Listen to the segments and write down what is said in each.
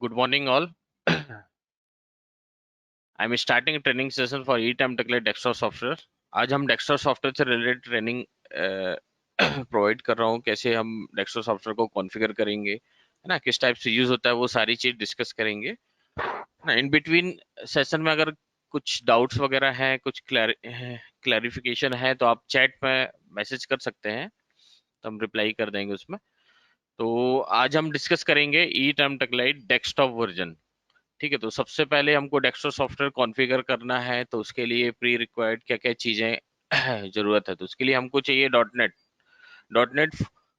Good morning, all. I'm starting a training session for E-Time Technique Dexter Software. आज हम Dexter Software से related training provide कर रहा हूँ। कैसे हम Dexter Software को कॉन्फ़िगर करेंगे, है ना, किस टाइप से यूज होता है, वो सारी चीज डिस्कस करेंगे ना। इन बिटवीन सेशन में अगर कुछ डाउट्स वगैरह हैं, कुछ क्लैरिफिकेशन है, तो आप चैट में मैसेज कर सकते हैं, तो हम रिप्लाई कर देंगे उसमें। तो आज हम डिस्कस करेंगे ई-टाइम टेक्लाइट डेस्कटॉप वर्जन। ठीक है, तो सबसे पहले हमको डेस्कटॉप सॉफ्टवेयर कॉन्फ़िगर करना है, तो उसके लिए प्री रिक्वायर्ड क्या क्या चीज़ें ज़रूरत है। तो उसके लिए हमको चाहिए डॉट नेट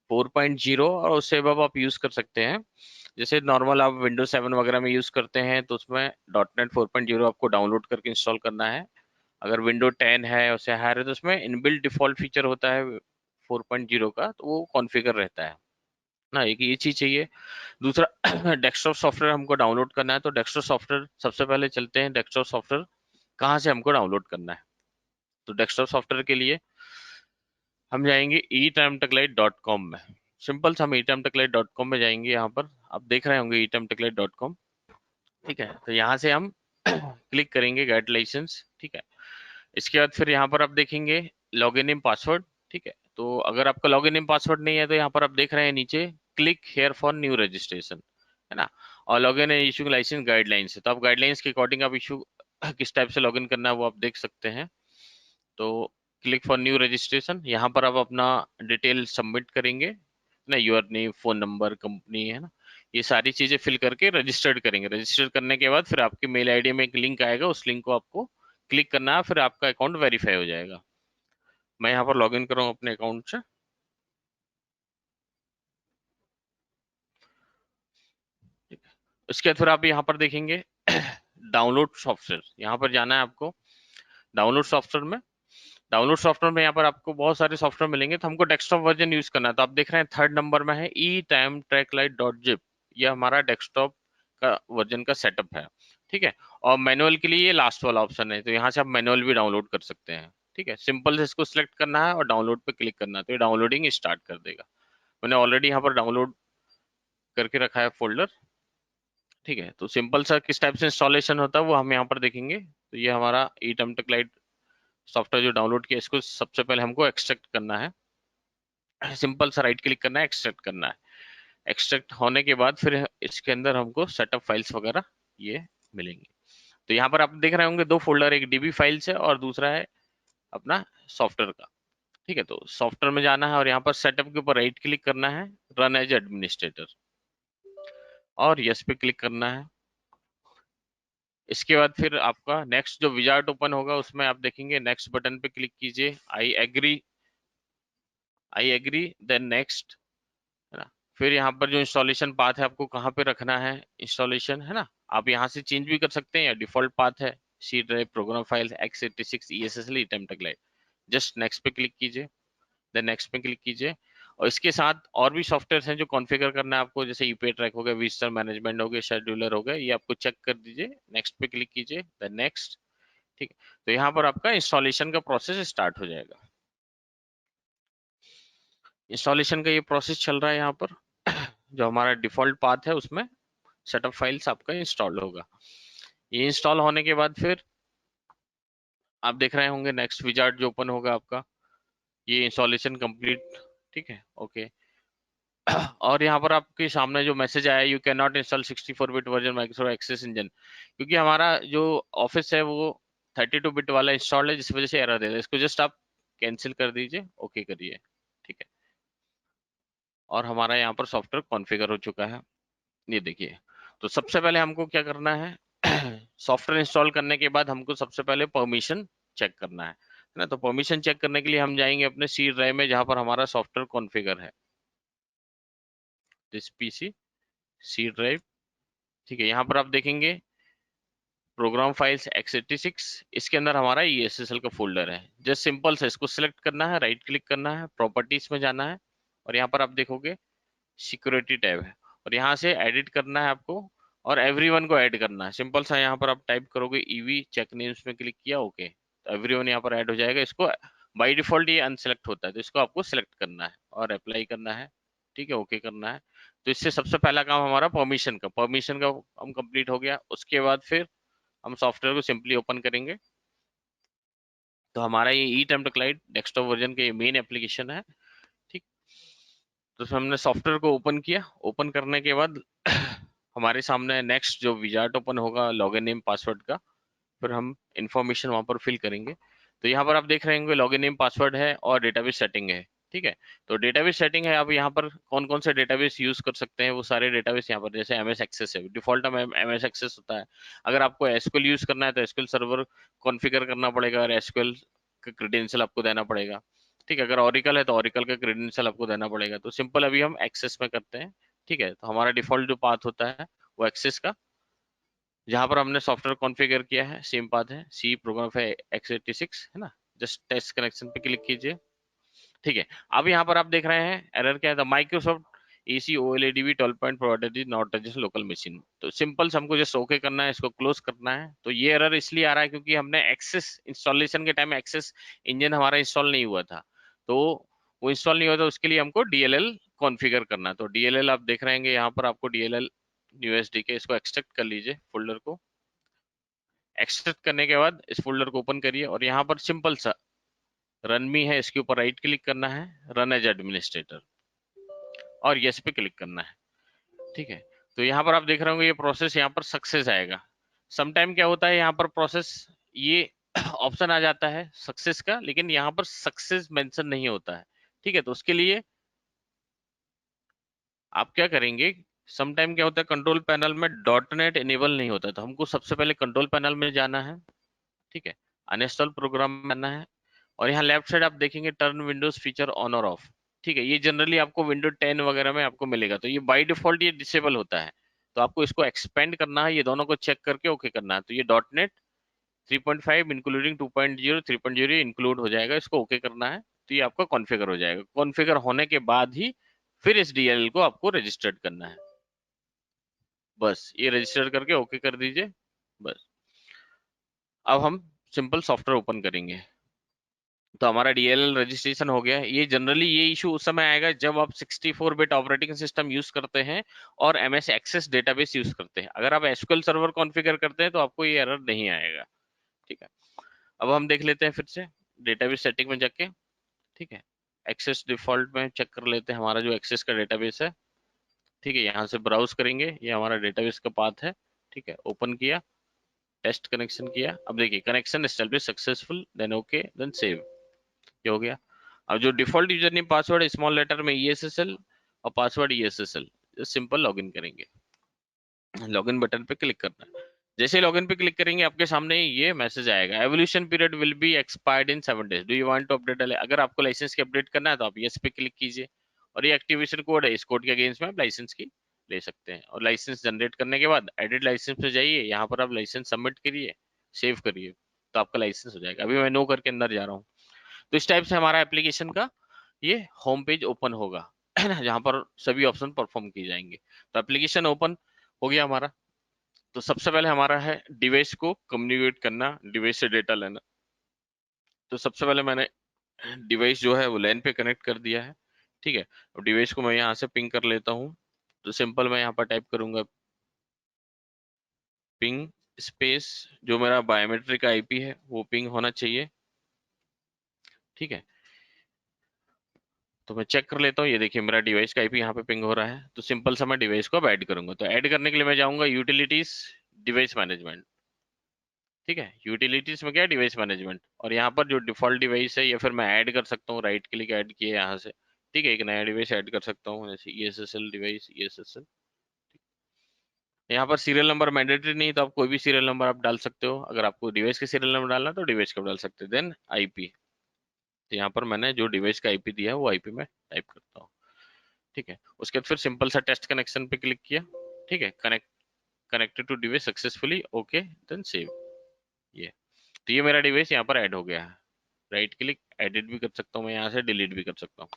4.0, और उससे अब आप यूज़ कर सकते हैं। जैसे नॉर्मल आप विंडोज 7 वगैरह में यूज़ करते हैं, तो उसमें डॉट नेट 4.0 आपको डाउनलोड करके इंस्टॉल करना है। अगर विंडो 10 है, उससे हायर है, तो उसमें इनबिल्ट डिफ़ॉल्ट फीचर होता है 4.0 का, तो वो कॉन्फ़िगर रहता है ना। एक ये चीज़ चाहिए। दूसरा डेस्कटॉप सॉफ्टवेयर हमको डाउनलोड करना है, तो डेस्कटॉप सॉफ्टवेयर सबसे पहले चलते हैं। डेस्कटॉप सॉफ्टवेयर कहाँ से हमको डाउनलोड करना है, तो डेस्कटॉप सॉफ्टवेयर के लिए हम जाएंगे eTimeTechLite.com में। सिंपल से हम eTimeTechLite.com में जाएंगे। यहाँ पर आप देख रहे होंगे eTimeTechLite.com। ठीक है, तो यहाँ से हम क्लिक करेंगे गेट लाइसेंस। ठीक है, इसके बाद फिर यहाँ पर आप देखेंगे लॉगिन इन पासवर्ड। ठीक है, तो अगर आपका लॉगिन इन पासवर्ड नहीं है, तो यहाँ पर आप देख रहे हैं नीचे click here for new registration, है ना। और login and issue license guidelines है, तो आप गाइडलाइंस के अकॉर्डिंग आप इशू किस टाइप से लॉगिन करना है वो आप देख सकते हैं। तो क्लिक फॉर न्यू रजिस्ट्रेशन, यहाँ पर आप अपना डिटेल सबमिट करेंगे ना, your name, phone number, company, है ना, ये सारी चीजें फिल करके रजिस्टर्ड करेंगे। रजिस्टर करने के बाद फिर आपके मेल आईडी में एक लिंक आएगा, उस लिंक को आपको क्लिक करना है, फिर आपका अकाउंट वेरीफाई हो जाएगा। मैं यहाँ पर लॉगिन कर रहा हूँ अपने अकाउंट से। उसके बाद फिर आप यहाँ पर देखेंगे डाउनलोड सॉफ्टवेयर, यहाँ पर जाना है आपको। डाउनलोड सॉफ्टवेयर में यहाँ पर आपको बहुत सारे सॉफ्टवेयर मिलेंगे, तो हमको डेस्कटॉप वर्जन यूज करना है। तो आप देख रहे हैं थर्ड नंबर में है eTimeTrackLite.zip। ये हमारा डेस्कटॉप का वर्जन का सेटअप है। ठीक है, और मैनुअल के लिए ये लास्ट वाला ऑप्शन है, तो यहाँ से आप मैनुअल भी डाउनलोड कर सकते हैं। ठीक है, सिंपल से इसको सिलेक्ट करना है और डाउनलोड पे क्लिक करना है, तो ये डाउनलोडिंग स्टार्ट कर देगा। मैंने ऑलरेडी यहाँ पर डाउनलोड करके रखा है फोल्डर। ठीक है, तो सिंपल सा किस टाइप से इंस्टॉलेशन होता है वो हम यहाँ पर देखेंगे। तो ये हमारा eTimeTechLite सॉफ्टवेयर जो डाउनलोड किया, इसको सबसे पहले हमको एक्सट्रैक्ट करना है। सिंपल सा राइट क्लिक करना है, एक्सट्रैक्ट करना है। एक्सट्रैक्ट होने के बाद फिर इसके अंदर हमको सेटअप फाइल्स वगैरह ये मिलेंगी। तो यहाँ पर आप देख रहे होंगे दो फोल्डर, एक डीबी फाइल्स है और दूसरा है अपना सॉफ्टवेयर का। ठीक है, तो सॉफ्टवेयर में जाना है और यहाँ पर सेटअप के ऊपर राइट क्लिक करना है, रन एज एडमिनिस्ट्रेटर, और यस पे क्लिक करना है। इसके बाद फिर आपका नेक्स्ट जो विजार्ड ओपन होगा, उसमें आप देखेंगे नेक्स्ट बटन पे क्लिक कीजिए। आई एग्री, देन नेक्स्ट, है ना। फिर यहाँ पर जो इंस्टॉलेशन पाथ है आपको कहाँ पे रखना है इंस्टॉलेशन, है ना, आप यहाँ से चेंज भी कर सकते हैं, या डिफॉल्ट पाथ है C drive program file x86 ESSL eTime Techlite। Just next पे क्लिक कीजिए, देन नेक्स्ट पे क्लिक कीजिए। और इसके साथ और भी सॉफ्टवेयर हैं जो कॉन्फ़िगर करना है आपको, जैसे यूपीआई ट्रैक हो गया, विजिटर मैनेजमेंट हो गया, शेड्यूलर हो गया, ये आपको चेक कर दीजिए। नेक्स्ट पे क्लिक कीजिए, देन नेक्स्ट। ठीक है, तो यहाँ पर आपका इंस्टॉलेशन का प्रोसेस स्टार्ट हो जाएगा। इंस्टॉलेशन का ये प्रोसेस चल रहा है यहाँ पर। जो हमारा डिफॉल्ट पाथ है उसमें सेटअप फाइल्स आपका इंस्टॉल होगा। ये इंस्टॉल होने के बाद फिर आप देख रहे होंगे नेक्स्ट विजार्ड जो ओपन होगा आपका, ये इंस्टॉलेशन कंप्लीट। ठीक है, ओके। और यहाँ पर आपके सामने जो मैसेज आया, you can not install 64 bit version Microsoft access engine, क्योंकि हमारा जो ऑफिस है वो 32 बिट वाला इंस्टॉल है, जिस वजह से एरर दे रहा है। इसको जस्ट आप कैंसिल कर दीजिए, ओके करिए। ठीक है, और हमारा यहाँ पर सॉफ्टवेयर कॉन्फ़िगर हो चुका है, ये देखिए। तो सबसे पहले हमको क्या करना है, सॉफ्टवेयर इंस्टॉल करने के बाद हमको सबसे पहले परमिशन चेक करना है ना। तो परमिशन चेक करने के लिए हम जाएंगे अपने सी ड्राइव में, जहां पर हमारा सॉफ्टवेयर कॉन्फ़िगर है, दिस पीसी सी ड्राइव। ठीक है, यहाँ पर आप देखेंगे प्रोग्राम फाइल्स x86, इसके अंदर हमारा ESSL का फोल्डर है। जस्ट सिंपल से इसको सिलेक्ट करना है, राइट क्लिक करना है, प्रॉपर्टीज में जाना है, और यहाँ पर आप देखोगे सिक्योरिटी टैब है, और यहाँ से एडिट करना है आपको, और एवरीवन को ऐड करना है। सिंपल सा यहाँ पर आप टाइप करोगे ईवी चेक नेम्स में क्लिक किया, ओके, तो एवरीवन यहाँ पर ऐड हो जाएगा। इसको बाय डिफॉल्ट ये अनसेलेक्ट होता है, तो इसको आपको सिलेक्ट करना है और अप्लाई करना है। ठीक है, ओके करना है। तो इससे सबसे पहला काम हमारा परमिशन का हम कंप्लीट हो गया। उसके बाद फिर हम सॉफ्टवेयर को सिंपली ओपन करेंगे। तो हमारा ये ई टेम्पलेट डेस्कटॉप वर्जन के मेन एप्लीकेशन है। ठीक, तो उसमें हमने सॉफ्टवेयर को ओपन किया। ओपन करने के बाद हमारे सामने नेक्स्ट जो विजार्ट ओपन होगा लॉगिन नेम पासवर्ड का, फिर हम इंफॉर्मेशन वहां पर फिल करेंगे। तो यहाँ पर आप देख रहे होंगे लॉगिन नेम पासवर्ड है और डेटाबेस सेटिंग है। ठीक है, तो डेटाबेस सेटिंग है। आप यहाँ पर कौन कौन से डेटाबेस यूज कर सकते हैं वो सारे डेटाबेस यहाँ पर, जैसे एमएस एक्सेस है, डिफॉल्ट में एमएस एक्सेस होता है। अगर आपको एसक्यूएल यूज करना है तो एसक्यूएल सर्वर कॉन्फ़िगर करना पड़ेगा और एसक्यूएल का क्रेडेंशियल आपको देना पड़ेगा। ठीक है, अगर ऑरिकल है तो ऑरिकल का क्रेडेंशियल आपको देना पड़ेगा। तो सिंपल अभी हम एक्सेस में करते हैं। ठीक है, तो हमारा डिफॉल्ट जो पाथ होता है वो एक्सेस का, जहां पर हमने सॉफ्टवेयर कॉन्फ़िगर किया है सेम पाथ है, सी प्रोग्राम है x86 है ना। जस्ट टेस्ट कनेक्शन पे क्लिक कीजिए। ठीक है, अब यहाँ पर आप देख रहे हैं एरर क्या है, the Microsoft ACE OLEDB 12 point provided is not registered local machine. तो सिंपल से हमको जस्ट ओके करना है, इसको क्लोज करना है। तो ये एरर इसलिए आ रहा है क्योंकि हमने एक्सेस इंस्टॉलेशन के टाइम एक्सेस इंजन हमारा इंस्टॉल नहीं हुआ था। तो वो इंस्टॉल नहीं हुआ था, उसके लिए हमको डीएलएल कॉन्फ़िगर करना है। तो डीएलएल आप देख रहे हैं यहाँ पर आपको डीएलएल यूएसडी के, इसको एक्सट्रैक्ट कर लीजिए फोल्डर को। एक्सट्रैक्ट करने के बाद इस फोल्डर को ओपन करिए और यहाँ पर सिंपल सा रन मी है, इसके ऊपर राइट क्लिक करना है, रन एज एडमिनिस्ट्रेटर और यस पे क्लिक करना है। ठीक है, तो यहाँ पर आप देख रहे होंगे ये प्रोसेस यहाँ पर सक्सेस आएगा। समटाइम क्या होता है यहाँ पर प्रोसेस ये ऑप्शन आ जाता है सक्सेस का, लेकिन यहाँ पर सक्सेस मेंशन नहीं होता है। ठीक है, तो उसके लिए आप क्या करेंगे, समटाइम क्या होता है कंट्रोल पैनल में डॉट नेट इनेबल नहीं होता, तो हमको सबसे पहले कंट्रोल पैनल में जाना है। ठीक है, अनइंस्टॉल प्रोग्राम में जाना है और यहाँ लेफ्ट साइड आप देखेंगे टर्न विंडोज फीचर ऑन और ऑफ। ठीक है, ये जनरली आपको विंडो 10 वगैरह में आपको मिलेगा, तो ये बाय डिफॉल्ट ये डिसेबल होता है। तो आपको इसको एक्सपेंड करना है, ये दोनों को चेक करके ओके करना है। तो ये डॉट नेट 3.5 इंक्लूडिंग 2.0 3.0 इंक्लूड हो जाएगा, इसको ओके करना है। तो ये आपका कॉन्फ़िगर हो जाएगा। कॉन्फ़िगर होने के बाद ही फिर इस डीएलएल को आपको रजिस्टर्ड करना है। बस ये रजिस्टर करके ओके कर दीजिए। बस अब हम सिंपल सॉफ्टवेयर ओपन करेंगे। तो हमारा डीएलएल रजिस्ट्रेशन हो गया है। ये जनरली ये इशू उस समय आएगा जब आप 64 बिट ऑपरेटिंग सिस्टम यूज करते हैं और एमएस एक्सेस डेटाबेस यूज करते हैं। अगर आप एसक्यूएल सर्वर कॉन्फ़िगर करते हैं तो आपको ये एरर नहीं आएगा। ठीक है, अब हम देख लेते हैं फिर से डेटाबेस सेटिंग में जाके। ठीक है, एक्सेस डिफॉल्ट में चेक कर लेते हैं हमारा जो एक्सेस का डेटाबेस है। ठीक है, यहाँ से ब्राउज करेंगे, ये हमारा डेटाबेस का पाथ है। ठीक है, ओपन किया, टेस्ट कनेक्शन किया। अब देखिए connection establish successful, then okay, then save, ये हो गया। अब जो default user name password small letter में ईएसएसएल और पासवर्ड ईएसएसएल, सिंपल लॉगिन करेंगे। लॉगिन बटन पे क्लिक करना है। जैसे लॉगिन पे क्लिक करेंगे आपके सामने ये मैसेज आएगा, evaluation period will be expired in 7 days, do you want to update. अगर आपको लाइसेंस की अपडेट करना है तो आप यस पे क्लिक कीजिए और ये एक्टिवेशन कोड है, इस कोड के अगेंस्ट में आप लाइसेंस की ले सकते हैं। और लाइसेंस जनरेट करने के बाद एडिट लाइसेंस पे जाइए, यहाँ पर आप लाइसेंस सबमिट करिए, सेव करिए, तो आपका लाइसेंस हो जाएगा। अभी मैं नो करके अंदर जा रहा हूँ। तो इस टाइप से हमारा एप्लीकेशन का ये होम पेज ओपन होगा है ना, जहाँ पर सभी ऑप्शन परफॉर्म किए जाएंगे। तो एप्लीकेशन ओपन हो गया हमारा। तो सबसे पहले हमारा है डिवाइस को कम्युनिकेट करना, डिवाइस से डेटा लेना। तो सबसे पहले मैंने डिवाइस जो है वो लैन पे कनेक्ट कर दिया है। ठीक है, अब डिवाइस को मैं यहाँ से पिंग कर लेता हूँ। तो सिंपल मैं यहाँ पर टाइप करूंगा पिंग स्पेस, जो मेरा बायोमेट्रिक आईपी है वो पिंग होना चाहिए। ठीक है, तो मैं चेक कर लेता हूँ, ये देखिए मेरा डिवाइस का आईपी यहाँ पे पिंग हो रहा है। तो सिंपल सा मैं डिवाइस को अब ऐड करूंगा। तो ऐड करने के लिए मैं जाऊंगा यूटिलिटीज, डिवाइस मैनेजमेंट। ठीक है, यूटिलिटीज में क्या है, डिवाइस मैनेजमेंट, और यहाँ पर जो डिफॉल्ट डिवाइस है या फिर मैं ऐड कर सकता हूँ, राइट क्लिक ऐड किए यहाँ से। ठीक है, एक नया डिवाइस ऐड कर सकता हूँ, जैसे ईएसएसएल डिवाइस, ईएसएसएल। यहाँ पर सीरियल नंबर मैंडेटरी नहीं, तो आप कोई भी सीरियल नंबर आप डाल सकते हो। अगर आपको डिवाइस के सीरियल नंबर डालना है तो डिवाइस का डाल सकते हो। देन आईपी, तो यहाँ पर मैंने जो डिवाइस का आईपी दिया है वो आईपी में टाइप करता हूँ। ठीक है, उसके बाद फिर सिंपल सा टेस्ट कनेक्शन पे क्लिक किया। ठीक है, connected to device successfully, okay, then save. ये, तो ये मेरा डिवाइस यहाँ पर ऐड हो गया है। राइट क्लिक, एडिट भी कर सकता हूँ मैं, यहाँ से डिलीट भी कर सकता हूँ।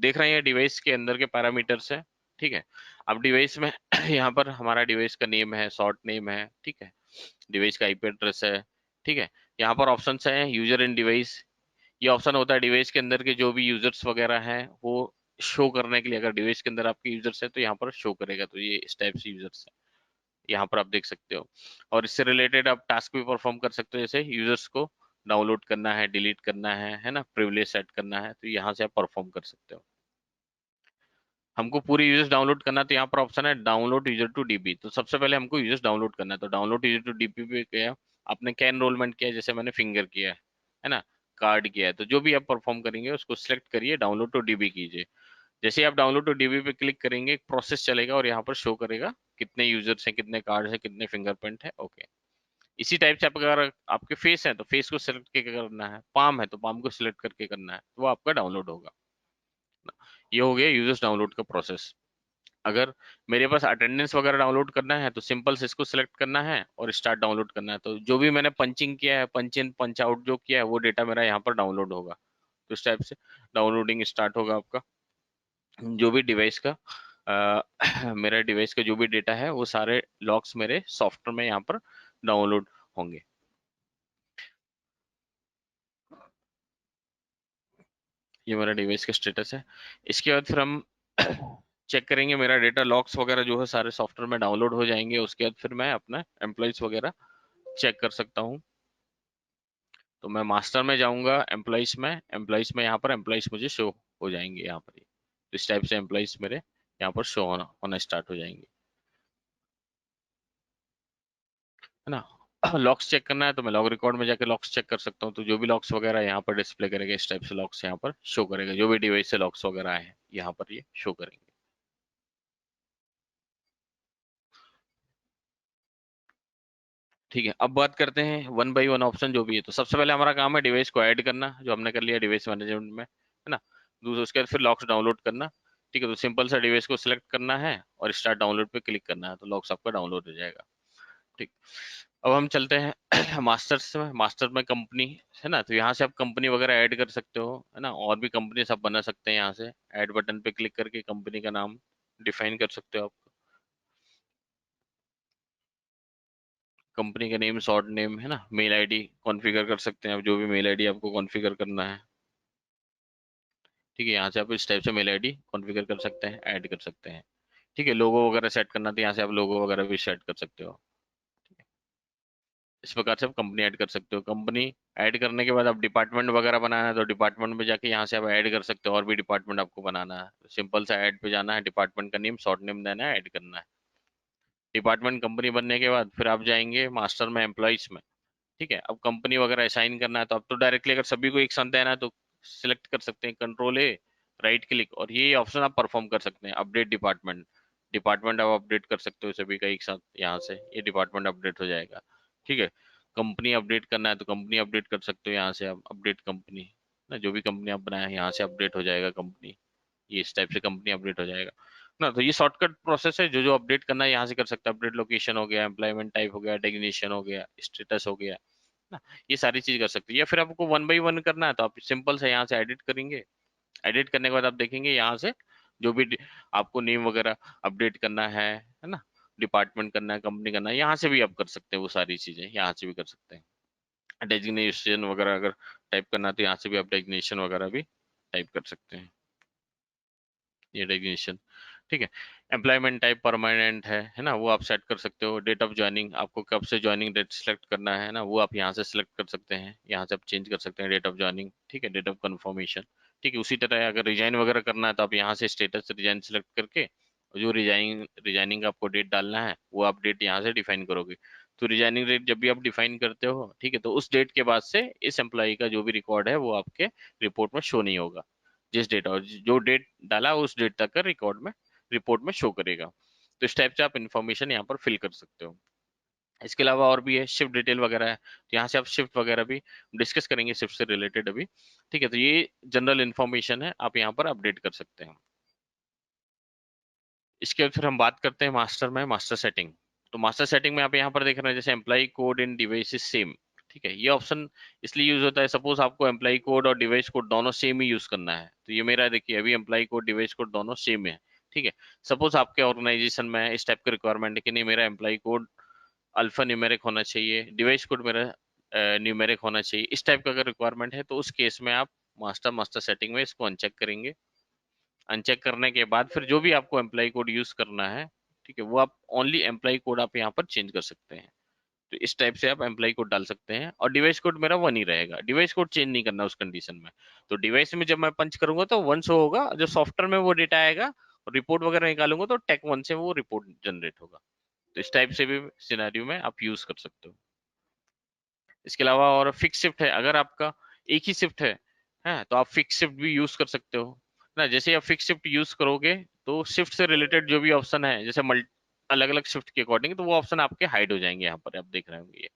देख रहे हैं ये डिवाइस के अंदर के पैरामीटर्स है। ठीक है, अब डिवाइस में यहाँ पर हमारा डिवाइस का नेम है, शॉर्ट नेम है। ठीक है, डिवाइस का आईपी एड्रेस है। ठीक है, यहाँ पर ऑप्शन है यूजर इन डिवाइस, ये ऑप्शन होता है डिवाइस के अंदर के जो भी यूजर्स वगैरह हैं वो शो करने के लिए, अगर डिवाइस के अंदर आपके यूजर्स है तो यहाँ पर शो करेगा। तो ये इस टाइप से यूजर्स है, यहाँ पर आप देख सकते हो। और इससे रिलेटेड आप टास्क भी परफॉर्म कर सकते हो, जैसे यूजर्स को डाउनलोड करना है, डिलीट करना है ना, प्रिविलेज सेट करना है, तो यहाँ से आप परफॉर्म कर सकते हो। हमको पूरे यूजर्स डाउनलोड करना है, तो यहाँ पर ऑप्शन है डाउनलोड यूजर टू डीबी। तो सबसे पहले हमको यूजर्स डाउनलोड करना है, तो डाउनलोड यूजर टू डीबी पे किया, आपने क्या एनरोलमेंट किया है, जैसे मैंने फिंगर किया है ना, कार्ड किया है, तो जो भी आप परफॉर्म करेंगे उसको सिलेक्ट करिए, डाउनलोड टू डीबी कीजिए। जैसे ही आप डाउनलोड टू डीबी पे क्लिक करेंगे, एक प्रोसेस चलेगा और यहाँ पर शो करेगा कितने यूजर्स हैं, कितने कार्ड है, कितने फिंगरप्रिंट है। ओके, इसी टाइप से आप, अगर आपके फेस है तो फेस को सिलेक्ट करके करना है, पाम है तो पाम को सिलेक्ट करके करना है, तो वो आपका डाउनलोड होगा। ये हो गया यूजर्स डाउनलोड का प्रोसेस। अगर मेरे पास अटेंडेंस वगैरह डाउनलोड करना है तो सिंपल से इसको सिलेक्ट करना है और स्टार्ट डाउनलोड करना है, तो जो भी मैंने पंचिंग किया है, पंच इन पंच आउट जो किया है, वो डेटा मेरा यहाँ पर डाउनलोड होगा। तो इस टाइप से डाउनलोडिंग स्टार्ट होगा आपका। जो भी डिवाइस का मेरा डिवाइस का जो भी डेटा है, वो सारे लॉग्स मेरे सॉफ्टवेयर में यहाँ पर डाउनलोड होंगे। ये मेरा डिवाइस का स्टेटस है। इसके बाद फिर हम चेक करेंगे, मेरा डेटा लॉग्स वगैरह जो है सारे सॉफ्टवेयर में डाउनलोड हो जाएंगे। उसके बाद फिर मैं अपना एम्प्लॉइज वगैरह चेक कर सकता हूँ। तो मैं मास्टर में जाऊंगा, एम्प्लॉइज में यहाँ पर एम्प्लॉइज मुझे शो हो जाएंगे यहाँ पर ही। तो इस टाइप से एम्प्लॉइज मेरे यहाँ पर शो होना होना स्टार्ट हो जाएंगे, है ना। लॉक्स चेक करना है तो मैं लॉग रिकॉर्ड में जाके लॉक्स चेक कर सकता हूँ। तो जो भी लॉक्स वगैरह यहाँ पर डिस्प्ले करेगा, इस टाइप से लॉक्स यहाँ पर शो करेगा, जो भी डिवाइस से लॉक्स वगैरह आए हैं यहाँ पर ये शो करेंगे। ठीक है, अब बात करते हैं वन बाई वन ऑप्शन जो भी है। तो सबसे पहले हमारा काम है डिवाइस को ऐड करना, जो हमने कर लिया डिवाइस मैनेजमेंट में, है ना। दूसरा, उसके बाद फिर लॉक्स डाउनलोड करना। ठीक है, तो सिंपल सा डिवाइस को सिलेक्ट करना है और स्टार्ट डाउनलोड पे क्लिक करना है, तो लॉक्स आपका डाउनलोड हो जाएगा। ठीक, अब हम चलते हैं मास्टर्स में। मास्टर में कंपनी है ना, तो यहाँ से आप कंपनी वगैरह ऐड कर सकते हो, है ना। और भी कंपनी सब बना सकते हैं, यहाँ से ऐड बटन पे क्लिक करके कंपनी का नाम डिफाइन कर सकते हो आप। कंपनी का नेम, शॉर्ट नेम, है ना। मेल आईडी कॉन्फ़िगर कर सकते हैं आप, जो भी मेल आईडी आपको कॉन्फ़िगर करना है। ठीक है, यहाँ से आप इस टाइप से मेल आईडी कॉन्फ़िगर कर सकते हैं, ऐड कर सकते हैं। ठीक है, लोगो वगैरह सेट करना, तो यहाँ से आप लोगो वगैरह भी सेट कर सकते हो। ठीक है, इस प्रकार से आप कंपनी ऐड कर सकते हो। कंपनी ऐड करने के बाद आप डिपार्टमेंट वगैरह बनाना है, तो डिपार्टमेंट में जाके यहाँ से आप ऐड कर सकते हो, और भी डिपार्टमेंट आपको बनाना है। सिंपल सा ऐड पे जाना है, डिपार्टमेंट का नेम, शॉर्ट नेम देना है, ऐड करना है। डिपार्टमेंट कंपनी बनने के बाद फिर आप जाएंगे मास्टर में, एम्प्लॉइज में। ठीक है, अब कंपनी वगैरह असाइन करना है, तो अब तो डायरेक्टली अगर सभी को एक साथ देना है तो सिलेक्ट कर सकते हैं, कंट्रोल ए, राइट क्लिक, और ये ऑप्शन आप परफॉर्म कर सकते हैं, अपडेट डिपार्टमेंट। डिपार्टमेंट आप अपडेट कर सकते हो सभी का एक साथ, यहाँ से ये डिपार्टमेंट अपडेट हो जाएगा। ठीक है, कंपनी अपडेट करना है तो कंपनी अपडेट कर सकते हो, यहाँ से आप अपडेट कंपनी ना, जो भी कंपनी आप बनाए यहाँ से अपडेट हो जाएगा कंपनी। ये इस टाइप से कंपनी अपडेट हो जाएगा ना। तो ये शॉर्टकट प्रोसेस है, जो जो अपडेट करना है यहाँ से कर सकते हैं। अपडेट लोकेशन हो गया, एम्प्लॉयमेंट टाइप हो गया, डेजिग्नेशन हो गया, स्टेटस हो गया ना, ये सारी चीज कर सकते हैं। या फिर आपको वन बाई वन करना है तो आप सिंपल से यहाँ से एडिट करेंगे। एडिट करने के बाद आप देखेंगे यहाँ से जो भी आपको नेम वगैरह अपडेट करना है ना, डिपार्टमेंट करना है, कंपनी करना है, यहाँ से भी आप कर सकते हैं। वो सारी चीजें यहाँ से भी कर सकते हैं। डेजिग्नेशन वगैरह अगर टाइप करना है तो यहाँ से भी आप डेजिग्नेशन वगैरह भी टाइप कर सकते हैं, ये डेजिग्नेशन। ठीक है, एम्प्लॉयमेंट टाइप परमानेंट है ना, वो आप सेट कर सकते हो। डेट ऑफ ज्वाइनिंग, आपको कब से ज्वाइनिंग डेट सेलेक्ट करना है ना, वो आप यहाँ से सेलेक्ट कर सकते हैं, यहाँ से आप चेंज कर सकते हैं डेट ऑफ ज्वाइनिंग। ठीक है, डेट ऑफ कंफर्मेशन। ठीक है, उसी तरह अगर रिजाइन वगैरह करना है तो आप यहाँ से स्टेटस रिजाइन सेलेक्ट करके जो रिजाइनिंग का आपको डेट डालना है, वो आप डेट यहाँ से डिफाइन करोगे। तो रिजाइनिंग डेट जब भी आप डिफाइन करते हो, ठीक है, तो उस डेट के बाद से इस एम्प्लॉय का जो भी रिकॉर्ड है वो आपके रिपोर्ट में शो नहीं होगा। जिस डेट और जो डेट डाला उस डेट तक का रिकॉर्ड में, रिपोर्ट में शो करेगा। तो इस टाइप से आप इन्फॉर्मेशन यहाँ पर फिल कर सकते हो। इसके अलावा और भी है, शिफ्ट डिटेल वगैरह है, तो यहाँ से आप शिफ्ट वगैरह भी डिस्कस करेंगे, शिफ्ट से रिलेटेड अभी। ठीक है, तो ये जनरल इन्फॉर्मेशन है, आप यहाँ पर अपडेट कर सकते हैं। इसके बाद फिर हम बात करते हैं मास्टर में, मास्टर सेटिंग। तो मास्टर सेटिंग में आप यहाँ पर देख रहे हैं, जैसे employee code in device is same. ठीक है, ये ऑप्शन इसलिए यूज होता है, सपोज आपको एम्प्लॉय कोड और डिवाइस कोड दोनों सेम ही यूज करना है। तो ये मेरा देखिए अभी एम्प्लॉय कोड डिवाइस कोड दोनों सेम है। ठीक है, सपोज आपके ऑर्गेनाइजेशन में इस टाइप का रिक्वायरमेंट है कि नहीं, मेरा एम्प्लॉय कोड अल्फा न्यूमेरिक होना चाहिए, डिवाइस कोड मेरा न्यूमेरिक होना चाहिए, इस टाइप का अगर रिक्वायरमेंट है, तो उस केस में आप मास्टर मास्टर सेटिंग में इसको अनचेक करेंगे। अनचेक करने के बाद फिर जो भी आपको एम्प्लॉय कोड यूज करना है, ठीक है, वो आप ओनली एम्प्लॉय कोड आप यहाँ पर चेंज कर सकते हैं। तो इस टाइप से आप एम्प्लॉय कोड डाल सकते हैं, और डिवाइस कोड मेरा वन ही रहेगा, डिवाइस कोड चेंज नहीं करना उस कंडीशन में। तो डिवाइस में जब मैं पंच करूंगा तो वन शो होगा, जो सॉफ्टवेयर में वो डेटा आएगा, और रिपोर्ट वगैरह निकालूंगा तो टेक वन से वो रिपोर्ट जनरेट होगा। तो इस टाइप से भी सिनेरियो में आप यूज कर सकते हो। इसके अलावा और फिक्स शिफ्ट है, अगर आपका एक ही शिफ्ट है तो आप फिक्स शिफ्ट भी यूज कर सकते हो ना। जैसे आप फिक्स शिफ्ट यूज करोगे तो शिफ्ट से रिलेटेड जो भी ऑप्शन है, जैसे मल्टी अलग अलग शिफ्ट के अकॉर्डिंग, तो वो ऑप्शन आपके हाइड हो जाएंगे। यहाँ पर आप देख रहे होंगे ये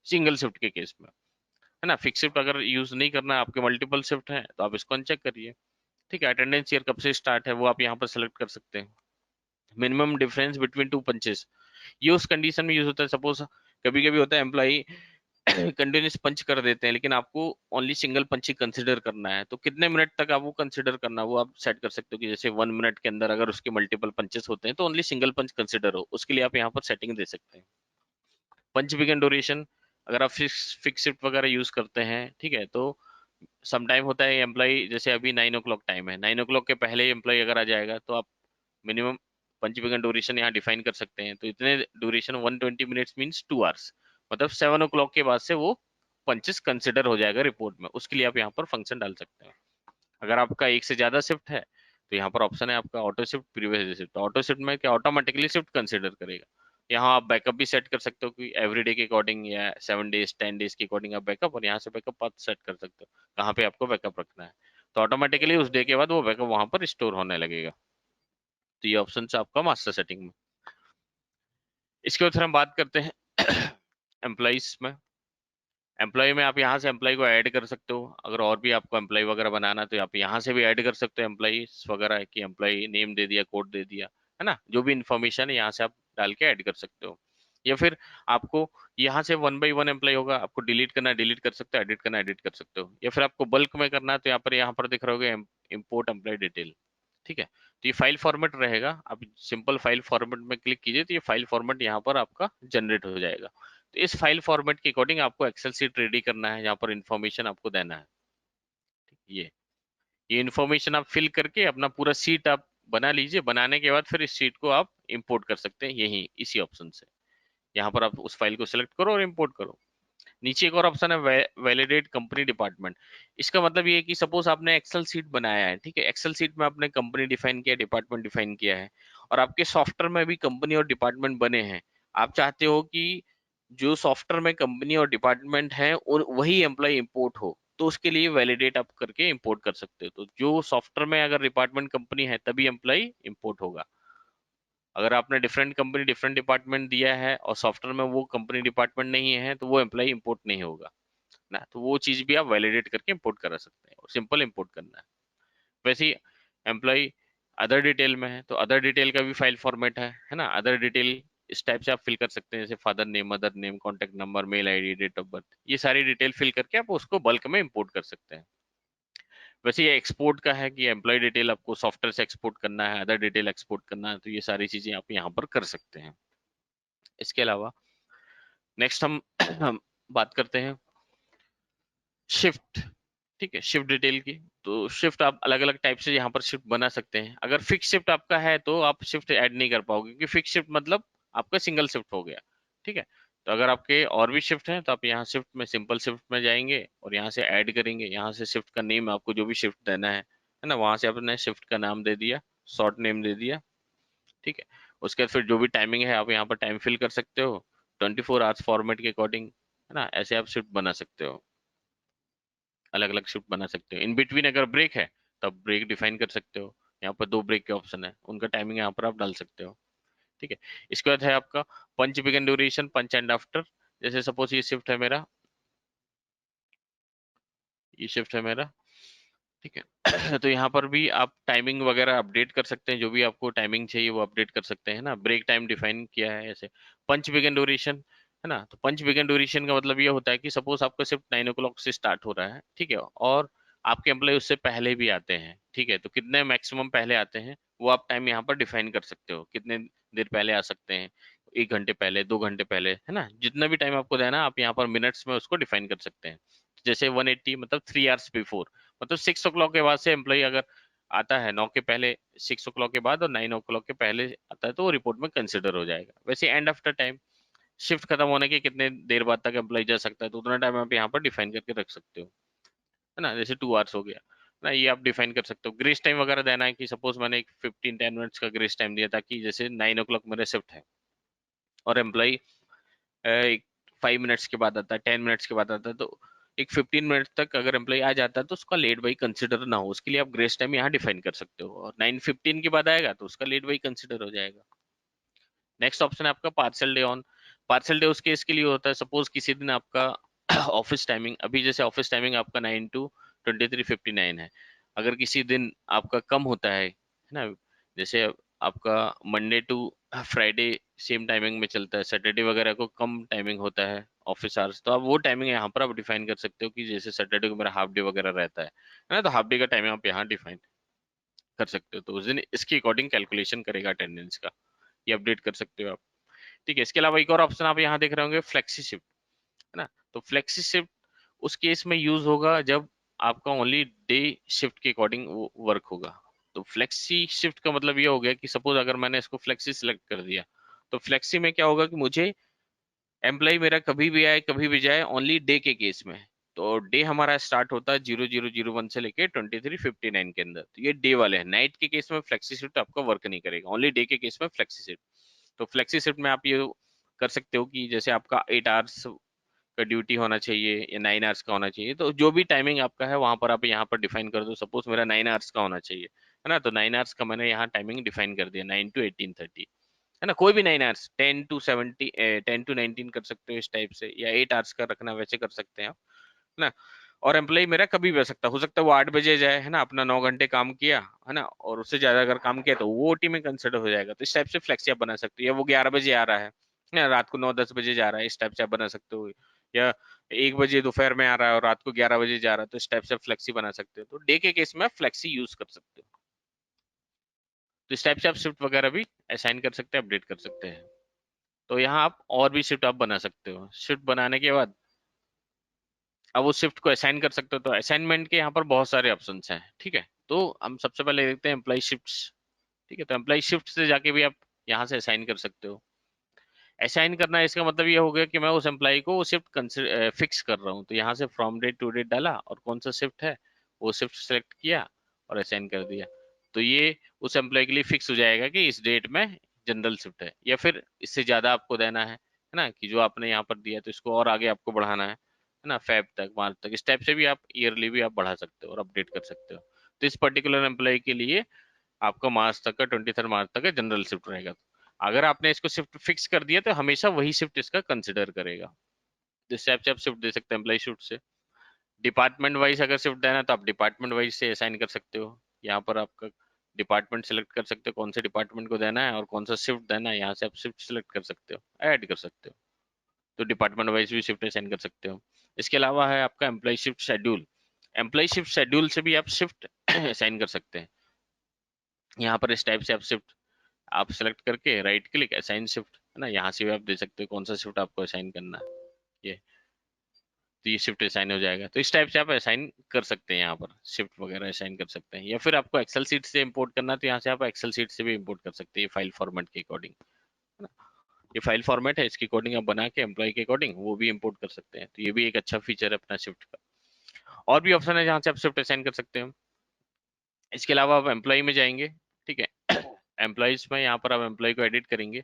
सिंगल शिफ्ट के केस में, है ना। फिक्स शिफ्ट अगर यूज नहीं करना है, आपके मल्टीपल शिफ्ट है, तो आप इसको अनचेक करिए। ठीक है, अटेंडेंस ईयर कब से स्टार्ट है वो आप यहाँ पर सेलेक्ट कर सकते हैं। Minimum difference between two punches, ये उस कंडीशन में यूज होता है, सपोज कभी कभी होता है एम्प्लॉई कंटिन्यूस पंच कर देते हैं, लेकिन आपको ओनली सिंगल पंच ही कंसिडर करना है, तो कितने मिनट तक आप वो कंसिडर करना है वो आप सेट कर सकते हो कि जैसे 1 मिनट के अंदर अगर उसके मल्टीपल पंचेस होते हैं तो ओनली सिंगल पंच कंसिडर हो, उसके लिए आप यहाँ पर सेटिंग दे सकते हैं। पंच बिगन ड्यूरेशन, अगर आप फिक्स शिफ्ट वगैरह यूज करते हैं, ठीक है, तो सम टाइम होता है एम्प्लॉय, जैसे अभी 9 o'clock टाइम है, 9 o'clock के पहले एम्प्लॉय अगर आ जाएगा तो आप मिनिमम पंच बिगन ड्यूरेशन यहाँ डिफाइन कर सकते हैं। तो इतने ड्यूरेशन 120 मिनट्स मीन्स 2 आवर्स, मतलब 7 o'clock के बाद से वो पंचेस कंसिडर हो जाएगा रिपोर्ट में, उसके लिए आप यहाँ पर फंक्शन डाल सकते हैं। अगर आपका एक से ज्यादा शिफ्ट है तो यहाँ पर ऑप्शन है आपका auto shift, previous shift. Auto shift में क्या, ऑटोमेटिकली शिफ्ट कंसिडर करेगा। यहाँ आप बैकअप भी सेट कर सकते हो कि एवरी डे के अकॉर्डिंग या 7 डेज 10 डेज के अकॉर्डिंग आप बैकअप, और यहाँ से बैकअप पाथ सेट कर सकते हो कहाँ पे आपको बैकअप रखना है। तो ऑटोमेटिकली उस डे के बाद वो बैकअप वहां पर स्टोर होने लगेगा। तो ये ऑप्शन है आपका मास्टर सेटिंग में। इसके बाद फिर हम बात करते हैं एम्प्लॉइज में। एम्प्लॉय में आप यहाँ से एम्प्लॉय को ऐड कर सकते हो, अगर और भी आपको एम्प्लॉय वगैरह बनाना है तो आप यहाँ से भी ऐड कर सकते हो एम्प्लॉइज वगैरह की। एम्प्लॉय नेम दे दिया, कोड दे दिया, है ना, जो भी इन्फॉर्मेशन है यहाँ से आप डाल के ऐड कर सकते हो। या फिर आपको यहाँ से 1 by 1 एम्प्लॉय होगा, आपको डिलीट करना है डिलीट कर सकते हो, एडिट करना एडिट कर सकते हो। या फिर आपको बल्क में करना है तो यहाँ पर दिख रहा होगा इम्पोर्ट एम्प्लॉय डिटेल। ठीक है, तो ये फाइल फॉर्मेट रहेगा, आप सिंपल फाइल फॉर्मेट में क्लिक कीजिए तो ये फाइल फॉर्मेट यहाँ पर आपका जनरेट हो जाएगा। तो इस फाइल फॉर्मेट के अकॉर्डिंग आपको एक्सेल सीट रेडी करना है, यहाँ पर इन्फॉर्मेशन आपको देना है। ये ये इन्फॉर्मेशन आप फिल करके अपना पूरा सीट आप बना लीजिए। बनाने के बाद फिर इस सीट को आप इंपोर्ट कर सकते हैं यही इसी ऑप्शन से। यहाँ पर आप उस फाइल को सिलेक्ट करो और इंपोर्ट करो। नीचे एक और ऑप्शन है वैलिडेट कंपनी डिपार्टमेंट। इसका मतलब ये है कि सपोज आपने एक्सेल सीट बनाया है, ठीक है, एक्सेल सीट में आपने कंपनी डिफाइन किया, डिपार्टमेंट डिफाइन किया है, और आपके सॉफ्टवेयर में भी कंपनी और डिपार्टमेंट बने हैं। आप चाहते हो कि जो सॉफ्टवेयर में कंपनी और डिपार्टमेंट है और वही एम्प्लॉय इंपोर्ट हो, तो उसके लिए वैलिडेट आप करके इंपोर्ट कर सकते हो। तो जो सॉफ्टवेयर में अगर डिपार्टमेंट कंपनी है तभी एम्प्लॉय इंपोर्ट होगा। अगर आपने डिफरेंट कंपनी डिफरेंट डिपार्टमेंट दिया है और सॉफ्टवेयर में वो कंपनी डिपार्टमेंट नहीं है तो वो एम्प्लॉय इंपोर्ट नहीं होगा ना। तो वो चीज भी आप वैलिडेट करके इंपोर्ट करा सकते हैं, और सिंपल इंपोर्ट करना है। वैसे ही एम्प्लॉय अदर डिटेल में है तो अदर डिटेल का भी फाइल फॉर्मेट है ना। अदर डिटेल इस टाइप से आप फिल कर सकते हैं, जैसे father name, mother name, contact number, mail ID, date of birth, ये सारी डिटेल फिल करके आप उसको बल्क में इंपोर्ट कर सकते हैं। वैसे ये एक्सपोर्ट का है कि एम्प्लॉय डिटेल आपको सॉफ्टवेयर से एक्सपोर्ट करना है, अदर डिटेल एक्सपोर्ट करना है, तो ये सारी चीजें आप यहाँ पर कर सकते हैं। इसके अलावा नेक्स्ट हम हम बात करते हैं शिफ्ट। ठीक है, शिफ्ट डिटेल की। तो शिफ्ट आप अलग अलग टाइप से यहाँ पर शिफ्ट बना सकते हैं। अगर फिक्स शिफ्ट आपका है तो आप शिफ्ट ऐड नहीं कर पाओगे, क्योंकि फिक्स शिफ्ट मतलब आपका सिंगल शिफ्ट हो गया। ठीक है, तो अगर आपके और भी शिफ्ट हैं तो आप यहाँ शिफ्ट में सिंपल शिफ्ट में जाएंगे और यहाँ से ऐड करेंगे। यहाँ से शिफ्ट का नेम आपको जो भी शिफ्ट देना है ना, वहां से आपने शिफ्ट का नाम दे दिया, शॉर्ट नेम दे दिया। ठीक है, उसके बाद फिर जो भी टाइमिंग है आप यहाँ पर टाइम फिल कर सकते हो 24 आवर्स फॉर्मेट के अकॉर्डिंग, है ना। ऐसे आप शिफ्ट बना सकते हो, अलग अलग शिफ्ट बना सकते हो। इन बिटवीन अगर ब्रेक है तब ब्रेक डिफाइन कर सकते हो। यहाँ पर दो ब्रेक के ऑप्शन है, उनका टाइमिंग यहाँ पर आप डाल सकते हो। ठीक है, इसके बाद है आपका punch begin duration, punch end after. जैसे सपोज ये शिफ्ट है मेरा, ये शिफ्ट है मेरा, ठीक है तो यहाँ पर भी आप टाइमिंग वगैरह अपडेट कर सकते हैं, जो भी आपको टाइमिंग चाहिए वो अपडेट कर सकते हैं ना। ब्रेक टाइम डिफाइन किया है ऐसे। पंच बिगन ड्यूरेशन, है ना, तो पंच बिगन ड्यूरेशन का मतलब ये होता है कि सपोज आपका सिर्फ 9 o'clock से स्टार्ट हो रहा है, ठीक है, और आपके एम्प्लॉय उससे पहले भी आते हैं, ठीक है, तो कितने मैक्सिमम पहले आते हैं वो आप टाइम यहाँ पर डिफाइन कर सकते हो, कितने देर पहले आ सकते हैं, 1 घंटे पहले, 2 घंटे पहले, है ना, जितना भी टाइम आपको देना आप यहाँ पर मिनट्स में उसको डिफाइन कर सकते हैं। जैसे 180 मतलब 3 आवर्स बिफोर, मतलब 6 o'clock के बाद से एम्प्लॉय अगर आता है 9 के पहले, 6 o'clock के बाद और 9 o'clock के पहले आता है तो वो रिपोर्ट में कंसिडर हो जाएगा। वैसे एंड आफ्टर टाइम, शिफ्ट खत्म होने के कितने देर बाद तक एम्प्लॉय जा सकता है तो उतना टाइम आप यहाँ पर डिफाइन करके रख सकते हो, है ना। जैसे 2 आवर्स हो गया ना, ये आप डिफाइन कर सकते हो। ग्रेस टाइम वगैरह देना है कि सपोज मैंने एक 15-10 मिनट्स का ग्रेस टाइम दिया ताकि जैसे 9 o'clock मेरा शिफ्ट है और एम्प्लॉय एक 5 मिनट्स के बाद आता है, 10 मिनट्स के बाद आता है, तो एक 15 मिनट तक अगर एम्प्लॉय आ जाता है तो उसका लेट बाई कंसिडर ना हो, उसके लिए आप ग्रेस टाइम यहाँ डिफाइन कर सकते हो। और 9:15 के बाद आएगा तो उसका लेट बाई कंसिडर हो जाएगा। नेक्स्ट ऑप्शन है आपका parcel day on. Parcel day उस केस के लिए होता है, सपोज किसी दिन आपका ऑफिस टाइमिंग, अभी जैसे ऑफिस टाइमिंग आपका 9 to 23:59 है, अगर किसी दिन आपका कम होता है ना, जैसे आपका Monday to Friday same timing में चलता है, सैटरडे वगैरह को कम टाइमिंग होता है ऑफिस आवर्स, तो आप वो टाइमिंग यहाँ पर आप डिफाइन कर सकते हो कि जैसे सैटरडे को मेरा हाफ डे वगैरह रहता है ना, तो हाफ डे का टाइमिंग आप यहाँ डिफाइन कर सकते हो, तो उस दिन इसके अकॉर्डिंग कैलकुलेशन करेगा अटेंडेंस का, ये अपडेट कर सकते हो आप। ठीक है, इसके अलावा एक और ऑप्शन आप यहाँ देख रहे होंगे, फ्लेक्सी शिफ्ट, है ना। तो फ्लेक्सी शिफ्ट उस केस में यूज होगा जब आपका ओनली डे शिफ्ट के अकॉर्डिंग वो वर्क होगा। तो फ्लेक्सी शिफ्ट का मतलब ये हो गया कि सपोज अगर मैंने इसको फ्लेक्सी सिलेक्ट कर दिया, तो फ्लेक्सी में क्या होगा कि मुझे एम्प्लॉय मेरा कभी भी आए कभी भी जाए, ओनली डे के केस में। तो डे हमारा स्टार्ट होता है 0001 से लेके 23:59 के अंदर, तो ये डे वाले हैं। नाइट के केस में फ्लेक्सी शिफ्ट आपका वर्क नहीं करेगा, ओनली डे के केस में फ्लेक्सी शिफ्ट। तो फ्लेक्सी शिफ्ट में आप ये कर सकते हो कि जैसे आपका 8 आवर्स का ड्यूटी होना चाहिए या 9 आवर्स का होना चाहिए, तो जो भी टाइमिंग आपका है वहां पर आप यहाँ पर डिफाइन कर दो। सपोज मेरा 9 आवर्स का होना चाहिए, है ना, तो 9 आवर्स का मैंने यहाँ टाइमिंग डिफाइन कर दिया, 9 to 18:30, है ना। कोई भी 9 आवर्स, 10 to 17, 10 to 19 कर सकते हो इस टाइप से, या 8 आवर्स का रखना वैसे कर सकते हैं आप, है ना। और एम्प्लॉय मेरा कभी भी आ सकता है, हो सकता है वो 8 बजे जाए, है ना, अपना 9 घंटे काम किया, है ना, और उससे ज्यादा अगर काम किया तो वो ओटी में कंसिडर हो जाएगा। तो इस टाइप से फ्लेक्सी आप बना सकते हो। या वो 11 बजे आ रहा है ना, रात को 9-10 बजे जा रहा है, इस टाइप से आप बना सकते हो। या 1 बजे दोपहर में आ रहा है और रात को 11 बजे जा रहा है, तो इस टाइप से फ्लेक्सी बना सकते हो। तो डे के केस में आप फ्लेक्सी यूज कर सकते हो। तो इस टाइप से आप शिफ्ट वगैरह भी असाइन कर सकते हैं, अपडेट कर सकते हैं। तो यहाँ आप और भी शिफ्ट आप बना सकते हो। शिफ्ट बनाने के बाद अब वो शिफ्ट को असाइन कर सकते हो, तो असाइनमेंट के यहाँ पर बहुत सारे ऑप्शंस हैं। ठीक है, तो हम सबसे पहले देखते हैं एम्प्लॉय शिफ्ट्स। ठीक है, तो एम्प्लॉय शिफ्ट से जाके भी आप यहाँ से असाइन कर सकते हो। असाइन करना इसका मतलब ये हो गया कि मैं उस एम्प्लॉय को वो शिफ्ट फिक्स कर रहा हूँ, तो यहाँ से फ्रॉम डेट टू डेट डाला और कौन सा शिफ्ट है वो शिफ्ट सेलेक्ट किया और असाइन कर दिया। तो ये उस एम्प्लॉय के लिए फिक्स हो जाएगा कि इस डेट में जनरल शिफ्ट है, या फिर इससे ज्यादा आपको देना है ना, कि जो आपने यहाँ पर दिया तो इसको और आगे आपको बढ़ाना है ना, फेब तक, मार्च तक, इस टाइप से भी आप ईयरली भी आप बढ़ा सकते हो और अपडेट कर सकते हो। तो इस पर्टिकुलर एम्प्लॉय के लिए आपका मार्च तक का 23 मार्च तक का जनरल शिफ्ट रहेगा। अगर आपने इसको शिफ्ट फिक्स कर दिया तो हमेशा वही शिफ्ट इसका कंसिडर करेगा। जिस टाइप से आप शिफ्ट दे सकते हैं एम्प्लॉय शिफ्ट से। डिपार्टमेंट वाइज अगर शिफ्ट देना है तो आप डिपार्टमेंट वाइज से असाइन कर सकते हो। यहाँ पर आपका डिपार्टमेंट सेलेक्ट कर सकते हो कौन से डिपार्टमेंट को देना है और कौन सा शिफ्ट देना है, यहाँ से आप शिफ्ट सेलेक्ट कर सकते हो, ऐड कर सकते हो। तो डिपार्टमेंट वाइज भी शिफ्ट असाइन कर सकते हो। इसके अलावा है आपका employee shift schedule. Employee shift schedule से भी आप शिफ्ट असाइन कर सकते हैं। यहाँ पर इस टाइप से आप शिफ्ट आप सेलेक्ट करके राइट क्लिक असाइन शिफ्ट, है ना, यहाँ से भी आप दे सकते हो कौन सा शिफ्ट आपको असाइन करना है। ये तो ये शिफ्ट असाइन हो जाएगा। तो इस टाइप से आप असाइन कर सकते हैं, यहाँ पर शिफ्ट वगैरह असाइन कर सकते हैं। या फिर आपको एक्सेल सीट से इंपोर्ट करना है तो यहाँ से आप एक्सेल सीट से भी इंपोर्ट कर सकते हैं, फाइल फॉर्मेट के अकॉर्डिंग, है ना। ये फाइल फॉर्मेट है, इसके अकॉर्डिंग आप बना के एम्प्लॉय के अकॉर्डिंग वो भी इंपोर्ट कर सकते हैं। तो ये भी एक अच्छा फीचर है अपना शिफ्ट का। और भी ऑप्शन है जहाँ से आप शिफ्ट असाइन कर सकते हैं। इसके अलावा आप एम्प्लॉय में जाएंगे, ठीक है, एम्प्लॉयज में यहाँ पर आप एम्प्लॉय को एडिट करेंगे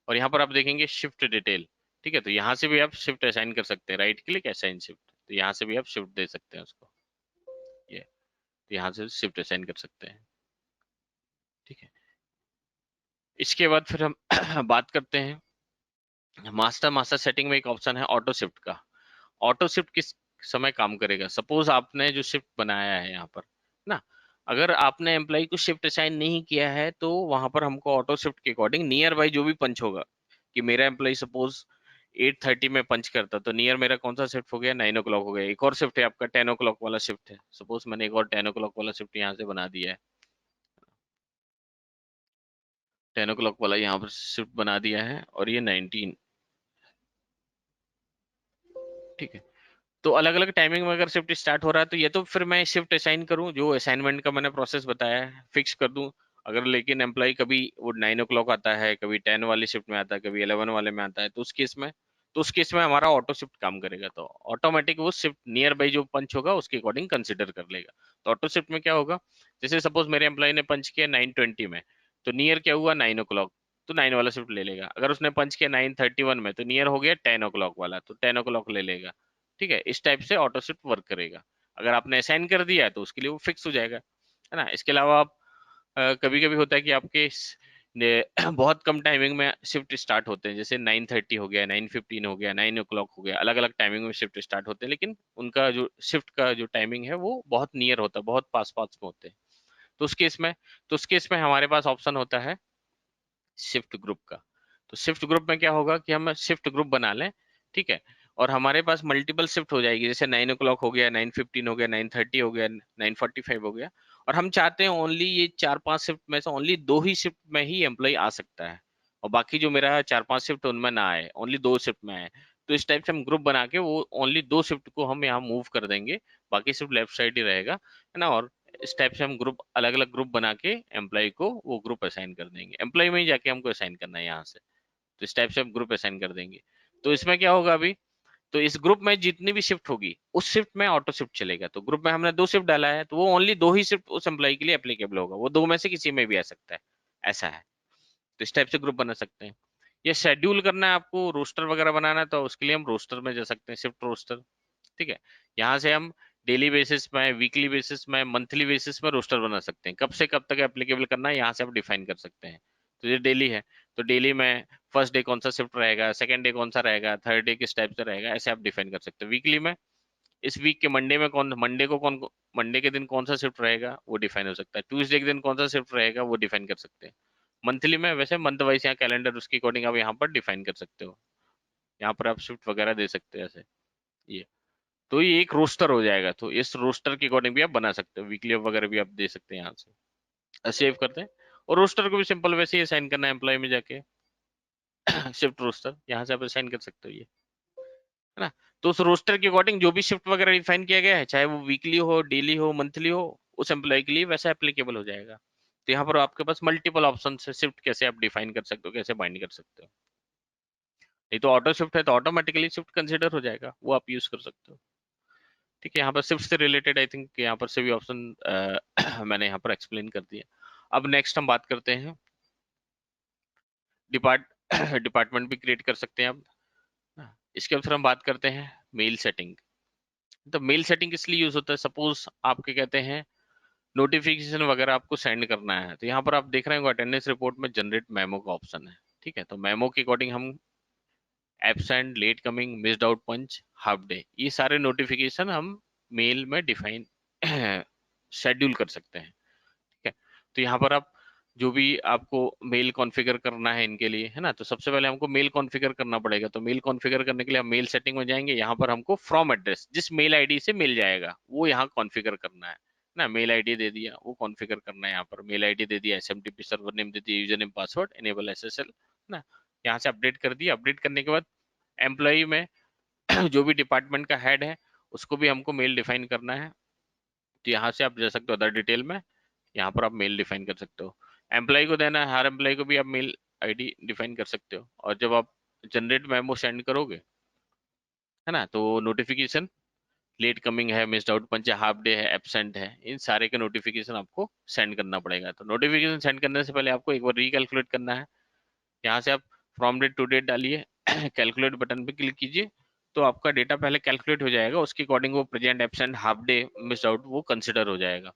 और यहाँ पर आप देखेंगे शिफ्ट डिटेल। ठीक है, तो यहाँ से भी आप शिफ्ट असाइन कर सकते हैं, राइट क्लिक असाइन शिफ्ट, तो यहाँ से भी आप शिफ्ट दे सकते हैं उसको। ये तो यहाँ से शिफ्ट असाइन कर सकते हैं। ठीक है, इसके बाद फिर हम बात करते हैं मास्टर मास्टर सेटिंग में एक ऑप्शन है ऑटो शिफ्ट का। ऑटो शिफ्ट किस समय काम करेगा? सपोज आपने जो शिफ्ट बनाया है यहाँ पर ना, अगर आपने एम्प्लॉय को शिफ्ट असाइन नहीं किया है तो वहां पर हमको ऑटो शिफ्ट के अकॉर्डिंग नियर बाई जो भी पंच होगा, कि मेरा एम्प्लॉय सपोज 8:30 में पंच करता तो नियर मेरा कौन सा शिफ्ट हो गया, 9 o'clock हो गया। एक और शिफ्ट है आपका 10 o'clock वाला शिफ्ट है, सपोज मैंने एक और 10 o'clock वाला शिफ्ट यहाँ से बना दिया है, 10 o'clock वाला यहाँ पर शिफ्ट बना दिया है और ये 19। ठीक है, तो अलग अलग टाइमिंग में अगर शिफ्ट स्टार्ट हो रहा है तो ये तो फिर मैं शिफ्ट असाइन करूं, जो असाइनमेंट का मैंने प्रोसेस बताया है फिक्स कर दूं। अगर लेकिन एम्प्लॉय कभी वो 9 o'clock आता है, कभी 10 वाली शिफ्ट में आता है, कभी 11 वाले में आता है, तो उस केस में हमारा ऑटो शिफ्ट काम करेगा, तो ऑटोमेटिक वो शिफ्ट नियर बाई जो पंच होगा उसके अकॉर्डिंग कंसिडर कर लेगा। तो ऑटो शिफ्ट में क्या होगा, जैसे सपोज मेरे एम्प्लॉय ने पंच किया 9:20 में, तो नियर क्या हुआ 9 o'clock, तो 9 वाला शिफ्ट ले लेगा। अगर उसने पंच किया 9:31 में, तो नियर हो गया 10 o'clock वाला, तो 10 o'clock ले लेगा। ठीक है, इस टाइप से ऑटो शिफ्ट वर्क करेगा। अगर आपने असाइन कर दिया है तो उसके लिए वो फिक्स हो जाएगा, है ना। इसके अलावा आप कभी कभी होता है कि आपके बहुत कम टाइमिंग में शिफ्ट स्टार्ट होते हैं, जैसे 9:30 हो गया, 9:15 हो गया, 9 o'clock हो गया, अलग अलग टाइमिंग में शिफ्ट स्टार्ट होते हैं, लेकिन उनका जो शिफ्ट का जो टाइमिंग है वो बहुत नियर होता है, बहुत पास पास में होते हैं। तो उस केस में तो उस केस में हमारे पास ऑप्शन होता है शिफ्ट ग्रुप का। तो शिफ्ट ग्रुप में क्या होगा कि हम शिफ्ट ग्रुप बना लें, ठीक है, और हमारे पास मल्टीपल शिफ्ट हो जाएगी, जैसे 9 o'clock हो गया, 9:15 हो गया, 9:30 हो गया, 9:45 हो गया, और हम चाहते हैं ओनली ये 4-5 शिफ्ट में से ओनली 2 ही शिफ्ट में ही एम्प्लॉय आ सकता है, और बाकी जो मेरा 4-5 शिफ्ट उनमें ना आए, ओनली 2 शिफ्ट में आए। तो इस टाइप से हम ग्रुप बना के वो ओनली 2 शिफ्ट को हम यहाँ मूव कर देंगे, बाकी सिर्फ लेफ्ट साइड ही रहेगा, है ना। और इस टाइप से हम ग्रुप अलग अलग ग्रुप बना के एम्प्लॉय को वो ग्रुप असाइन कर देंगे, एम्प्लॉय में ही जाके हमको असाइन करना है यहाँ से। तो इस टाइप से हम ग्रुप असाइन कर देंगे। तो इसमें क्या होगा अभी, तो इस ग्रुप में जितनी भी शिफ्ट होगी उस शिफ्ट में ऑटो शिफ्ट चलेगा। तो ग्रुप में हमने 2 शिफ्ट डाला है, तो वो ओनली 2 ही शिफ्ट उस एम्प्लॉय के लिए एप्लीकेबल होगा, वो 2 में से किसी में भी आ सकता है, ऐसा है। तो इस टाइप से ग्रुप बना सकते हैं। ये शेड्यूल करना है आपको, रोस्टर वगैरह बनाना है, तो उसके लिए हम रोस्टर में जा सकते हैं, शिफ्ट रोस्टर। ठीक है, यहाँ से हम डेली बेसिस में, वीकली बेसिस में, मंथली बेसिस में रोस्टर बना सकते हैं, कब से कब तक एप्लीकेबल करना है यहाँ से आप डिफाइन कर सकते हैं। तो ये डेली है, तो डेली में फर्स्ट डे कौन सा शिफ्ट रहेगा, सेकंड डे कौन सा रहेगा, थर्ड डे किस टाइप से रहेगा, ऐसे आप डिफाइन कर सकते हैं। वीकली में इस वीक के मंडे में कौन, मंडे के दिन कौन सा शिफ्ट रहेगा वो डिफाइन हो सकता है, ट्यूसडे के दिन कौन सा शिफ्ट रहेगा वो डिफाइन कर सकते हैं। मंथली में वैसे मंथ वाइज यहाँ कैलेंडर उसके अकॉर्डिंग आप यहाँ पर डिफाइन कर सकते हो, यहाँ पर आप शिफ्ट वगैरह दे सकते हैं ऐसे। ये तो ये एक रोस्टर हो जाएगा, तो इस रोस्टर के अकॉर्डिंग भी आप बना सकते हो, वीकली वगैरह भी आप दे सकते हैं यहाँ से, सेव करते हैं। और रोस्टर को भी सिंपल वैसे ही असाइन करना है एम्प्लॉय में जाके, शिफ्ट रोस्टर यहाँ से आप असाइन कर सकते हो ये, है ना। तो उस रोस्टर के अकॉर्डिंग जो भी शिफ्ट वगैरह डिफाइन किया गया है, चाहे वो वीकली हो, डेली हो, मंथली हो, उस एम्प्लॉय के लिए वैसा एप्लीकेबल हो जाएगा। तो यहाँ पर आपके पास मल्टीपल ऑप्शन है, शिफ्ट कैसे आप डिफाइन कर सकते हो, कैसे बाइंड कर सकते हो। नहीं तो ऑटो शिफ्ट है तो ऑटोमेटिकली शिफ्ट कंसिडर हो जाएगा, वो आप यूज कर सकते हो। ठीक है, यहाँ पर शिफ्ट से रिलेटेड आई थिंक यहाँ पर से भी ऑप्शन मैंने यहाँ पर एक्सप्लेन कर दिया। अब नेक्स्ट हम बात करते हैं डिपार्ट डिपार्टमेंट भी क्रिएट कर सकते हैं आप। इसके बाद फिर हम बात करते हैं मेल सेटिंग। तो मेल सेटिंग किस लिए यूज होता है, सपोज आपके कहते हैं नोटिफिकेशन वगैरह आपको सेंड करना है, तो यहाँ पर आप देख रहे होंगे अटेंडेंस रिपोर्ट में जनरेट मेमो का ऑप्शन है। ठीक है, तो मेमो के अकॉर्डिंग हम absent, late coming, missed out punch, half day, ये सारे नोटिफिकेशन हम मेल में डिफाइन शेड्यूल कर सकते हैं। ठीक है, तो यहाँ पर आप जो भी आपको मेल कॉन्फ़िगर करना है इनके लिए, है ना, तो सबसे पहले हमको मेल कॉन्फ़िगर करना पड़ेगा। तो मेल कॉन्फ़िगर करने के लिए हम मेल सेटिंग में जाएंगे, यहाँ पर हमको फ्रॉम एड्रेस जिस मेल आईडी से मिल जाएगा वो यहाँ कॉन्फ़िगर करना है ना। मेल आईडी दे दिया, वो कॉन्फ़िगर करना है, यहाँ पर मेल आईडी दे दिया, एसएमटीपी सर्वर नेम दे दिया, user name, password, enable SSL, ना। यहाँ से अपडेट कर दिया। अपडेट करने के बाद एम्प्लॉई में जो भी डिपार्टमेंट का हेड है उसको भी हमको मेल डिफाइन करना है। तो यहाँ से आप जा सकते हो अदर डिटेल में, यहाँ पर आप मेल डिफाइन कर सकते हो। एम्प्लॉय को देना है, हर एम्प्लॉय को भी आप मेल आईडी डिफाइन कर सकते हो। और जब आप जनरेट मेमो सेंड करोगे, है ना, तो नोटिफिकेशन लेट कमिंग है, मिस्ड आउट पंच है, हाफ डे है, एब्सेंट है, इन सारे के नोटिफिकेशन आपको सेंड करना पड़ेगा। तो नोटिफिकेशन सेंड करने से पहले आपको एक बार रिकैलकुलेट करना है। यहाँ से आप फ्रॉम डेट टू डेट डालिए, कैलकुलेट बटन पे क्लिक कीजिए, तो आपका डेटा पहले कैलकुलेट हो जाएगा, उसके अकॉर्डिंग वो present, absent, half day, missed out वो कंसिडर हो जाएगा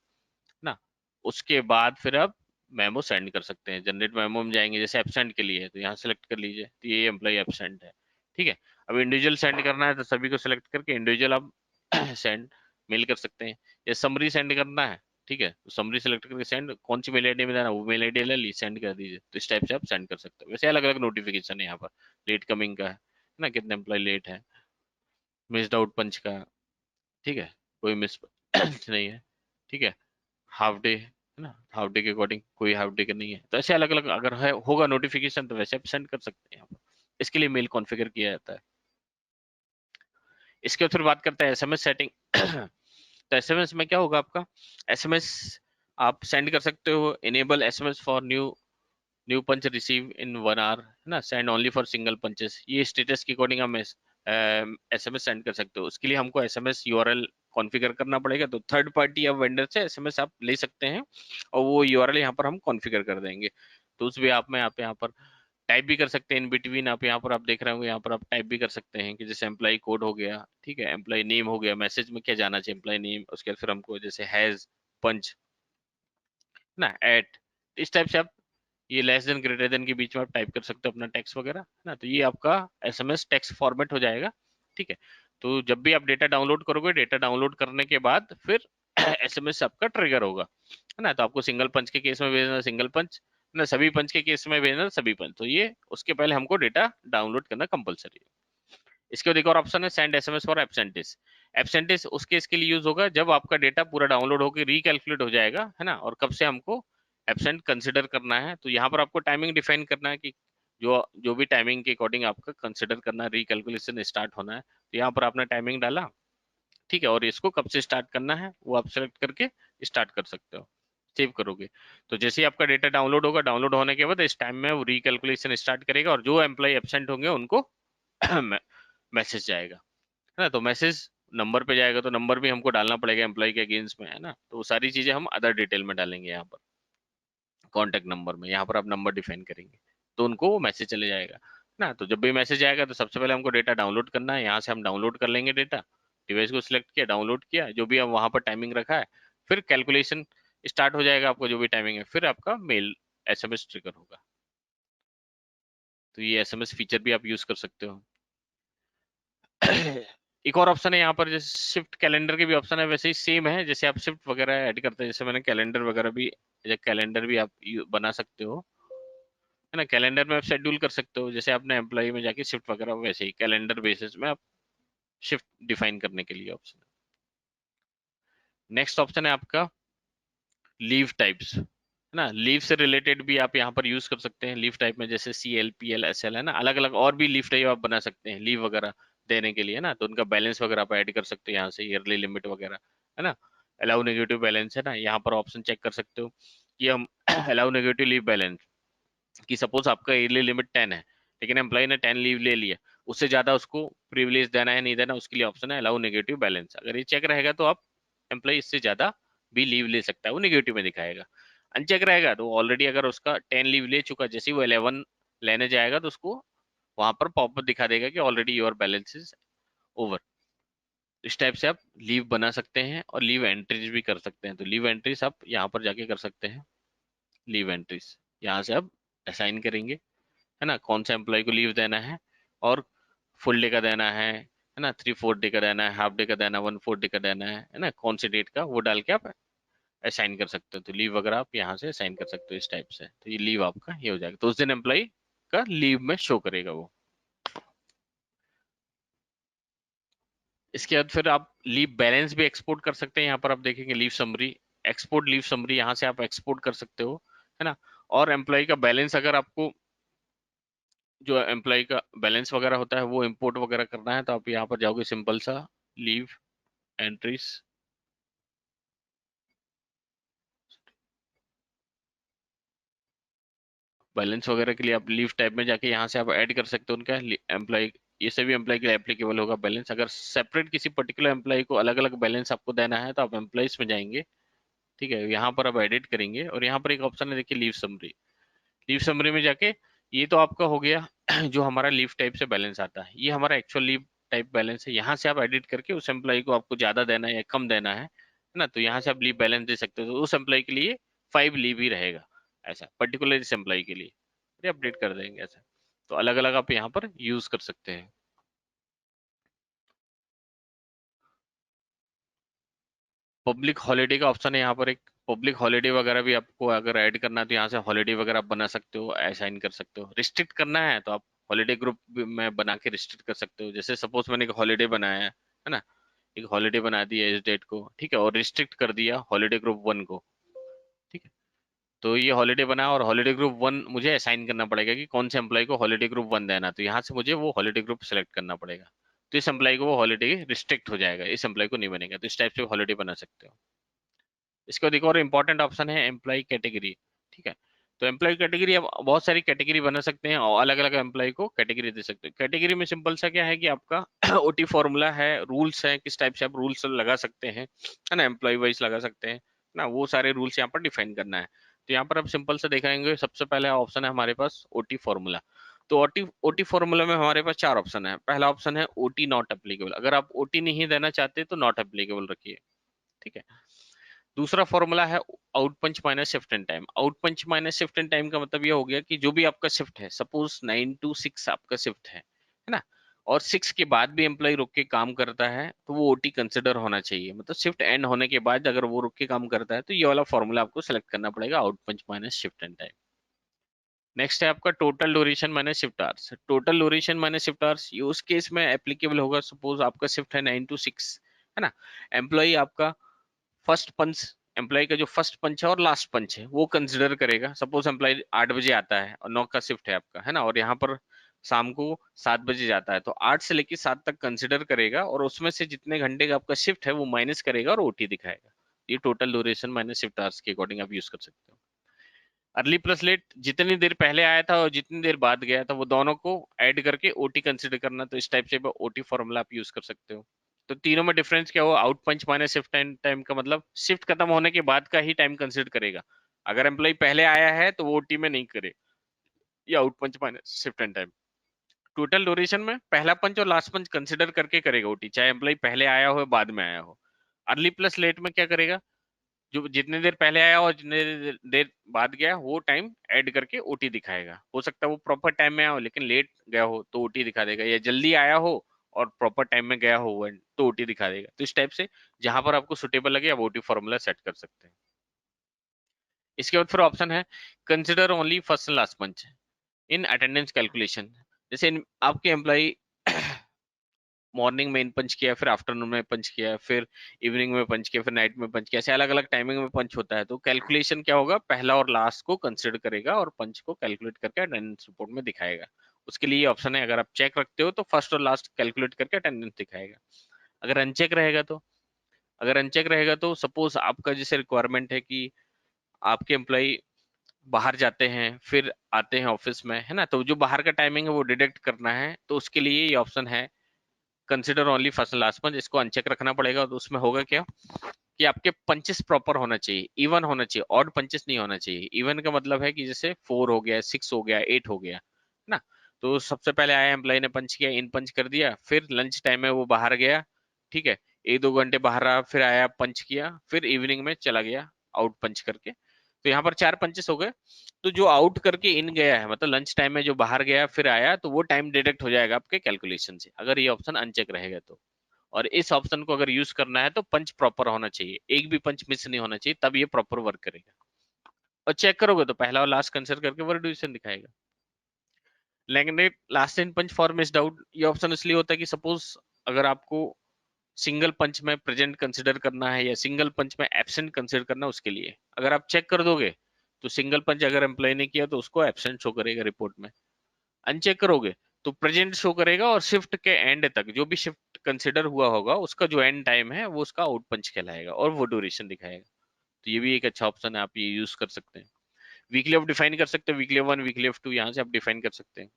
ना। उसके बाद फिर आप मेमो सेंड कर सकते हैं। जनरेट मेमो में जाएंगे, जैसे एब्सेंट के लिए है तो यहाँ सेलेक्ट कर लीजिए, तो ये एम्प्लॉय एब्सेंट है। ठीक है, अब इंडिविजुअल सेंड करना है तो सभी को सिलेक्ट करके इंडिविजुअल आप सेंड मेल कर सकते हैं। या समरी सेंड करना है, ठीक है, तो समरी सेलेक्ट करके सेंड, कौन सी मेल आईडी में जाना वो मेल आईडी ले ली, सेंड कर दीजिए। तो इस टाइप से आप सेंड कर सकते हो। वैसे अलग अलग नोटिफिकेशन है यहाँ पर, लेट कमिंग का है ना, कितने एम्प्लॉय लेट है, मिस्ड आउट पंच का, ठीक है, कोई मिस नहीं है, ठीक है, हाफ डे है ना, हाफ डे के अकॉर्डिंग कोई हाफ डे का नहीं है। तो ऐसे अलग अलग अगर है होगा नोटिफिकेशन तो वैसे आप सेंड कर सकते हैं यहाँ पर। इसके लिए मेल कॉन्फ़िगर किया जाता है। इसके बाद फिर बात करते हैं एसएमएस सेटिंग। तो एसएमएस में क्या होगा आपका, एसएमएस आप सेंड कर सकते हो, enable SMS for new punch receive in 1 hour, है ना, send only for single punches. ये स्टेटस के अकॉर्डिंग हम एसएमएस सेंड कर सकते हो। उसके लिए हमको एसएमएस यूआरएल कॉन्फ़िगर करना पड़ेगा। तो थर्ड पार्टी या वेंडर से एसएमएस आप ले सकते हैं और वो यूआरएल यहाँ पर हम कॉन्फ़िगर कर देंगे। तो उस भी आप में आप यहाँ पर टाइप भी कर सकते हैं इन बिटवीन। आप यहाँ पर आप देख रहे होंगे, यहाँ पर आप टाइप भी कर सकते हैं कि जैसे एम्प्लॉय कोड हो गया, ठीक है, एम्प्लॉय नेम हो गया, मैसेज में क्या जाना चाहिए, एम्प्लॉय नेम, उसके बाद फिर हमको जैसे हैज पंच ना एट, इस टाइप से आप ये लेस देन ग्रेटर देन के बीच में आप टाइप कर सकते हो अपना टेक्स्ट वगैरह, है ना। तो ये आपका एसएमएस टेक्स्ट फॉर्मेट हो जाएगा, ठीक है। तो जब भी आप डेटा डाउनलोड करोगे, डेटा डाउनलोड करने के बाद फिर एसएमएस आपका ट्रिगर होगा, है ना। तो आपको सिंगल पंच के केस में भेजना सिंगल पंच, ना सभी पंच के केस में भेजना सभी पंच। तो ये उसके पहले हमको डेटा डाउनलोड करना कंपलसरी है। इसके बाद एक और ऑप्शन है सेंड एसएमएस फॉर एब्सेंटिस। एब्सेंटिस उस केस के लिए यूज होगा जब आपका डेटा पूरा डाउनलोड होकर रिकैलकुलेट हो जाएगा, है ना, और कब से हमको एब्सेंट कंसिडर करना है। तो यहाँ पर आपको टाइमिंग डिफाइन करना है कि जो जो भी टाइमिंग के अकॉर्डिंग आपका कंसिडर करना है, रिकैलकुलेशन स्टार्ट होना है। तो यहाँ पर आपने टाइमिंग डाला, ठीक है, और इसको कब से स्टार्ट करना है वो आप सेलेक्ट करके स्टार्ट कर सकते हो, सेव करोगे। तो जैसे ही आपका डेटा डाउनलोड होगा, डाउनलोड होने के बाद इस टाइम में वो रिकैलकुलेशन स्टार्ट करेगा और जो एम्प्लॉय एब्सेंट होंगे उनको मैसेज जाएगा, है ना। तो मैसेज नंबर पे जाएगा, तो नंबर भी हमको डालना पड़ेगा एम्प्लॉय के अगेंस्ट में, है ना। तो वो सारी चीजें हम अदर डिटेल में डालेंगे यहाँ पर, कॉन्टेक्ट नंबर में यहाँ पर आप नंबर डिफाइन करेंगे तो उनको वो मैसेज चले जाएगा ना। तो जब भी मैसेज आएगा तो सबसे पहले हमको डेटा डाउनलोड करना है, यहाँ से हम डाउनलोड कर लेंगे डेटा, डिवाइस को सिलेक्ट किया, डाउनलोड किया, जो भी हम वहाँ पर टाइमिंग रखा है, फिर कैलकुलेशन स्टार्ट हो जाएगा आपको जो भी टाइमिंग है, फिर आपका मेल एसएमएस ट्रिगर होगा। तो ये एसएमएस फीचर भी आप यूज कर सकते हो। एक और ऑप्शन है यहाँ पर, जैसे शिफ्ट कैलेंडर के भी ऑप्शन है, वैसे ही सेम है जैसे आप शिफ्ट वगैरह ऐड करते हैं, जैसे मैंने कैलेंडर वगैरह भी, कैलेंडर भी आप बना सकते हो, है ना। कैलेंडर में आप शेड्यूल कर सकते हो, जैसे आपने एम्प्लॉय में जाके शिफ्ट वगैरह, वैसे ही कैलेंडर बेसिस में आप शिफ्ट डिफाइन करने के लिए ऑप्शन है। नेक्स्ट ऑप्शन है आपका लीव टाइप्स, है ना। लीव से रिलेटेड भी आप यहाँ पर यूज कर सकते हैं। लीव टाइप में जैसे CL PL SL, है ना, अलग अलग और भी लीव टाइप आप बना सकते हैं लीव वगैरह देने के लिए, है ना। तो उनका बैलेंस वगैरह आप ऐड कर सकते हो यहाँ से, ईयरली लिमिट वगैरह, है ना। अलाउ नेगेटिव बैलेंस, है ना, यहाँ पर ऑप्शन चेक कर सकते हो कि हम अलाउ नेगेटिव लीव बैलेंस, कि सपोज आपका ईयरली लिमिट 10 है, लेकिन एम्प्लॉय ने 10 लीव ले लिया, उससे ज्यादा उसको प्रिविलेज देना है नहीं देना, उसके लिए ऑप्शन है अलाउ नेगेटिव बैलेंस। अगर ये चेक रहेगा तो आप एम्प्लॉय इससे ज्यादा भी लीव ले सकता है, वो नेगेटिव में दिखाएगा। अनचेक रहेगा तो ऑलरेडी अगर उसका 10 लीव ले चुका, जैसे ही वो 11 लेने जाएगा तो उसको वहां पर पॉपअप दिखा देगा कि already your balance is over. इस टाइप से आप लीव बना सकते हैं और लीव एंट्रीज भी कर सकते हैं। तो लीव एंट्रीज आप यहाँ पर जाके कर सकते हैं। लीव एंट्रीज यहाँ से आप असाइन करेंगे, है ना, कौन सा एम्प्लॉय को लीव देना है, और फुल डे का देना है ना, 3/4 डे का देना है, हाफ डे का देना है, 1/4 डे का देना है ना, कौन सी डेट का, वो डाल के आप असाइन कर सकते हो। तो लीव वगैरह आप यहाँ से असाइन कर सकते हो इस टाइप से। तो ये लीव आपका ये हो जाएगा, तो उस दिन एम्प्लॉय का लीव में शो करेगा वो। इसके बाद फिर आप लीव बैलेंस भी एक्सपोर्ट कर सकते हैं। यहाँ पर आप देखेंगे leave summary, export leave summary, यहाँ से आप एक्सपोर्ट कर सकते हो, है ना। और एम्प्लॉय का बैलेंस अगर आपको, जो एम्प्लॉय का बैलेंस वगैरह होता है वो इंपोर्ट वगैरह करना है, तो आप यहाँ पर जाओगे, सिंपल सा लीव एंट्रीज, बैलेंस वगैरह के लिए आप लीव टाइप में जाके यहाँ से आप ऐड कर सकते हो उनका एम्प्लॉय। ये सभी एम्प्लॉय के लिए एप्लीकेबल होगा बैलेंस। अगर सेपरेट किसी पर्टिकुलर एम्प्लॉय को अलग अलग बैलेंस आपको देना है तो आप एम्प्लॉयज में जाएंगे, ठीक है, यहाँ पर आप एडिट करेंगे और यहाँ पर एक ऑप्शन है, देखिए लीव समरी। लीव समरी में जाके, ये तो आपका हो गया जो हमारा लीव टाइप से बैलेंस आता है, ये हमारा एक्चुअल लीव टाइप बैलेंस है। यहाँ से आप एडिट करके उस एम्प्लॉय को आपको ज्यादा देना है या कम देना है ना, तो यहाँ से आप लीव बैलेंस दे सकते हो। तो उस एम्प्लॉय के लिए 5 लीव ही रहेगा, ऐसा पर्टिकुलर इस एम्प्लॉय के लिए, ये अपडेट कर देंगे ऐसा। तो अलग अलग आप यहाँ पर यूज कर सकते हैं। पब्लिक हॉलीडे का ऑप्शन है यहाँ पर, एक पब्लिक हॉलीडे वगैरह भी आपको अगर ऐड करना है तो यहाँ से हॉलीडे वगैरह आप बना सकते हो, असाइन कर सकते हो। रिस्ट्रिक्ट करना है तो आप हॉलीडे ग्रुप में बना के रिस्ट्रिक्ट कर सकते हो। जैसे सपोज मैंने एक हॉलीडे बनाया है ना, एक हॉलीडे बना दिया इस डेट को, ठीक है, और रिस्ट्रिक्ट कर दिया हॉलीडे ग्रुप 1 को, ठीक है। तो ये हॉलीडे बना और हॉलीडे ग्रुप 1 मुझे असाइन करना पड़ेगा कि कौन से एम्प्लॉय को हॉलीडे ग्रुप 1 देना है। तो यहाँ से मुझे वो हॉलीडे ग्रुप सेलेक्ट करना पड़ेगा। तो इस एम्प्लॉय को वो हॉलीडे रिस्ट्रिक्ट हो जाएगा, इस एम्प्लॉय को नहीं बनेगा, तो इस टाइप से हॉलीडे बना सकते हो। इसके बाद एक और इंपॉर्टेंट ऑप्शन है एम्प्लॉय कैटेगरी। ठीक है, तो एम्प्लॉय कैटेगरी, अब बहुत सारी कैटेगरी बना सकते हैं और अलग अलग एम्प्लॉय को कैटेगरी दे सकते हैं। कैटेगरी में सिंपल सा क्या है कि आपका ओटी फॉर्मूला है, रूल्स है, किस टाइप से आप रूल्स लगा सकते हैं, है ना, एम्प्लॉय वाइज लगा सकते हैं ना, वो सारे रूल्स यहाँ पर डिफाइन करना है। तो यहाँ पर आप सिंपल से देखेंगे, सबसे पहले ऑप्शन है हमारे पास ओटी फॉर्मूला। तो ओटी ओटी फॉर्मूला में हमारे पास चार ऑप्शन है। पहला ऑप्शन है ओटी नॉट एप्लीकेबल, अगर आप ओटी नहीं देना चाहते तो नॉट एप्लीकेबल रखिए। ठीक है, दूसरा फॉर्मूला है out punch minus shift in time. Out punch minus shift in time का मतलब ये हो गया कि जो भी आपका शिफ्ट है, सपोज 9 to 6 आपका शिफ्ट है ना, और 6 के बाद भी एम्प्लॉय रुक के काम करता है तो वो ओटी कंसिडर होना चाहिए। मतलब शिफ्ट एंड होने के बाद अगर वो रुक के काम करता है तो ये वाला फॉर्मूला आपको सेलेक्ट करना पड़ेगा, out punch minus shift in time. Next है आपका total duration minus shift hours. Total duration minus shift hours ये उस केस में एप्लीकेबल होगा, सपोज आपका शिफ्ट है 9 to 6, है ना, एम्प्लॉय आपका फर्स्ट पंच, एम्प्लॉय का जो फर्स्ट पंच है और लास्ट पंच है वो कंसिडर करेगा। सपोज एम्प्लॉय 8 बजे आता है और 9 का शिफ्ट है आपका, है ना, और यहाँ पर शाम को 7 बजे जाता है, तो 8 से लेके 7 तक कंसिडर करेगा और उसमें से जितने घंटे का आपका शिफ्ट है वो माइनस करेगा और ओटी दिखाएगा। ये total duration minus shift hours के अकॉर्डिंग आप यूज कर सकते हो। अर्ली प्लस लेट, जितनी देर पहले आया था और जितनी देर बाद गया था वो दोनों को ऐड करके ओटी कंसिडर करना, तो इस टाइप से ओटी फॉर्मूला आप यूज कर सकते हो। तो तीनों में डिफरेंस क्या हुआ, out punch minus shift time, time का मतलब शिफ्ट खत्म होने के बाद का ही टाइम कंसिडर करेगा। अगर एम्प्लॉय पहले आया है तो वो ओटी में नहीं करे, ये out punch minus shift end time. Total duration में पहला पंच और लास्ट पंच कंसिडर करके करेगा ओटी, चाहे एम्प्लॉय पहले आया हो या बाद में आया हो। अर्ली प्लस लेट में क्या करेगा, जो जितने देर पहले आया और जितने देर बाद गया वो टाइम ऐड करके ओटी दिखाएगा। हो सकता है वो प्रॉपर टाइम में आया हो लेकिन लेट गया हो तो ओटी दिखा देगा, या जल्दी आया हो और प्रॉपर टाइम में गया हो वो तो ओटी दिखा देगा। तो इस टाइप से जहां पर आपको सुटेबल लगे आप ओटी फॉर्मूला सेट कर सकते हैं। इसके बाद फिर ऑप्शन है consider only first and last punch in attendance calculation. जैसे आपके एम्प्लॉय मॉर्निंग में इन पंच किया, फिर आफ्टरनून में पंच किया, फिर इवनिंग में पंच किया, फिर नाइट में पंच किया, ऐसे अलग अलग टाइमिंग में पंच होता है, तो कैलकुलेशन क्या होगा, पहला और लास्ट को कंसिडर करेगा और पंच को कैलकुलेट करके अटेंडेंस रिपोर्ट में दिखाएगा। उसके लिए ये ऑप्शन है, अगर आप चेक रखते हो तो फर्स्ट और लास्ट कैलकुलेट करके अटेंडेंस दिखाएगा। अगर अनचेक रहेगा तो, अगर अनचेक रहेगा तो सपोज आपका जैसे रिक्वायरमेंट है कि आपके एम्प्लॉय बाहर जाते हैं फिर आते हैं ऑफिस में, है ना, तो जो बाहर का टाइमिंग है वो डिडक्ट करना है, तो उसके लिए ये ऑप्शन है कंसिडर ओनली फर्स्ट लास्ट पंच। इसको अनचेक रखना पड़ेगा। तो उसमें होगा क्या कि आपके पंचेस प्रॉपर होना चाहिए, इवन होना चाहिए, ऑड पंचेस नहीं होना चाहिए। इवन का मतलब है कि जैसे 4 हो गया, 6 हो गया, 8 हो गया, है ना, तो सबसे पहले आया एम्प्लॉय ने पंच किया, इन पंच कर दिया, फिर लंच टाइम में वो बाहर गया, ठीक है, 1-2 घंटे बाहर रहा, फिर आया पंच किया, फिर इवनिंग में चला गया आउट पंच करके, तो यहाँ पर 4 पंचेस हो गए। तो जो आउट करके इन गया है, मतलब लंच टाइम में जो बाहर गया फिर आया, तो वो टाइम डिडक्ट हो जाएगा आपके कैलकुलेशन से, अगर ये ऑप्शन अनचेक रहेगा तो। और इस ऑप्शन को अगर यूज करना है तो पंच प्रॉपर होना चाहिए, एक भी पंच मिस नहीं होना चाहिए, तब ये प्रॉपर वर्क करेगा। और चेक करोगे तो पहला और लास्ट कंसिडर करके वर्क ड्यूरेशन दिखाएगा। लेकिन last in punch for missed out, ये ऑप्शन इसलिए होता है कि सपोज अगर आपको सिंगल पंच में प्रेजेंट कंसिडर करना है या सिंगल पंच में एब्सेंट कंसिडर करना है, उसके लिए अगर आप चेक कर दोगे तो सिंगल पंच अगर एम्प्लॉय ने किया तो उसको एब्सेंट शो करेगा रिपोर्ट में, अनचेक करोगे तो प्रेजेंट शो करेगा, और शिफ्ट के एंड तक जो भी शिफ्ट कंसिडर हुआ होगा उसका जो एंड टाइम है वो उसका आउट पंच कहलाएगा और वो ड्यूरेशन दिखाएगा। तो ये भी एक अच्छा ऑप्शन है, आप ये यूज कर सकते हैं। वीकली ऑफ डिफाइन कर सकते हो, वीकली ऑफ 1, वीकली ऑफ 2, यहाँ से आप डिफाइन कर सकते हैं।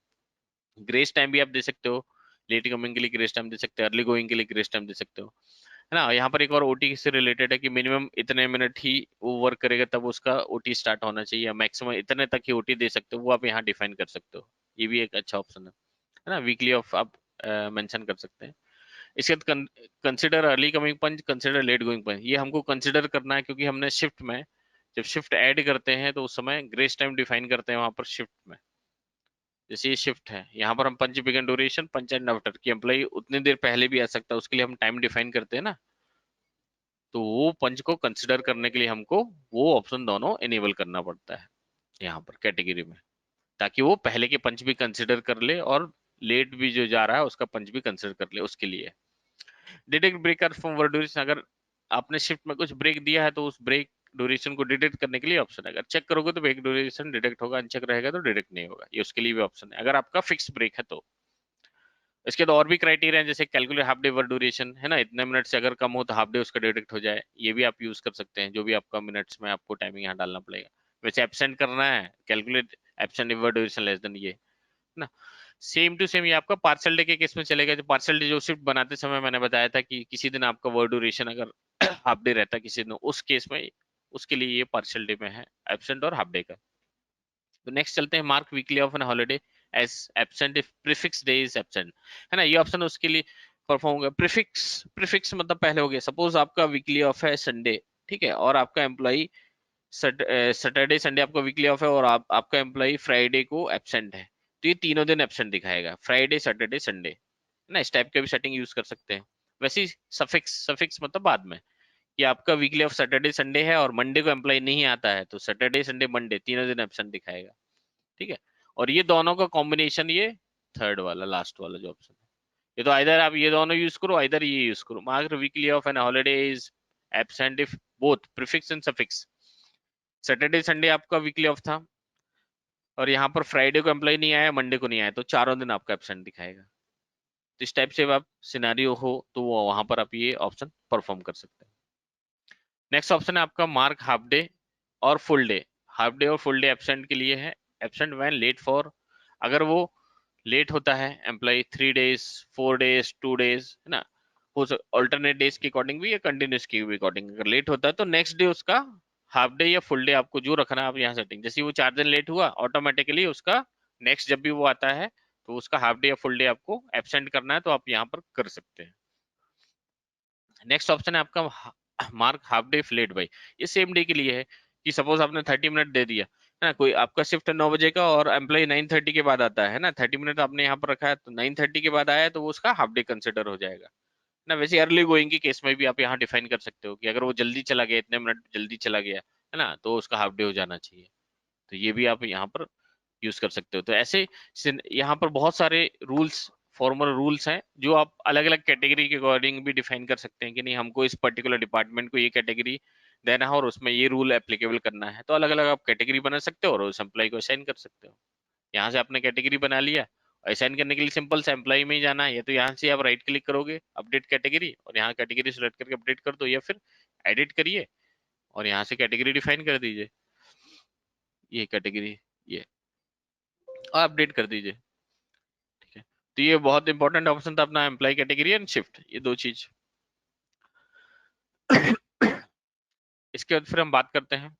ग्रेस टाइम भी आप दे सकते हो, लेट कमिंग के लिए ग्रेस टाइम दे सकते हो, अर्ली गोइंग के लिए ग्रेस टाइम दे सकते हो, है ना। यहाँ पर एक और ओटी से रिलेटेड है कि मिनिमम इतने मिनट ही वो वर्क करेगा तब उसका ओटी स्टार्ट होना चाहिए, या मैक्सिमम इतने तक ही ओटी दे सकते हो, वो आप यहाँ डिफाइन कर सकते हो। ये भी एक अच्छा ऑप्शन है ना, वीकली ऑफ आप मेंशन कर सकते हैं। इसके बाद कंसिडर अर्ली कमिंग पंच, कंसिडर लेट गोइंग पंच, ये हमको कंसिडर करना है क्योंकि हमने शिफ्ट में जब शिफ्ट ऐड करते हैं तो उस समय ग्रेस टाइम डिफाइन करते हैं वहां पर शिफ्ट में। जैसे ये शिफ्ट है, यहाँ पर हम punch begin duration, punch end after की एम्प्लॉय उतनी देर पहले भी आ सकता है, उसके लिए हम टाइम डिफाइन करते हैं ना, तो वो पंच को कंसिडर करने के लिए हमको वो ऑप्शन दोनों इनेबल करना पड़ता है यहाँ पर कैटेगरी में, ताकि वो पहले के पंच भी कंसिडर कर ले और लेट भी जो जा रहा है उसका पंच भी कंसिडर कर ले, उसके लिए। Detect breaker from work duration, अगर आपने शिफ्ट में कुछ ब्रेक दिया है तो उस ब्रेक ड्यूरेशन को डिटेक्ट करने के लिए ऑप्शन है, अगर चेक करोगे तो ब्रेक ड्यूरेशन डिटेक्ट होगा, अनचेक रहेगा तो डिटेक्ट नहीं होगा, ये उसके लिए भी ऑप्शन है अगर आपका फिक्स ब्रेक है तो। इसके तो और भी क्राइटेरिया हैं, जैसे calculate half day work duration है ना, इतने मिनट से अगर कम हो तो हाफ डे उसका डिडक्ट हो जाए, ये भी आप यूज कर सकते हैं, जो भी आपका मिनट्स में आपको टाइमिंग यहाँ डालना पड़ेगा। वैसे एब्सेंट करना है, calculate absent work duration less than, ये है ना। सेम टू सेम ये आपका पार्सल डे के केस में चलेगा। जो पार्सल डे जो शिफ्ट बनाते समय मैंने बताया था कि किसी दिन आपका वर्क ड्यूरेशन अगर हाफ डे रहता है किसी दिन, उस केस में उसके लिए ये पार्सल डे में है एब्सेंट और हाफ डे का। तो नेक्स्ट चलते हैं, mark weekly off and holiday as absent if prefix day is absent, है ना। ये ऑप्शन उसके लिए परफॉर्म होगा। प्रीफिक्स, प्रीफिक्स मतलब पहले हो गया, सपोज आपका वीकली ऑफ है संडे, ठीक है, और आपका एम्प्लॉई सैटरडे संडे आपका वीकली ऑफ है, और आपका एम्प्लॉई फ्राइडे को एब्सेंट है, तो ये तीनों दिन एब्सेंट दिखाएगा, फ्राइडे सैटरडे संडे, है ना। इस टाइप का भी सेटिंग यूज कर सकते हैं। वैसे ही सफिक्स, सफिक्स मतलब बाद में, कि आपका वीकली ऑफ सैटरडे संडे है और मंडे को एम्प्लॉय नहीं आता है, तो सैटरडे संडे मंडे तीनों दिन एब्सेंट दिखाएगा, ठीक है। और ये दोनों का कॉम्बिनेशन, ये थर्ड वाला लास्ट वाला जो ऑप्शन है, ये तो आइदर आप ये दोनों यूज करो, आइदर ये यूज करो। Mark weekly off and holiday is absent if both prefix and suffix, Saturday Sunday आपका वीकली ऑफ था और यहाँ पर फ्राइडे को एम्प्लॉय नहीं आया, मंडे को नहीं आया, तो चारों दिन आपका एब्सेंट दिखाएगा। तो इस टाइप से आप सिनारियो हो तो वो वहां पर आप ये ऑप्शन परफॉर्म कर सकते हैं। नेक्स्ट ऑप्शन है आपका मार्क हाफ डे और फुल डे। हाफ डे और फुल डे एब्सेंट के लिए है, एब्सेंट व्हेन लेट फॉर, अगर वो लेट होता है एम्प्लॉय 3 डेज, 4 डेज, 2 डेज, है ना, हो ऑल्टरनेट डेज के अकॉर्डिंग भी या कंटिन्यूस के भी अकॉर्डिंग, अगर लेट होता है तो नेक्स्ट डे उसका हाफ डे या फुल डे आपको जो रखना है आप यहाँ सेटिंग, जैसे वो 4 दिन लेट हुआ ऑटोमेटिकली उसका नेक्स्ट जब भी वो आता है तो उसका हाफ डे या फुल डे आपको एब्सेंट करना है, तो आप यहाँ पर कर सकते हैं। नेक्स्ट ऑप्शन है आपका mark half day late by, ये सेम डे के लिए है, कि सपोज आपने 30 मिनट दे दिया, है ना, कोई आपका शिफ्ट है 9 बजे का और एम्प्लॉय 9:30 के बाद आता है ना, 30 मिनट आपने यहाँ पर रखा है, तो 9:30 के बाद आया है तो वो उसका हाफ डे कंसिडर हो जाएगा ना। वैसे अर्ली गोइंग के केस में भी आप यहाँ डिफाइन कर सकते हो कि अगर वो जल्दी चला गया, इतने मिनट जल्दी चला गया, है ना, तो उसका हाफ डे हो जाना चाहिए, तो ये भी आप यहाँ पर यूज कर सकते हो। तो ऐसे यहाँ पर बहुत सारे रूल्स, फॉर्मल रूल्स हैं, जो आप अलग अलग कैटेगरी के अकॉर्डिंग भी डिफाइन कर सकते हैं कि नहीं हमको इस पर्टिकुलर डिपार्टमेंट को ये कैटेगरी देना है और उसमें ये रूल एप्लीकेबल करना है, तो अलग अलग आप कैटेगरी बना सकते हो और उस एम्प्लॉय को असाइन कर सकते हो। यहाँ से आपने कैटेगरी बना लिया, असाइन करने के लिए सिंपल से एम्प्लॉय में ही जाना है, या तो यहाँ से आप राइट क्लिक करोगे अपडेट कैटेगरी और यहाँ कैटेगरी सेलेक्ट करके अपडेट कर दो, या फिर एडिट करिए और यहाँ से कैटेगरी डिफाइन कर दीजिए, ये कैटेगरी, ये, और अपडेट कर दीजिए, ठीक है। तो ये बहुत इंपॉर्टेंट ऑप्शन था अपना, एम्प्लॉय कैटेगरी एंड शिफ्ट, ये दो चीज। इसके बाद फिर हम बात करते हैं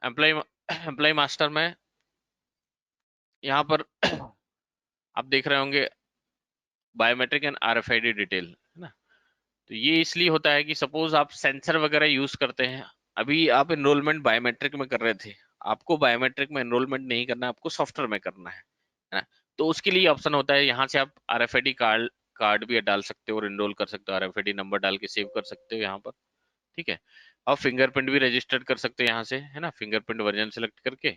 एम्प्लॉय, एम्प्लॉय मास्टर में, यहाँ पर आप देख रहे होंगे बायोमेट्रिक एंड आरएफआईडी डिटेल, है ना। तो ये इसलिए होता है कि सपोज आप सेंसर वगैरह यूज करते हैं, अभी आप एनरोलमेंट बायोमेट्रिक में कर रहे थे, आपको बायोमेट्रिक में एनरोलमेंट नहीं करना है, आपको सॉफ्टवेयर में करना है ना। तो उसके लिए ऑप्शन होता है, यहाँ से आप आरएफआईडी कार्ड कार्ड भी डाल सकते हो और एनरोल कर सकते हो, आरएफआईडी नंबर डाल के सेव कर सकते हो यहाँ पर, ठीक है। आप फिंगरप्रिंट भी रजिस्टर्ड कर सकते हो यहाँ से, है ना, फिंगरप्रिंट वर्जन सेलेक्ट करके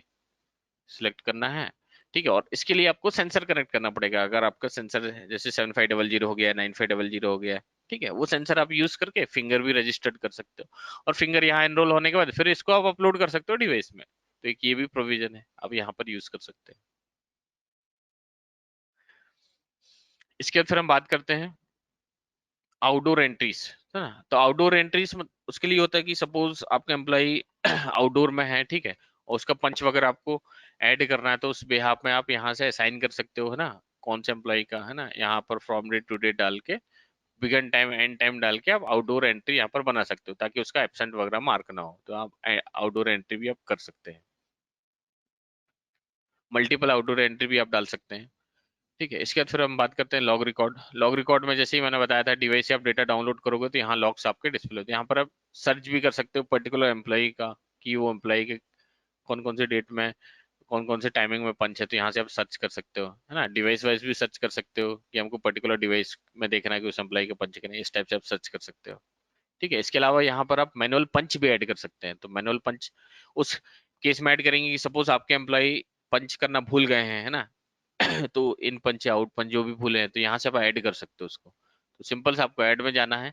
सिलेक्ट करना है, ठीक है। और इसके लिए आपको सेंसर कनेक्ट करना पड़ेगा, अगर आपका सेंसर जैसे 7500 हो गया, 9500 हो गया, ठीक है, वो सेंसर आप यूज करके फिंगर भी रजिस्टर्ड कर सकते हो, और फिंगर यहाँ एनरोल होने के बाद फिर इसको आप अपलोड कर सकते हो डिवाइस में, तो एक ये भी प्रोविजन है, आप यहाँ पर यूज कर सकते हैं। इसके बाद फिर हम बात करते हैं आउटडोर एंट्रीज, है ना। तो आउटडोर एंट्रीज उसके लिए होता है कि सपोज आपका एम्प्लॉई आउटडोर में है, ठीक है, और उसका पंच वगैरह आपको ऐड करना है, तो उस बेहाफ में आप यहाँ से असाइन कर सकते हो, है ना, कौन से एम्प्लॉई का, है ना, यहाँ पर फ्रॉम डेट टू डेट डाल के, बिगन टाइम एंड टाइम डाल के आप आउटडोर एंट्री यहाँ पर बना सकते हो, ताकि उसका एब्सेंट वगैरह मार्क ना हो, तो आप आउटडोर एंट्री भी आप कर सकते हैं, मल्टीपल आउटडोर एंट्री भी आप डाल सकते हैं, ठीक है। इसके बाद फिर हम बात करते हैं लॉग रिकॉर्ड। लॉग रिकॉर्ड में जैसे ही मैंने बताया था, डिवाइस से आप डेटा डाउनलोड करोगे तो यहाँ लॉग्स आपके डिस्प्ले होते हैं, यहाँ पर आप सर्च भी कर सकते हो पर्टिकुलर एम्प्लॉई का, कि वो एम्प्लॉई के कौन कौन से डेट में, कौन कौन से टाइमिंग में पंच है, तो यहाँ से आप सर्च कर सकते हो, है ना। डिवाइस वाइज भी सर्च कर सकते हो कि हमको पर्टिकुलर डिवाइस में देखना है कि उस एम्प्लॉई के पंच करने, इस टाइप से आप सर्च कर सकते हो, ठीक है। इसके अलावा यहाँ पर आप मैनुअल पंच भी ऐड कर सकते हैं, तो मैनुअल पंच उस केस में ऐड करेंगे कि सपोज आपके एम्प्लॉई पंच करना भूल गए हैं, है ना, तो इन पंच या आउट पंच जो भी भूले हैं, तो यहाँ से आप ऐड कर सकते हो उसको। तो सिंपल से आपको ऐड में जाना है,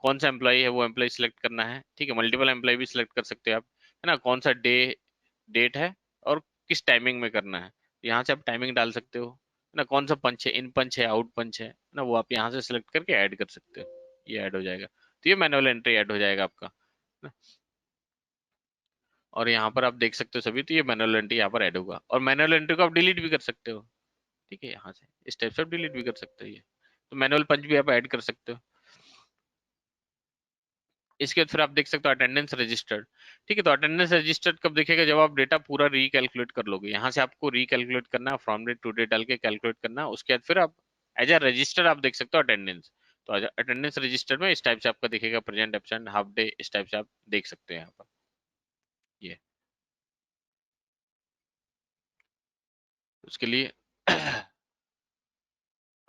कौन सा एम्प्लॉई है वो एम्प्लॉई सिलेक्ट करना है, ठीक है, मल्टीपल एम्प्लॉई भी सिलेक्ट कर सकते हो आप, है ना, कौन सा डेट है और किस टाइमिंग में करना है, यहाँ से आप टाइमिंग डाल सकते हो, है ना, कौन सा पंच है, इन पंच है, आउट पंच है ना, वो आप यहाँ से सिलेक्ट करके ऐड कर सकते हो, ये ऐड हो जाएगा। तो ये मैनुअल एंट्री ऐड हो जाएगा आपका ना। और यहाँ पर आप देख सकते हो सभी, तो ये मैनुअल एंट्री यहाँ पर ऐड होगा, और मैनुअल एंट्री को आप डिलीट भी कर सकते हो। ठीक है, यहाँ से इस टाइप से आप डिलीट भी कर सकते हो ये। तो मैनुअल पंच भी आप ऐड कर सकते हो। इसके बाद फिर आप देख सकते हो अटेंडेंस रजिस्टर्ड। ठीक है, तो अटेंडेंस रजिस्टर्ड कब दिखेगा, जब आप डेटा पूरा रिकैलकुलेट कर लोगे। यहाँ से आपको रिकैलकुलेट करना है, फ्रॉम डेट टू डेट डाल के कैलकुलेट करना है। उसके बाद फिर आप एज अ रजिस्टर आप देख सकते हो अटेंडेंस। तो अटेंडेंस रजिस्टर में इस टाइप से आपका दिखेगा, प्रेजेंट, एब्सेंट, हाफ डे, इस टाइप से आप देख सकते हैं यहाँ पर ये। उसके लिए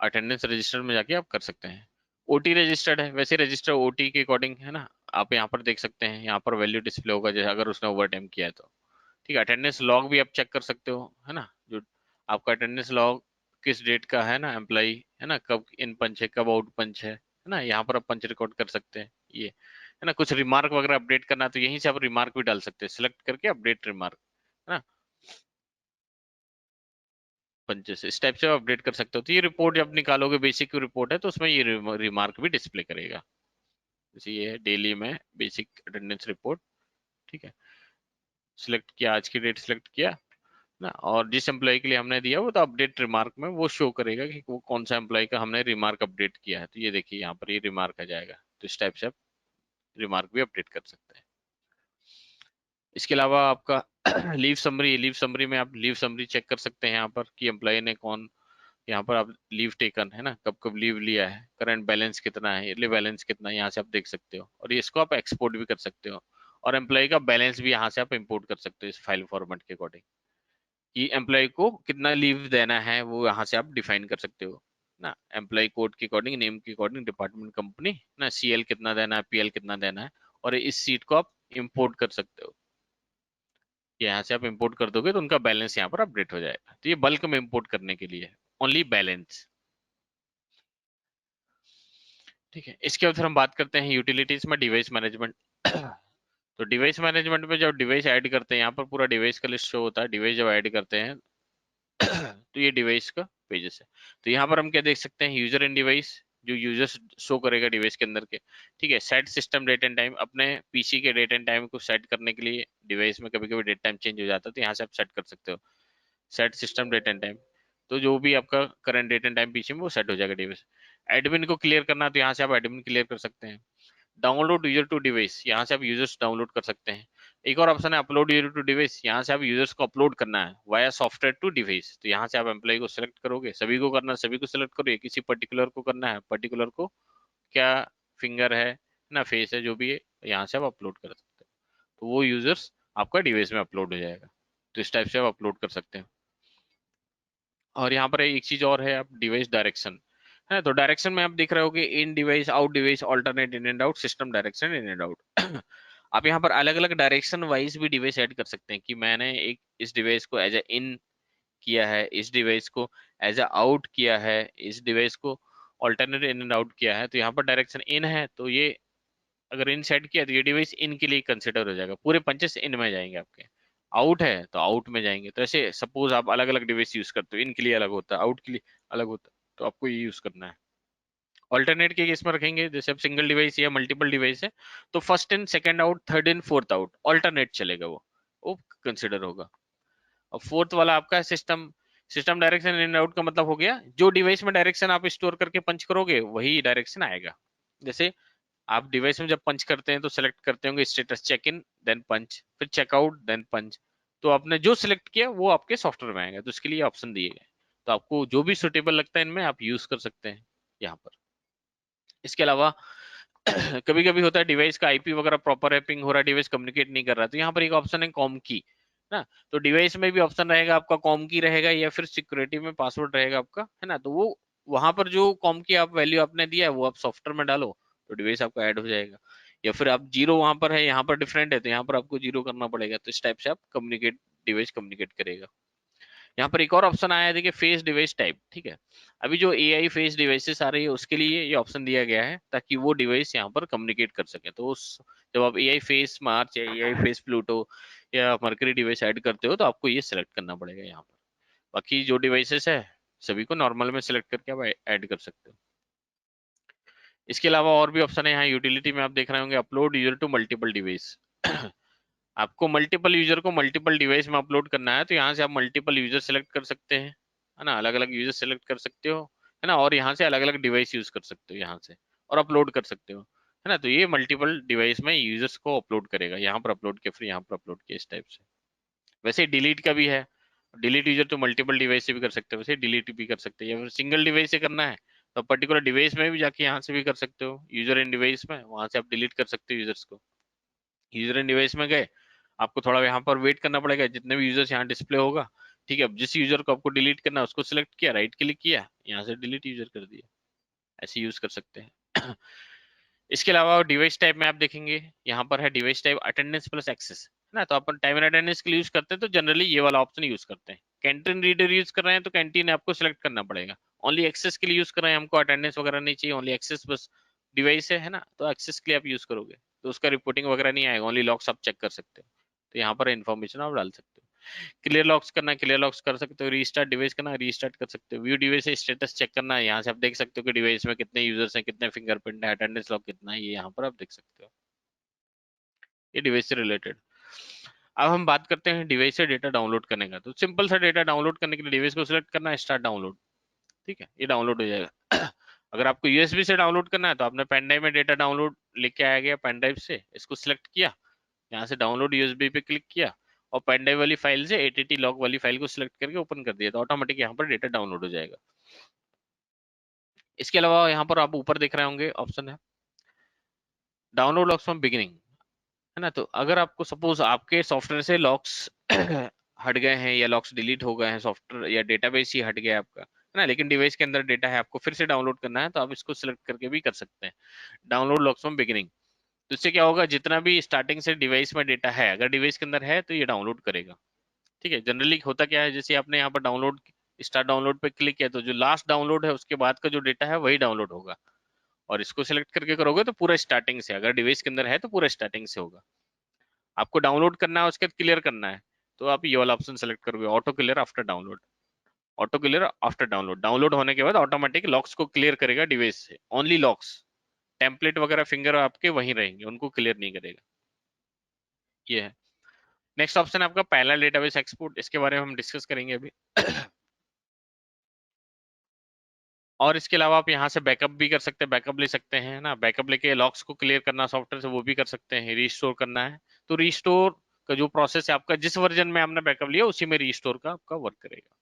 अटेंडेंस रजिस्टर में जाके आप कर सकते हैं। ओटी रजिस्टर्ड है, वैसे रजिस्टर ओटी के अकॉर्डिंग है ना। आप यहाँ पर देख सकते हैं, यहाँ पर वैल्यू डिस्प्ले होगा जैसे अगर उसने ओवर टाइम किया है तो। ठीक है, अटेंडेंस लॉग भी आप चेक कर सकते हो, है ना, जो आपका अटेंडेंस लॉग किस डेट का है ना, एम्प्लॉई है ना, कब इन पंच है, कब आउट पंच है ना, यहाँ पर आप पंच रिकॉर्ड कर सकते हैं ये, है ना। कुछ रिमार्क वगैरह अपडेट करना है तो यहीं से आप रिमार्क भी डाल सकते हैं, सिलेक्ट करके अपडेट रिमार्क, है ना, पंचेस इस टाइप से आप अपडेट कर सकते हो। तो ये रिपोर्ट जब निकालोगे, बेसिक रिपोर्ट है तो उसमें ये रिमार्क भी डिस्प्ले करेगा। जैसे ये है डेली में बेसिक अटेंडेंस रिपोर्ट। ठीक है, सिलेक्ट किया, आज की डेट सिलेक्ट किया ना, और जिस एम्प्लॉय के लिए हमने दिया वो तो अपडेट रिमार्क में वो शो करेगा कि वो कौन सा एम्प्लॉय का हमने रिमार्क अपडेट किया है। तो ये देखिए यहाँ पर ये रिमार्क आ जाएगा। तो इस टाइप से आप रिमार्क भी अपडेट कर सकते हैं। इसके अलावा आपका लीव समरी में आप लीव समरी चेक कर सकते हैं यहाँ पर कि एम्प्लॉय ने कौन, यहाँ पर आप लीव टेकन है ना, कब कब लीव लिया है, करंट बैलेंस कितना है, ईयरली बैलेंस कितना है, यहाँ से आप देख सकते हो। और ये इसको आप एक्सपोर्ट भी कर सकते हो, और एम्प्लॉय का बैलेंस भी यहाँ से आप इंपोर्ट कर सकते हो इस फाइल फॉर्मेट के अकॉर्डिंग, कि एम्प्लॉय को कितना लीव देना है वो यहाँ से आप डिफाइन कर सकते हो ना। एम्प्लॉय कोड के अकॉर्डिंग, नेम के अकॉर्डिंग, डिपार्टमेंट, कंपनी ना, सीएल कितना देना है, पीएल कितना देना है, और इस सीट को आप इंपोर्ट कर सकते हो। यहाँ से आप इंपोर्ट कर दोगे तो उनका बैलेंस यहाँ पर अपडेट हो जाएगा। तो ये बल्क में इंपोर्ट करने के लिए ओनली बैलेंस। ठीक है, इसके बाद फिर हम बात करते हैं यूटिलिटीज में डिवाइस मैनेजमेंट। तो डिवाइस मैनेजमेंट में जब डिवाइस ऐड करते हैं, यहाँ पर पूरा डिवाइस का लिस्ट शो होता है। डिवाइस जब ऐड करते हैं तो ये डिवाइस का पेजेस है। तो यहाँ पर हम क्या देख सकते हैं, यूजर इन डिवाइस, जो यूजर्स शो करेगा डिवाइस के अंदर के। ठीक है, set system date and time, अपने पीसी के डेट एंड टाइम को सेट करने के लिए डिवाइस में कभी कभी डेट टाइम चेंज हो जाता है, तो यहाँ से आप सेट कर सकते हो set system date and time. तो जो भी आपका current date and time PC में वो सेट हो जाएगा डिवाइस। एडमिन को क्लियर करना, तो यहाँ से आप एडमिन क्लियर कर सकते हैं। डाउनलोड यूजर टू डिवाइस, यहाँ से आप यूजर्स डाउनलोड कर सकते हैं। एक और ऑप्शन है अपलोड यूजर टू डिवाइस, यहाँ से आप यूजर्स को अपलोड करना है वाया सॉफ्टवेयर टू डिवाइस। तो यहाँ से आप एम्प्लॉय को सिलेक्ट करोगे, सभी को करना है, सभी को सिलेक्ट करो, या किसी पर्टिकुलर को करना है, पर्टिकुलर को क्या फिंगर है ना, फेस है, जो भी है, यहाँ से आप अपलोड कर सकते हैं। तो वो यूजर्स आपका डिवाइस में अपलोड हो जाएगा। तो इस टाइप से आप अपलोड कर सकते हैं। और यहाँ पर एक चीज और है, आप डिवाइस डायरेक्शन है, तो डायरेक्शन में आप देख रहे होगे in device, out device, alternate in and out, system direction in and out. आप यहाँ पर अलग अलग डायरेक्शन वाइज भी डिवाइस ऐड कर सकते हैं, कि मैंने एक इस डिवाइस को एज ए इन किया है, इस डिवाइस को एज ए आउट किया है, इस डिवाइस को ऑल्टरनेट इन एंड आउट किया है। तो यहाँ पर डायरेक्शन इन है, तो ये अगर इन सेट किया तो ये डिवाइस इन के लिए कंसिडर हो जाएगा, पूरे पंचेस इन में जाएंगे आपके। आउट है तो आउट में जाएंगे। तो ऐसे सपोज आप अलग अलग डिवाइस यूज करते हो, इन के लिए अलग होता है, आउट के लिए अलग होता है, तो आपको ये यूज करना है। ऑल्टरनेट के केस में रखेंगे, जैसे अब सिंगल डिवाइस या मल्टीपल डिवाइस है, तो first in, second out, third in, fourth out, alternate चलेगा वो कंसिडर होगा। और फोर्थ वाला आपका system, system direction in out का मतलब हो गया, जो डिवाइस में डायरेक्शन आप स्टोर करके पंच करोगे वही डायरेक्शन आएगा। जैसे आप डिवाइस में जब पंच करते हैं तो सेलेक्ट करते होंगे स्टेटस चेक इन, देन पंच, फिर चेकआउट, देन पंच। तो आपने जो सिलेक्ट किया वो आपके सॉफ्टवेयर में आएगा। तो इसके लिए ऑप्शन दिए गए, तो आपको जो भी सुटेबल लगता है इनमें आप यूज कर सकते हैं यहाँ पर। इसके अलावा कभी कभी होता है डिवाइस का आईपी वगैरह प्रॉपर रैपिंग हो रहा है, डिवाइस कम्युनिकेट नहीं कर रहा, तो यहाँ पर एक ऑप्शन है कॉम की ना। तो डिवाइस में भी ऑप्शन रहेगा आपका, कॉम की रहेगा या फिर सिक्योरिटी में पासवर्ड रहेगा आपका, है ना। तो वो वहां पर जो कॉम की आप वैल्यू आपने दिया है वो आप सॉफ्टवेयर में डालो, तो डिवाइस आपका ऐड हो जाएगा। या फिर आप जीरो, वहां पर है यहाँ पर डिफरेंट है, तो यहाँ पर आपको जीरो करना पड़ेगा। तो इस टाइप से आप कम्युनिकेट, डिवाइस कम्युनिकेट करेगा। यहाँ पर एक और ऑप्शन आया है, देखिए फेस डिवाइस टाइप। ठीक है, अभी जो एआई फेस डिवाइसेस आ रही है उसके लिए ये ऑप्शन दिया गया है, ताकि वो डिवाइस यहाँ पर कम्युनिकेट कर सके। तो उस जब आप एआई फेस मार्च या एआई फेस प्लूटो या मरकरी डिवाइस ऐड करते हो तो आपको ये सिलेक्ट करना पड़ेगा यहाँ पर। बाकी जो डिवाइसेस है सभी को नॉर्मल में सिलेक्ट करके आप ऐड कर सकते हो। इसके अलावा और भी ऑप्शन है यहाँ यूटिलिटी में, आप देख रहे होंगे upload user to multiple device. आपको मल्टीपल यूजर को मल्टीपल डिवाइस में अपलोड करना है तो यहाँ से आप मल्टीपल यूजर सेलेक्ट कर सकते हैं, है ना, अलग अलग यूजर सेलेक्ट कर सकते हो, है ना, और यहाँ से अलग अलग डिवाइस यूज कर सकते हो यहाँ से, और अपलोड कर सकते हो, है ना। तो ये मल्टीपल डिवाइस में यूजर्स को अपलोड करेगा, यहाँ पर अपलोड किया फिर यहाँ पर अपलोड किया, इस टाइप से। वैसे डिलीट का भी है, डिलीट यूजर तो मल्टीपल डिवाइस से भी कर सकते हो, वैसे डिलीट भी कर सकते हैं, या फिर सिंगल डिवाइस से करना है तो पर्टिकुलर डिवाइस में भी जाके यहाँ से भी कर सकते हो, यूजर एंड डिवाइस में, वहां से आप डिलीट कर सकते हो यूजर्स को। यूजर एंड डिवाइस में गए, आपको थोड़ा यहाँ पर वेट करना पड़ेगा, जितने भी यूजर्स यहाँ डिस्प्ले होगा, ठीक है। अब जिस यूजर को आपको डिलीट करना है उसको सिलेक्ट किया, राइट क्लिक किया, यहाँ से डिलीट यूजर कर दिया, ऐसे यूज कर सकते हैं। इसके अलावा डिवाइस टाइप में आप देखेंगे, यहाँ पर है device type attendance plus access, है ना। तो अपन टाइम एंड अटेंडेंस के लिए यूज करते हैं तो जनरली ये वाला ऑप्शन यूज करते हैं। कैंटीन रीडर यूज कर रहे हैं तो कैंटीन आपको सिलेक्ट करना पड़ेगा। ओनली एक्सेस के लिए यूज कर रहे हैं, हमको अटेंडेंस वगैरह नहीं चाहिए, ओनली एक्सेस बस डिवाइस है ना, तो एक्सेस के लिए आप यूज करोगे तो उसका रिपोर्टिंग वगैरह नहीं आएगा, ओनली लॉक्स आप चेक कर सकते हो, तो यहाँ पर इन्फॉर्मेशन आप डाल सकते हो। क्लियर लॉक्स करना है, क्लियर लॉक्स कर सकते हो, रीस्टार्ट डिवाइस करना है, रीस्टार्ट कर सकते हो, व्यू डिवाइस स्टेटस चेक करना है, यहाँ से आप देख सकते हो कि डिवाइस में कितने यूजर्स हैं, कितने फिंगरप्रिंट है, अटेंडेंस लॉक कितना है, ये यहाँ पर आप देख सकते हो। ये डिवाइस से रिलेटेड। अब हम बात करते हैं डिवाइस से डेटा डाउनलोड करने का। तो सिंपल सा डेटा डाउनलोड करने के लिए डिवाइस को सिलेक्ट करना है, स्टार्ट डाउनलोड, ठीक है, ये डाउनलोड हो जाएगा। अगर आपको यूएसबी से डाउनलोड करना है तो आपने पेन ड्राइव में डेटा डाउनलोड लेके आया गया पेन ड्राइव से, इसको सिलेक्ट किया, यहाँ से डाउनलोड यूएसबी पे क्लिक किया, और पेन ड्राइव वाली फाइल से एटीटी लॉग वाली फाइल को सिलेक्ट करके ओपन कर दिया, तो ऑटोमेटिक यहाँ पर डेटा डाउनलोड हो जाएगा। इसके अलावा यहाँ पर आप ऊपर देख रहे होंगे ऑप्शन है डाउनलोड लॉक्स फ्रॉम बिगिनिंग, है ना। तो अगर आपको सपोज आपके सॉफ्टवेयर से लॉक्स हट गए हैं या लॉक्स डिलीट हो गए हैं, सॉफ्टवेयर या डेटाबेस ही हट गया आपका, है ना, लेकिन डिवाइस के अंदर डेटा है, आपको फिर से डाउनलोड करना है तो आप इसको सिलेक्ट करके भी कर सकते हैं, डाउनलोड लॉक्स फ्रॉम बिगिनिंग। तो इससे क्या होगा, जितना भी स्टार्टिंग से डिवाइस में डेटा है अगर डिवाइस के अंदर है तो ये डाउनलोड करेगा, ठीक है। जनरली होता क्या है, जैसे आपने यहाँ पर डाउनलोड स्टार्ट डाउनलोड पे क्लिक किया तो जो लास्ट डाउनलोड है उसके बाद का जो डेटा है वही डाउनलोड होगा, और इसको सिलेक्ट करके करोगे तो पूरा स्टार्टिंग से, अगर डिवाइस के अंदर है तो पूरा स्टार्टिंग से होगा। आपको डाउनलोड करना है उसके बाद क्लियर करना है तो आप ये वाला ऑप्शन सेलेक्ट करोगे, auto clear after download. Auto clear after download, download होने के बाद ऑटोमेटिक लॉक्स को क्लियर करेगा डिवाइस से, ओनली लॉक्स, टेम्पलेट वगैरह फिंगर आपके वहीं रहेंगे, उनको क्लियर नहीं करेगा। ये है। नेक्स्ट ऑप्शन है आपका पैरेलल डेटाबेस एक्सपोर्ट, इसके बारे में हम डिस्कस करेंगे अभी। और इसके अलावा आप यहाँ से बैकअप भी कर सकते हैं, बैकअप ले सकते हैं ना, बैकअप लेके लॉक्स को क्लियर करना सॉफ्टवेयर से वो भी कर सकते हैं, रीस्टोर करना है तो रीस्टोर का जो प्रोसेस है आपका, जिस वर्जन में आपने बैकअप लिया उसी में रीस्टोर का आपका वर्क करेगा,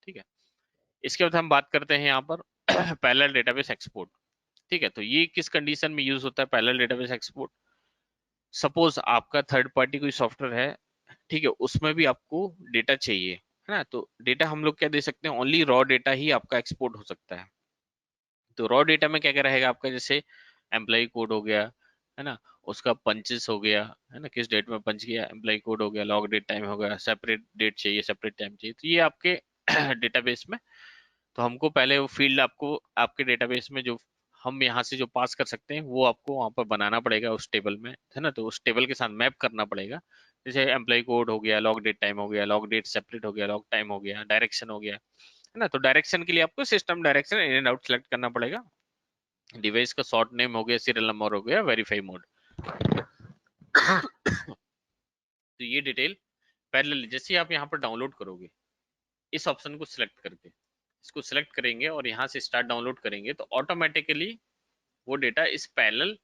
ठीक है। इसके बाद हम बात करते हैं यहाँ पर पैरेलल डेटाबेस एक्सपोर्ट, ठीक है। तो ये किस कंडीशन में यूज होता है पैरेलल डेटाबेस एक्सपोर्ट, सपोज आपका थर्ड पार्टी कोई सॉफ्टवेयर है, ठीक है, उसमें भी आपको डेटा चाहिए, है ना, तो डेटा हम लोग क्या दे सकते हैं, ओनली रॉ डेटा ही आपका एक्सपोर्ट हो सकता है। तो रॉ डेटा में क्या क्या रहेगा आपका, जैसे एम्प्लॉय कोड हो गया, है ना, उसका पंचेस हो गया, है ना, किस डेट में पंच किया, एम्प्लॉय कोड हो गया, लॉग डेट टाइम हो गया, सेपरेट डेट चाहिए, सेपरेट टाइम चाहिए, तो ये आपके डेटाबेस में। तो हमको पहले वो फील्ड आपको आपके डेटाबेस में जो हम यहाँ से जो पास कर सकते हैं वो आपको वहाँ पर बनाना पड़ेगा उस टेबल में, है ना, तो उस टेबल के साथ मैप करना पड़ेगा। जैसे एम्प्लॉय कोड हो गया, लॉग डेट टाइम हो गया, लॉग डेट सेपरेट हो गया, लॉग टाइम हो गया, डायरेक्शन हो गया, है ना। तो डायरेक्शन के लिए आपको system direction in and out select करना पड़ेगा, डिवाइस का शॉर्ट नेम हो गया, सीरियल नंबर हो गया, वेरीफाई मोड। तो ये डिटेल पैरेलल जैसे आप यहाँ पर डाउनलोड करोगे, इस ऑप्शन को सिलेक्ट करके इसको सिलेक्ट करेंगे और यहाँ से स्टार्ट डाउनलोड करेंगे तो ऑटोमेटिकली वो डेटा इस पैरेलल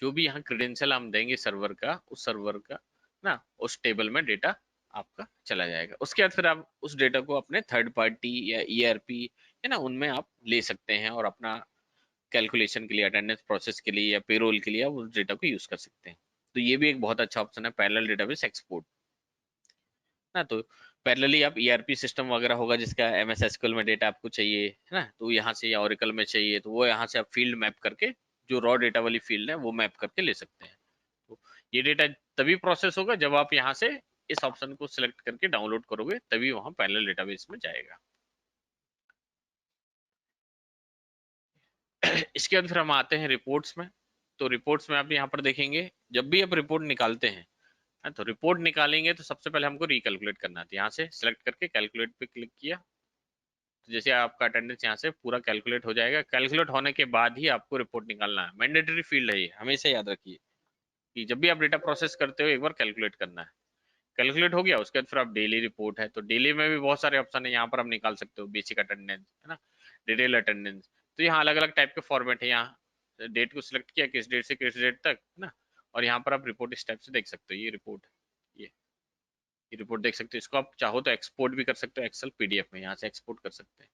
जो भी यहाँ क्रेडेंशियल हम देंगे सर्वर का, उस सर्वर का ना उस टेबल में डेटा आपका चला जाएगा। उसके बाद फिर आप उस डेटा को अपने थर्ड पार्टी या ईआरपी है ना उनमें आप ले सकते हैं और अपना कैलकुलेशन के लिए, अटेंडेंस प्रोसेस के लिए या पेरोल के लिए आप उस डेटा को यूज कर सकते हैं। तो ये भी एक बहुत अच्छा ऑप्शन है पैरेलल डेटाबेस एक्सपोर्ट ना। तो पैरेलली आप ईआरपी सिस्टम वगैरह होगा जिसका एमएस एसक्यूएल में डेटा आपको चाहिए, है ना, तो यहाँ से या ओरेकल में चाहिए तो वो यहाँ से आप फील्ड मैप करके जो रॉ डेटा वाली फील्ड है वो मैप करके ले सकते हैं। तो ये डेटा तभी प्रोसेस होगा जब आप यहाँ से इस ऑप्शन को सिलेक्ट करके डाउनलोड करोगे, तभी वहां पैरेलल डेटाबेस में जाएगा। इसके बाद फिर हम आते हैं रिपोर्ट्स में। तो रिपोर्ट्स में आप यहाँ पर देखेंगे जब भी आप रिपोर्ट निकालते हैं तो रिपोर्ट निकालेंगे तो सबसे पहले हमको रिकैलकुलेट करना है। यहाँ से सिलेक्ट करके कैलकुलेट पे क्लिक किया, तो जैसे आपका अटेंडेंस यहाँ से पूरा कैलकुलेट हो जाएगा। कैलकुलेट होने के बाद ही आपको रिपोर्ट निकालना है। मैंडेटरी फील्ड है ये, हमेशा याद रखिए कि जब भी आप डेटा प्रोसेस करते हो एक बार कैलकुलेट करना है। कैलकुलेट हो गया, उसके बाद फिर आप डेली रिपोर्ट है, तो डेली में भी बहुत सारे ऑप्शन है। यहाँ पर आप निकाल सकते हो बेसिक अटेंडेंस, है ना, डिटेल अटेंडेंस। तो यहाँ अलग अलग टाइप के फॉर्मेट है। यहाँ डेट को सिलेक्ट किया, किस डेट से किस डेट तक, है ना, और यहाँ पर आप रिपोर्ट इस टाइप से देख सकते हो। ये रिपोर्ट, ये ये रिपोर्ट देख सकते हो। इसको आप चाहो तो एक्सपोर्ट भी कर सकते हो एक्सेल पीडीएफ में, यहाँ से एक्सपोर्ट कर सकते हैं।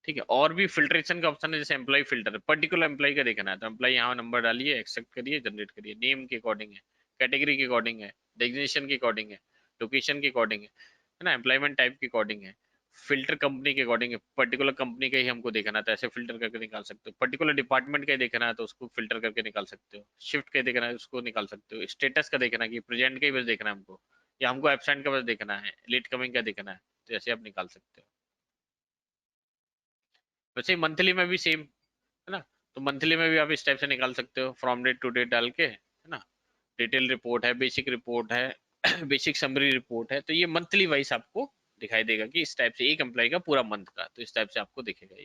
ठीक है, और भी फिल्ट्रेशन का ऑप्शन है, जैसे एम्प्लॉय फिल्टर, पर्टिकुलर एम्प्लॉय का देखना है तो एम्प्लॉय यहाँ नंबर डालिए, एक्सेप्ट करिए, जनरेट करिए। नेम के अकॉर्डिंग है, कैटेगरी के अकॉर्डिंग है, डेजिग्नेशन के अकॉर्डिंग है, लोकेशन के अकॉर्डिंग है ना, एम्प्लॉयमेंट टाइप के अकॉर्डिंग है, फिल्टर कंपनी के अकॉर्डिंग है। पर्टिकुलर कंपनी का ही हमको देखना है तो ऐसे फिल्टर करके निकाल सकते हो। पर्टिकुलर डिपार्टमेंट का ही देखना है तो उसको फिल्टर करके निकाल सकते हो। शिफ्ट का देखना है उसको निकाल सकते हो। स्टेटस का देखना है कि प्रेजेंट का ही बस देखना है हमको, या हमको एब्सेंट का बस देखना है, लेट कमिंग का देखना है, तो ऐसे आप निकाल सकते हो। वैसे ही मंथली में भी सेम, है ना, तो मंथली में भी आप इस टाइप से निकाल सकते हो, फ्रॉम डेट टू डेट डाल के, है ना। डिटेल रिपोर्ट है, बेसिक रिपोर्ट है, बेसिक समरी रिपोर्ट है, तो ये मंथली वाइज आपको दिखाई देगा कि इस टाइप से एक एम्प्लॉय का पूरा मंथ का, तो इस टाइप से आपको दिखेगा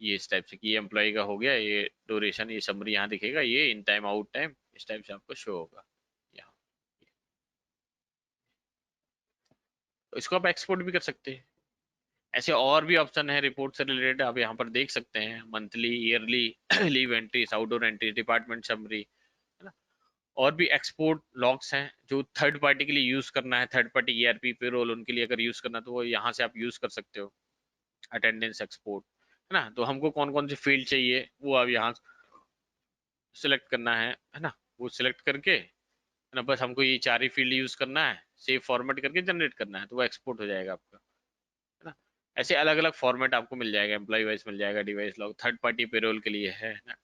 ये इस टाइप से कि ये एम्प्लॉय का हो गया, ये ड्यूरेशन, ये समरी यहाँ दिखेगा, ये इन टाइम आउट टाइम इस टाइप से आपको शो होगा यहाँ। तो इसको आप एक्सपोर्ट भी कर सकते हैं। ऐसे और भी ऑप्शन है रिपोर्ट से रिलेटेड, आप यहाँ पर देख सकते हैं। Monthly, yearly, leave entries, outdoor entries, department summary, है ना। और भी एक्सपोर्ट लॉग्स हैं जो थर्ड पार्टी के लिए यूज करना है, थर्ड पार्टी ईआरपी पेरोल उनके लिए अगर यूज करना है, तो वो यहाँ से आप यूज कर सकते हो। अटेंडेंस एक्सपोर्ट, है ना, तो हमको कौन कौन से फील्ड चाहिए वो अब यहाँ सिलेक्ट करना है ना, वो सिलेक्ट करके, है ना, बस हमको ये चार ही फील्ड यूज करना है, सेव फॉर्मेट करके जनरेट करना है, तो वो एक्सपोर्ट हो जाएगा आपका, है ना। ऐसे अलग अलग फॉर्मेट आपको मिल जाएगा, एम्प्लॉय वाइज मिल जाएगा, device log third party payroll के लिए है ना,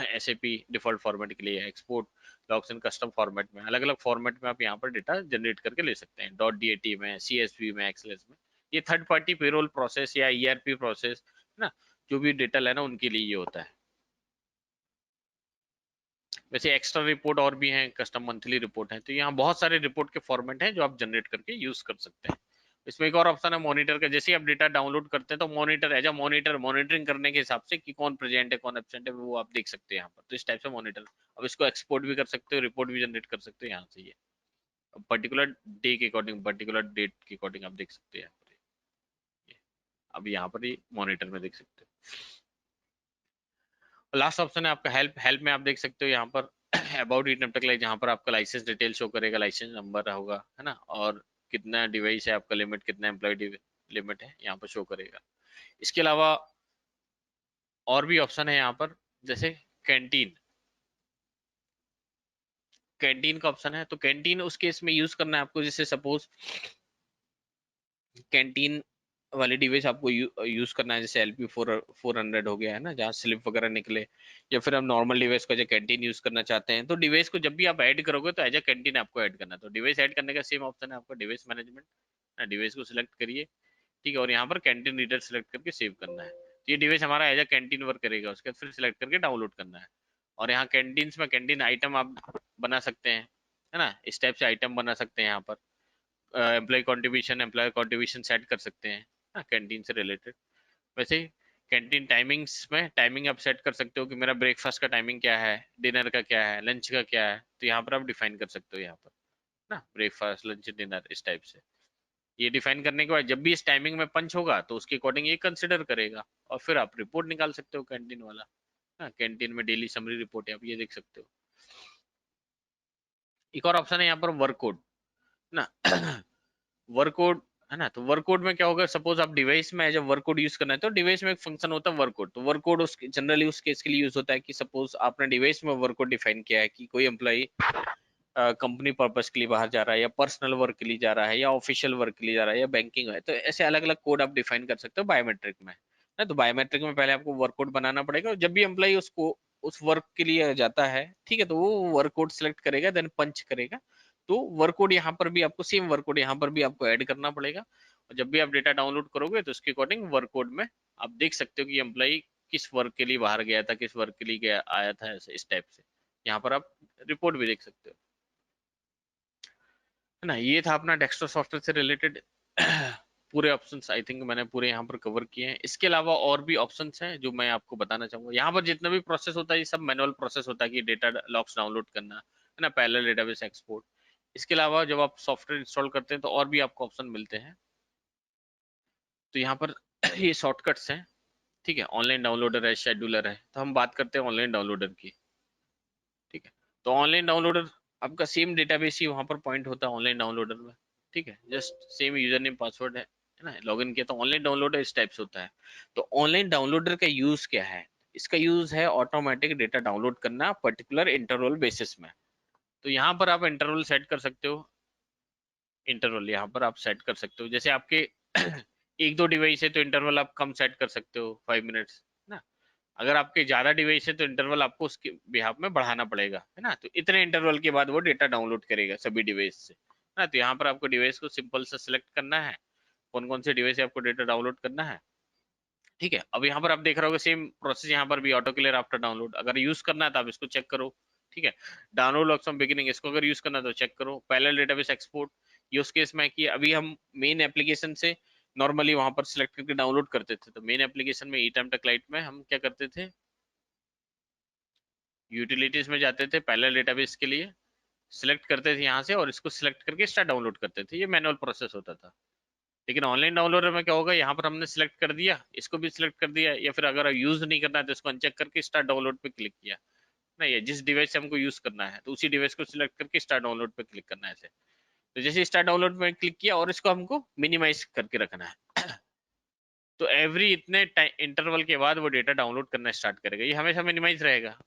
एसएपी डिफॉल्ट फॉर्मेट के लिए है, एक्सपोर्ट लॉग्स इन कस्टम फॉर्मेट में, अलग अलग फॉर्मेट में आप यहाँ पर डेटा जनरेट करके ले सकते हैं। डॉट डीएटी में, सीएसवी में, एक्सएलएस में। ये थर्ड पार्टी पेरोल प्रोसेस या ईआरपी प्रोसेस, है ना, जो भी डेटा लेना उनके लिए ये होता है। वैसे एक्स्ट्रा रिपोर्ट और भी हैं, कस्टम मंथली रिपोर्ट है, तो यहाँ बहुत सारे रिपोर्ट के फॉर्मेट हैं जो आप जनरेट करके यूज कर सकते हैं। इसमें एक और ऑप्शन है मॉनिटर का, जैसे ही आप डेटा डाउनलोड करते हैं तो monitor as a monitor, monitoring करने के हिसाब से कि कौन प्रेजेंट है कौन एब्सेंट है वो आप देख सकते हैं यहाँ पर, तो इस टाइप से मॉनिटर। अब इसको एक्सपोर्ट भी कर सकते हो, रिपोर्ट भी जनरेट कर सकते हो यहाँ से। ये पर्टिकुलर डे के अकॉर्डिंग, पर्टिकुलर डेट के अकॉर्डिंग आप देख सकते हैं यहाँ पर ये। अब यहाँ पर ये मॉनिटर में देख सकते हो। लास्ट ऑप्शन है आपका हेल्प। हेल्प में आप देख सकते हो यहाँ पर अबाउट इट तक, जहाँ पर आपका लाइसेंस डिटेल शो करेगा, लाइसेंस नंबर होगा, है ना, और कितना डिवाइस है आपका, लिमिट कितना एम्प्लॉय लिमिट है यहाँ पर शो करेगा। इसके अलावा और भी ऑप्शन है यहाँ पर, जैसे कैंटीन, कैंटीन का ऑप्शन है, तो कैंटीन उस केस में यूज करना है आपको, जैसे सपोज कैंटीन वाली डिवाइस आपको यूज करना है, जैसे एलपी 400 हो गया, है ना, जहाँ स्लिप वगैरह निकले, या फिर हम नॉर्मल डिवाइस को जो कैंटीन यूज करना चाहते हैं, तो डिवाइस को जब भी आप ऐड करोगे तो एज अ कैंटीन आपको ऐड करना है। तो डिवाइस ऐड करने का सेम ऑप्शन है आपका, डिवाइस मैनेजमेंट, डिवाइस को सिलेक्ट करिए, ठीक है, और यहाँ पर कैंटीन रीडर सिलेक्ट करके सेव करना है, तो ये डिवाइस हमारा एज अ कैंटीन वर्क करेगा। उसके बाद फिर सिलेक्ट करके डाउनलोड करना है, और यहाँ कैंटीन में कैंटीन आइटम आप बना सकते हैं, है ना, इस टाइप से आइटम बना सकते हैं यहाँ पर। एम्प्लॉय कॉन्ट्रीब्यूशन सेट कर सकते हैं, हाँ, कैंटीन से रिलेटेड। वैसे ही कैंटीन टाइमिंग्स में टाइमिंग आप सेट कर सकते हो कि मेरा ब्रेकफास्ट का टाइमिंग क्या है, डिनर का क्या है, लंच का क्या है, तो यहाँ पर आप डिफाइन कर सकते हो यहाँ पर ना, ब्रेकफास्ट लंच डिनर इस टाइप से। ये डिफाइन करने के बाद जब भी इस टाइमिंग में पंच होगा तो उसके अकॉर्डिंग ये कंसिडर करेगा, और फिर आप रिपोर्ट निकाल सकते हो कैंटीन वाला। हाँ, कैंटीन में डेली समरी रिपोर्ट है, आप ये देख सकते हो। एक और ऑप्शन है यहाँ पर वर्क कोड ना, वर्क कोड, है ना, तो वर्क कोड में क्या होगा, सपोज आप डिवाइस में जब वर्क कोड यूज करना है तो डिवाइस में एक फंक्शन होता है वर्क कोड, तो वर्क कोड उस जनरली उस केस के लिए यूज होता है कि सपोज आपने डिवाइस में वर्क कोड डिफाइन किया है कि कोई एम्प्लॉई कंपनी पर्पस के लिए बाहर जा रहा है, या पर्सनल वर्क के लिए जा रहा है, या ऑफिशियल वर्क के लिए जा रहा है, या बैंकिंग है, तो ऐसे अलग अलग कोड आप डिफाइन कर सकते हो बायोमेट्रिक में ना। तो बायोमेट्रिक में पहले आपको वर्क कोड बनाना पड़ेगा, और जब भी एम्प्लॉई उसको उस वर्क के लिए जाता है, ठीक है, तो वो वर्क कोड सिलेक्ट करेगा, देन पंच करेगा, तो वर्क कोड यहाँ पर भी आपको सेम वर्क कोड यहाँ पर भी आपको ऐड करना पड़ेगा। और जब भी आप डेटा डाउनलोड करोगे तो उसके अकॉर्डिंग वर्क कोड में आप देख सकते हो कि एम्प्लॉई किस वर्क के लिए बाहर गया था, किस वर्क के लिए गया आया था, ऐसे इस टाइप से। यहाँ पर आप रिपोर्ट भी देख सकते हो, है ना। ये था अपना डेस्कटॉप सॉफ्टवेयर से रिलेटेड पूरे ऑप्शंस, आई थिंक मैंने पूरे यहाँ पर कवर किए हैं। इसके अलावा और भी ऑप्शंस हैं जो मैं आपको बताना चाहूंगा। यहाँ पर जितना भी प्रोसेस होता है ये सब मैनुअल प्रोसेस होता है, कि डेटा लॉग्स डाउनलोड करना, है ना, पैरेलल डेटाबेस एक्सपोर्ट। इसके अलावा जब आप सॉफ्टवेयर इंस्टॉल करते हैं तो और भी आपको ऑप्शन मिलते हैं। तो यहाँ पर ये शॉर्टकट्स हैं, ठीक है। ऑनलाइन डाउनलोडर है, शेड्यूलर है, तो हम बात करते हैं ऑनलाइन डाउनलोडर की, ठीक है। तो ऑनलाइन डाउनलोडर आपका सेम डेटाबेस ही वहां पर पॉइंट होता है ऑनलाइन डाउनलोडर में, ठीक है। Just same user name password है ना, लॉगिन किया। तो ऑनलाइन डाउनलोडर इस टाइप से होता है। तो ऑनलाइन डाउनलोडर का यूज क्या है? इसका यूज है ऑटोमेटिक डेटा डाउनलोड करना पर्टिकुलर इंटरवल बेसिस में। तो यहाँ पर आप इंटरवल सेट कर सकते हो। इंटरवल यहाँ पर आप सेट कर सकते हो, जैसे आपके एक दो डिवाइस है तो इंटरवल आप कम सेट कर सकते हो, 5 मिनट्स ना। अगर आपके ज्यादा डिवाइस है तो इंटरवल आपको उसके बिहाफ में बढ़ाना पड़ेगा, है ना। तो इतने इंटरवल के बाद वो डेटा डाउनलोड करेगा सभी डिवाइस से, है ना। तो यहाँ पर आपको डिवाइस को सिंपल से सिलेक्ट करना है, कौन कौन से डिवाइस से आपको डेटा डाउनलोड करना है, ठीक है। अब यहाँ पर आप देख रहे हो सेम प्रोसेस यहाँ पर भी, ऑटो क्लियर आफ्टर डाउनलोड। अगर यूज करना है तो आप इसको चेक करो, ठीक है। डाउनलोड लॉग्स फ्रॉम बिगिनिंग, इसको अगर यूज करना है तो चेक करो। Parallel database export, use case में कि अभी हम मेन एप्लीकेशन से नॉर्मली वहां पर सिलेक्ट करके डाउनलोड करते थे। तो मेन एप्लीकेशन में ई टाइम तक लाइट में हम क्या करते थे, यूटिलिटीज में जाते थे, पैरेलल डेटाबेस के लिए सिलेक्ट करते थे यहाँ से, और इसको सिलेक्ट करके स्टार्ट डाउनलोड करते थे। ये मैनुअल प्रोसेस होता था। लेकिन ऑनलाइन डाउनलोडर में क्या होगा, यहाँ पर हमने सिलेक्ट कर दिया, इसको भी सिलेक्ट कर दिया, या फिर अगर यूज नहीं करना है तो इसको अनचेक करके स्टार्ट डाउनलोड पे क्लिक किया ना। ये जिस डिवाइस से हमको यूज करना है तो उसी डिवाइस को सिलेक्ट करके स्टार्ट डाउनलोड पे क्लिक करना है ऐसे। तो जैसे स्टार्ट डाउनलोड पे क्लिक किया और इसको हमको मिनिमाइज करके रखना है तो एवरी इतने इंटरवल के बाद वो डेटा डाउनलोड करना स्टार्ट करेगा। ये हमेशा मिनिमाइज रहेगा,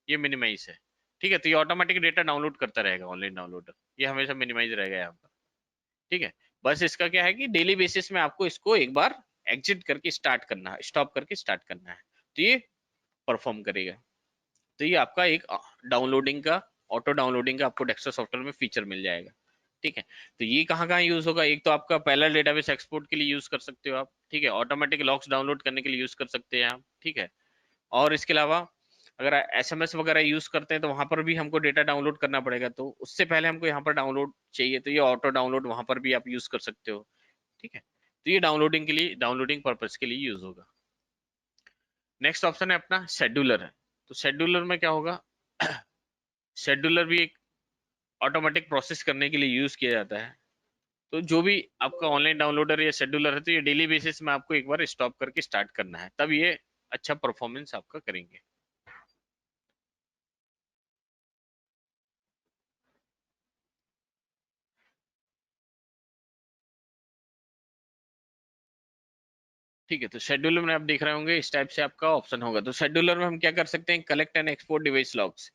ये मिनिमाइज है, ठीक है। तो ये ऑटोमेटिक डेटा डाउनलोड करता रहेगा ऑनलाइन डाउनलोडर, ये हमेशा मिनिमाइज रहेगा यहाँ पर, ठीक है। बस इसका क्या है कि डेली बेसिस में आपको इसको एक बार एग्जिट करके स्टार्ट करना है, स्टॉप करके स्टार्ट करना है, तो ये परफॉर्म करेगा। तो ये आपका एक डाउनलोडिंग का, ऑटो डाउनलोडिंग का आपको डेस्कटॉप सॉफ्टवेयर में फीचर मिल जाएगा, ठीक है। तो ये कहाँ कहाँ यूज होगा, एक तो आपका पैरेलल डेटाबेस एक्सपोर्ट के लिए यूज कर सकते हो आप, ठीक है। ऑटोमेटिक लॉग्स डाउनलोड करने के लिए यूज कर सकते हैं आप, ठीक है। और इसके अलावा अगर एसएमएस वगैरह यूज करते हैं तो वहां पर भी हमको डेटा डाउनलोड करना पड़ेगा, तो उससे पहले हमको यहाँ पर डाउनलोड चाहिए, तो ये ऑटो डाउनलोड वहां पर भी आप यूज कर सकते हो, ठीक है। तो ये डाउनलोडिंग के लिए, डाउनलोडिंग पर्पज के लिए यूज होगा। नेक्स्ट ऑप्शन है अपना शेड्यूलर है। तो शेड्यूलर में क्या होगा, शेड्यूलर भी एक ऑटोमेटिक प्रोसेस करने के लिए यूज किया जाता है। तो जो भी आपका ऑनलाइन डाउनलोडर या शेड्यूलर है तो ये डेली बेसिस में आपको एक बार स्टॉप करके स्टार्ट करना है, तब ये अच्छा परफॉर्मेंस आपका करेंगे। ठीक है। तो शेड्यूलर में आप देख रहे होंगे इस टाइप से आपका ऑप्शन होगा। तो शेड्यूलर में हम क्या कर सकते हैं, collect and export device logs.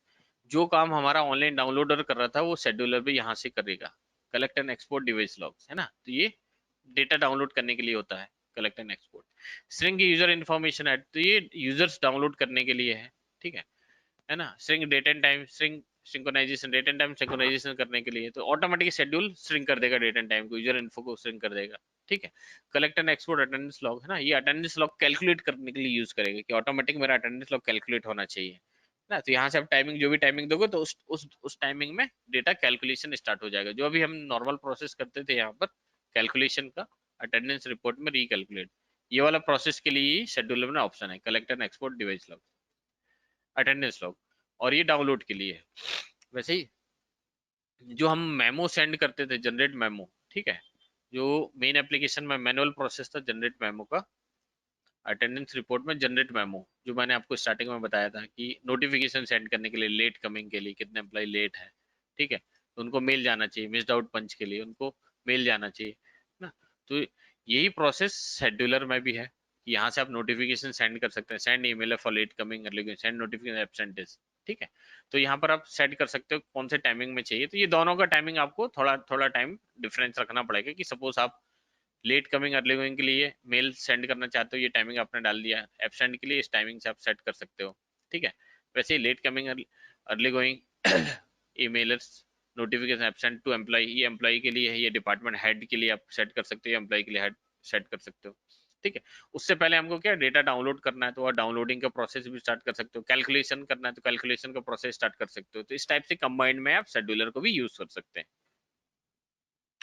जो काम हमारा ऑनलाइन डाउनलोडर कर रहा था वो शेड्यूलर भी यहाँ से करेगा। Collect and export device logs, है ना। तो ये डेटा डाउनलोड करने के लिए होता है, collect and export. String user information है, तो ये यूजर्स डाउनलोड करने के लिए ठीक है ना। String date and time, string synchronization, date and time synchronization करने के लिए, तो ऑटोमेटिक शेड्यूल स्ट्रिंग कर देगा डेट एंड टाइम को, यूजर इन्फो को स्ट्रिंग कर देगा, ठीक है। Collect and export attendance log, है ना, ये अटेंडेंस लॉग कैलकुलेट करने के लिए यूज करेगा, कि ऑटोमेटिक मेरा अटेंडेंस लॉग कैलकुलेट होना चाहिए ना। तो यहाँ से आप टाइमिंग, जो भी टाइमिंग दोगे तो उस टाइमिंग में डेटा कैलकुलेशन स्टार्ट हो जाएगा। जो अभी हम नॉर्मल प्रोसेस करते थे यहाँ पर कैलकुलेशन का, अटेंडेंस रिपोर्ट में रिकैलकुलेट, ये वाला प्रोसेस के लिए शेड्यूलर में ऑप्शन है, collect and export device log, attendance log. और ये डाउनलोड के लिए है। वैसे ही जो हम मेमो सेंड करते थे, जनरेट मेमो, ठीक है। जो मेन एप्लीकेशन में मैनुअल प्रोसेस था जनरेट मेमो का, अटेंडेंस रिपोर्ट में जनरेट मेमो, जो मैंने आपको स्टार्टिंग में बताया था कि नोटिफिकेशन सेंड करने के लिए, लेट कमिंग के लिए, कितने एम्प्लॉय लेट है, ठीक है, तो उनको मेल जाना चाहिए, मिस्ड आउट पंच के लिए उनको मेल जाना चाहिए ना। तो यही प्रोसेस शेड्यूलर में भी है, कि यहाँ से आप नोटिफिकेशन सेंड कर सकते हैं, send email for late coming, send notification absentees, ठीक है। तो यहाँ पर आप सेट कर सकते हो कौन से टाइमिंग में चाहिए। तो ये दोनों का टाइमिंग आपको थोड़ा थोड़ा टाइम डिफरेंस रखना पड़ेगा, कि सपोज आप लेट कमिंग अर्ली गोइंग के लिए मेल सेंड करना चाहते हो, ये टाइमिंग आपने डाल दिया, एब्सेंट के लिए इस टाइमिंग से आप सेट कर सकते हो, ठीक है। वैसे ही late coming early going emailers notification absent to employee, ये एम्प्लॉय के लिए है, ये डिपार्टमेंट हेड के लिए आप सेट कर सकते हो, एम्प्लॉय के लिए हेड सेट कर सकते हो, ठीक है। उससे पहले हमको क्या डेटा डाउनलोड करना है तो वह डाउनलोडिंग का प्रोसेस भी स्टार्ट कर सकते हो, कैलकुलेशन करना है तो कैलकुलेशन का प्रोसेस स्टार्ट कर सकते हो। तो इस टाइप से कंबाइंड में आप शेड्यूलर को भी यूज कर सकते हैं।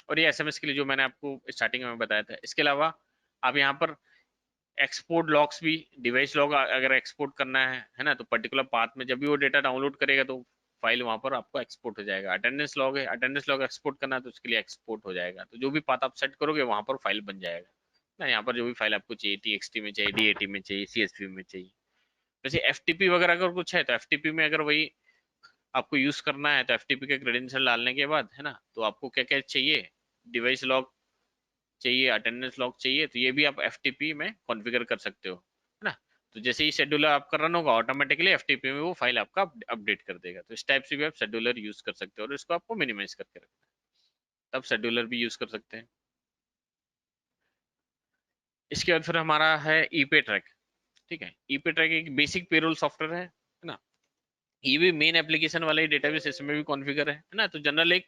और ये एसएमएस के लिए जो मैंने आपको स्टार्टिंग में बताया था। इसके अलावा आप यहाँ पर एक्सपोर्ट लॉग्स भी, डिवाइस लॉग अगर एक्सपोर्ट करना है ना, तो पर्टिकुलर पाथ में जब भी वो डेटा डाउनलोड करेगा तो फाइल वहां पर आपको एक्सपोर्ट हो जाएगा। अटेंडेंस लॉग है, अटेंडेंस लॉग एक्सपोर्ट करना है तो उसके लिए एक्सपोर्ट हो जाएगा। तो जो भी पाथ आप सेट करोगे वहां पर फाइल बन जाएगा ना। यहाँ पर जो भी फाइल आपको चाहिए, टीएक्सटी में चाहिए, डीएटी में चाहिए, सीएसवी में चाहिए। वैसे एफटीपी वगैरह अगर कुछ है तो एफटीपी में अगर वही आपको यूज करना है तो एफटीपी के क्रेडेंशियल डालने के बाद है ना, तो आपको क्या क्या चाहिए, डिवाइस लॉग चाहिए, अटेंडेंस लॉग चाहिए, तो ये भी आप एफटीपी में कॉन्फ़िगर कर सकते हो, है ना। तो जैसे ही शेड्यूलर आपका रन होगा ऑटोमेटिकली एफटीपी में वो फाइल आपका अपडेट कर देगा। तो इस टाइप से भी आप शेड्यूलर यूज कर सकते हो और इसको आपको मिनिमाइज करके रखना है, तब शेड्यूलर भी यूज कर सकते हैं। इसके बाद फिर हमारा है ईपे ट्रैक। ठीक है, ईपे ट्रैक एक बेसिक पेरोल सॉफ्टवेयर है ना। ये भी मेन एप्लीकेशन वाला ही डेटाबेस इसमें भी कॉन्फ़िगर है ना। तो जनरल एक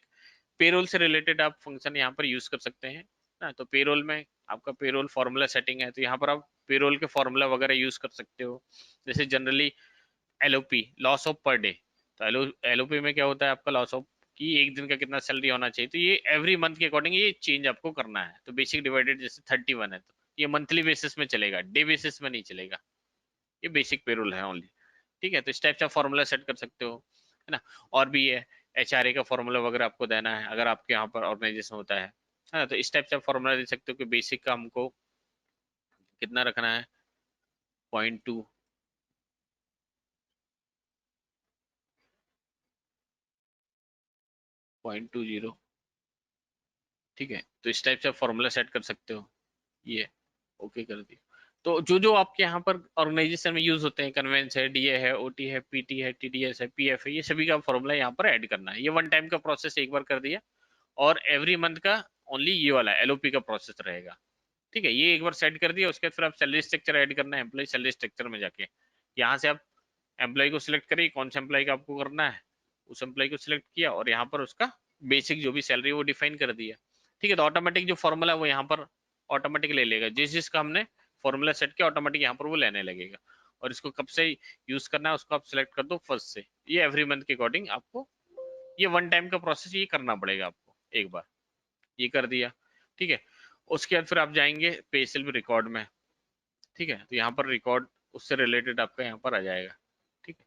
पेरोल से रिलेटेड आप फंक्शन यहाँ पर यूज कर सकते हैं ना। तो पेरोल में आपका पेरोल फॉर्मूला सेटिंग है, तो यहाँ पर आप पेरोल के फॉर्मूला वगैरह यूज कर सकते हो। जैसे generally LOP, loss of per day, तो एलओपी में क्या होता है आपका लॉस ऑफ कि एक दिन का कितना सैलरी होना चाहिए, तो ये एवरी मंथ के अकॉर्डिंग ये चेंज आपको करना है। तो बेसिक डिवाइडेड जैसे 31 है तो ये मंथली बेसिस में चलेगा, डे बेसिस में नहीं चलेगा। ये बेसिक पेरोल है ओनली। ठीक है, तो इस टाइप से फॉर्मूला सेट कर सकते हो, है ना। और भी है, एचआरए का फॉर्मूला वगैरह आपको देना है अगर आपके यहाँ पर ऑर्गेनाइजेशन होता है ना। तो इस टाइप से फॉर्मूला दे सकते हो कि बेसिक का हमको कितना रखना है, 0.2, 0.20। ठीक है, तो इस टाइप से फॉर्मूला सेट कर सकते हो। ये ओके कर दिया। तो जो जो आपके यहाँ पर ऑर्गेनाइजेशन में यूज होते हैं, कन्वेंस है, डीए है, ओटी है, पीटी है, टीडीएस है, पीएफ है, ये सभी का फॉर्मूला यहाँ पर ऐड करना है। ये वन टाइम का प्रोसेस एक बार कर दिया, और एवरी मंथ का ओनली ये वाला एलओपी का प्रोसेस रहेगा। ठीक है, ये एक बार सेट कर दिया, उसके बाद फिर आप सैलरी स्ट्रक्चर ऐड करना है। एम्प्लॉय सैलरी स्ट्रक्चर में जाके यहाँ से आप एम्प्लॉय को सिलेक्ट करिए, कौन सा एम्प्लॉय का आपको करना है, उस एम्प्लॉय को सिलेक्ट किया और यहाँ पर उसका बेसिक जो भी सैलरी वो डिफाइन कर दिया। ठीक है, तो ऑटोमेटिक जो फॉर्मूला वो यहाँ पर ऑटोमेटिक ले लेगा, जिस जिसका हमने फॉर्मूला सेट किया ऑटोमेटिक यहाँ पर वो लेने लगेगा। और इसको कब से यूज करना है उसको आप सिलेक्ट कर दो फर्स्ट से। ये एवरी मंथ के अकॉर्डिंग आपको ये वन टाइम का प्रोसेस ये करना पड़ेगा आपको एक बार। ये कर दिया, ठीक है। उसके बाद फिर आप जाएंगे पे स्लिप रिकॉर्ड में। ठीक है, तो यहाँ पर रिकॉर्ड उससे रिलेटेड आपका यहाँ पर आ जाएगा। ठीक है,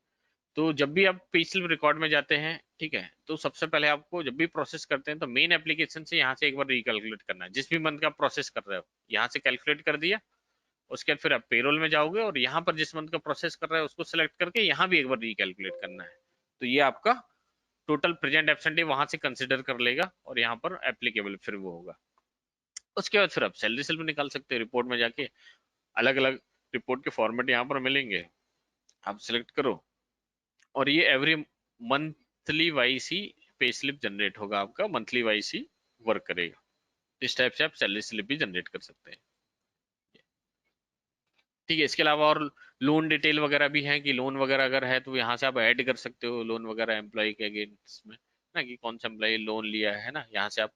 तो जब भी आप पे स्लिप रिकॉर्ड में जाते हैं, ठीक है, तो सबसे पहले आपको जब भी प्रोसेस करते हैं तो मेन एप्लीकेशन से यहाँ से एक बार रिकैलकुलेट करना है। जिस भी मंथ का प्रोसेस कर रहे हो यहाँ से कैलकुलेट कर दिया, उसके बाद फिर आप पेरोल में जाओगे और यहाँ पर जिस मंथ का प्रोसेस कर रहे हो उसको सिलेक्ट करके यहाँ भी एक बार रिकैलकुलेट करना है। तो ये आपका टोटल प्रेजेंट एब्सेंट डे वहां से कंसिडर कर लेगा और यहाँ पर एप्लीकेबल फिर वो होगा। उसके बाद फिर आप सैलरी स्लिप निकाल सकते हैं रिपोर्ट में जाके। अलग अलग रिपोर्ट के फॉर्मेट यहाँ पर मिलेंगे, आप सिलेक्ट करो और ये एवरी मंथली वाइज ही पे स्लिप जनरेट होगा, आपका मंथली वाइज ही वर्क करेगा। इस टाइप से आप सैलरी स्लिप भी जनरेट कर सकते हैं। ठीक है, इसके अलावा और लोन डिटेल वगैरह भी है कि लोन वगैरह अगर है तो यहाँ से आप ऐड कर सकते हो लोन वगैरह एम्प्लॉय के अगेंस्ट में, ना कि कौन सा एम्प्लॉय लोन लिया है ना। यहाँ से आप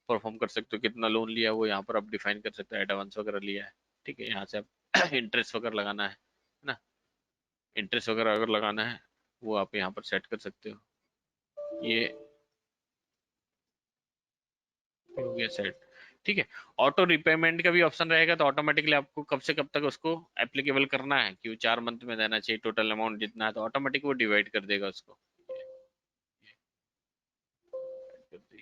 परफॉर्म कर सकते हो, कितना लोन लिया है वो यहाँ पर आप डिफाइन कर सकते हो, एडवांस वगैरह लिया है। ठीक है, यहाँ से आप इंटरेस्ट वगैरह लगाना है ना, इंटरेस्ट वगैरह अगर लगाना है वो आप यहाँ पर सेट कर सकते हो। ये हो गया सेट। ठीक है, ऑटो रिपेमेंट का भी ऑप्शन रहेगा, तो ऑटोमेटिकली आपको कब से कब तक उसको एप्लीकेबल करना है कि वो 4 मंथ में देना चाहिए, टोटल अमाउंट जितना है, तो ऑटोमेटिक वो डिवाइड कर देगा उसको। कर दी।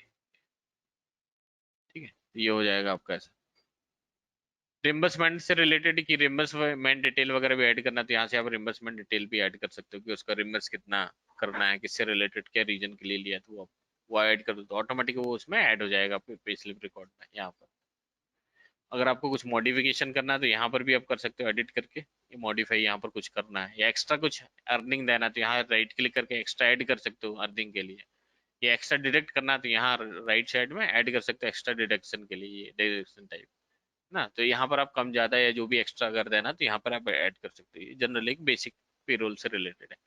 ठीक है, तो ये हो जाएगा आपका ऐसा। रिम्बर्समेंट से रिलेटेड की रिम्बर्समेंट डिटेल वगैरह भी ऐड करना, तो यहाँ से आप रिम्बर्समेंट डिटेल भी ऐड कर सकते हो कि उसका रिम्बर्स कितना करना है, किससे रिलेटेड क्या रीजन के लिए लिया, तो वो ऐड कर दो तो ऑटोमेटिक वो उसमें ऐड हो जाएगा आपके पे स्लिप रिकॉर्ड में यहाँ पर। अगर आपको कुछ मॉडिफिकेशन करना है तो यहाँ पर भी आप कर सकते हो एडिट करके, ये मॉडिफाई यहाँ पर कुछ करना है या एक्स्ट्रा कुछ अर्निंग देना है तो यहाँ राइट क्लिक करके एक्स्ट्रा ऐड कर सकते हो अर्निंग के लिए। ये एक्स्ट्रा डिडक्ट करना है तो यहाँ राइट साइड में ऐड कर सकते हो एक्स्ट्रा डिडक्शन के लिए, ये डिडक्शन टाइप ना। तो यहाँ पर आप कम ज्यादा या जो भी एक्स्ट्रा कर देना तो यहाँ पर आप ऐड कर सकते हो। ये जनरली एक बेसिक पेरोल से रिलेटेड है।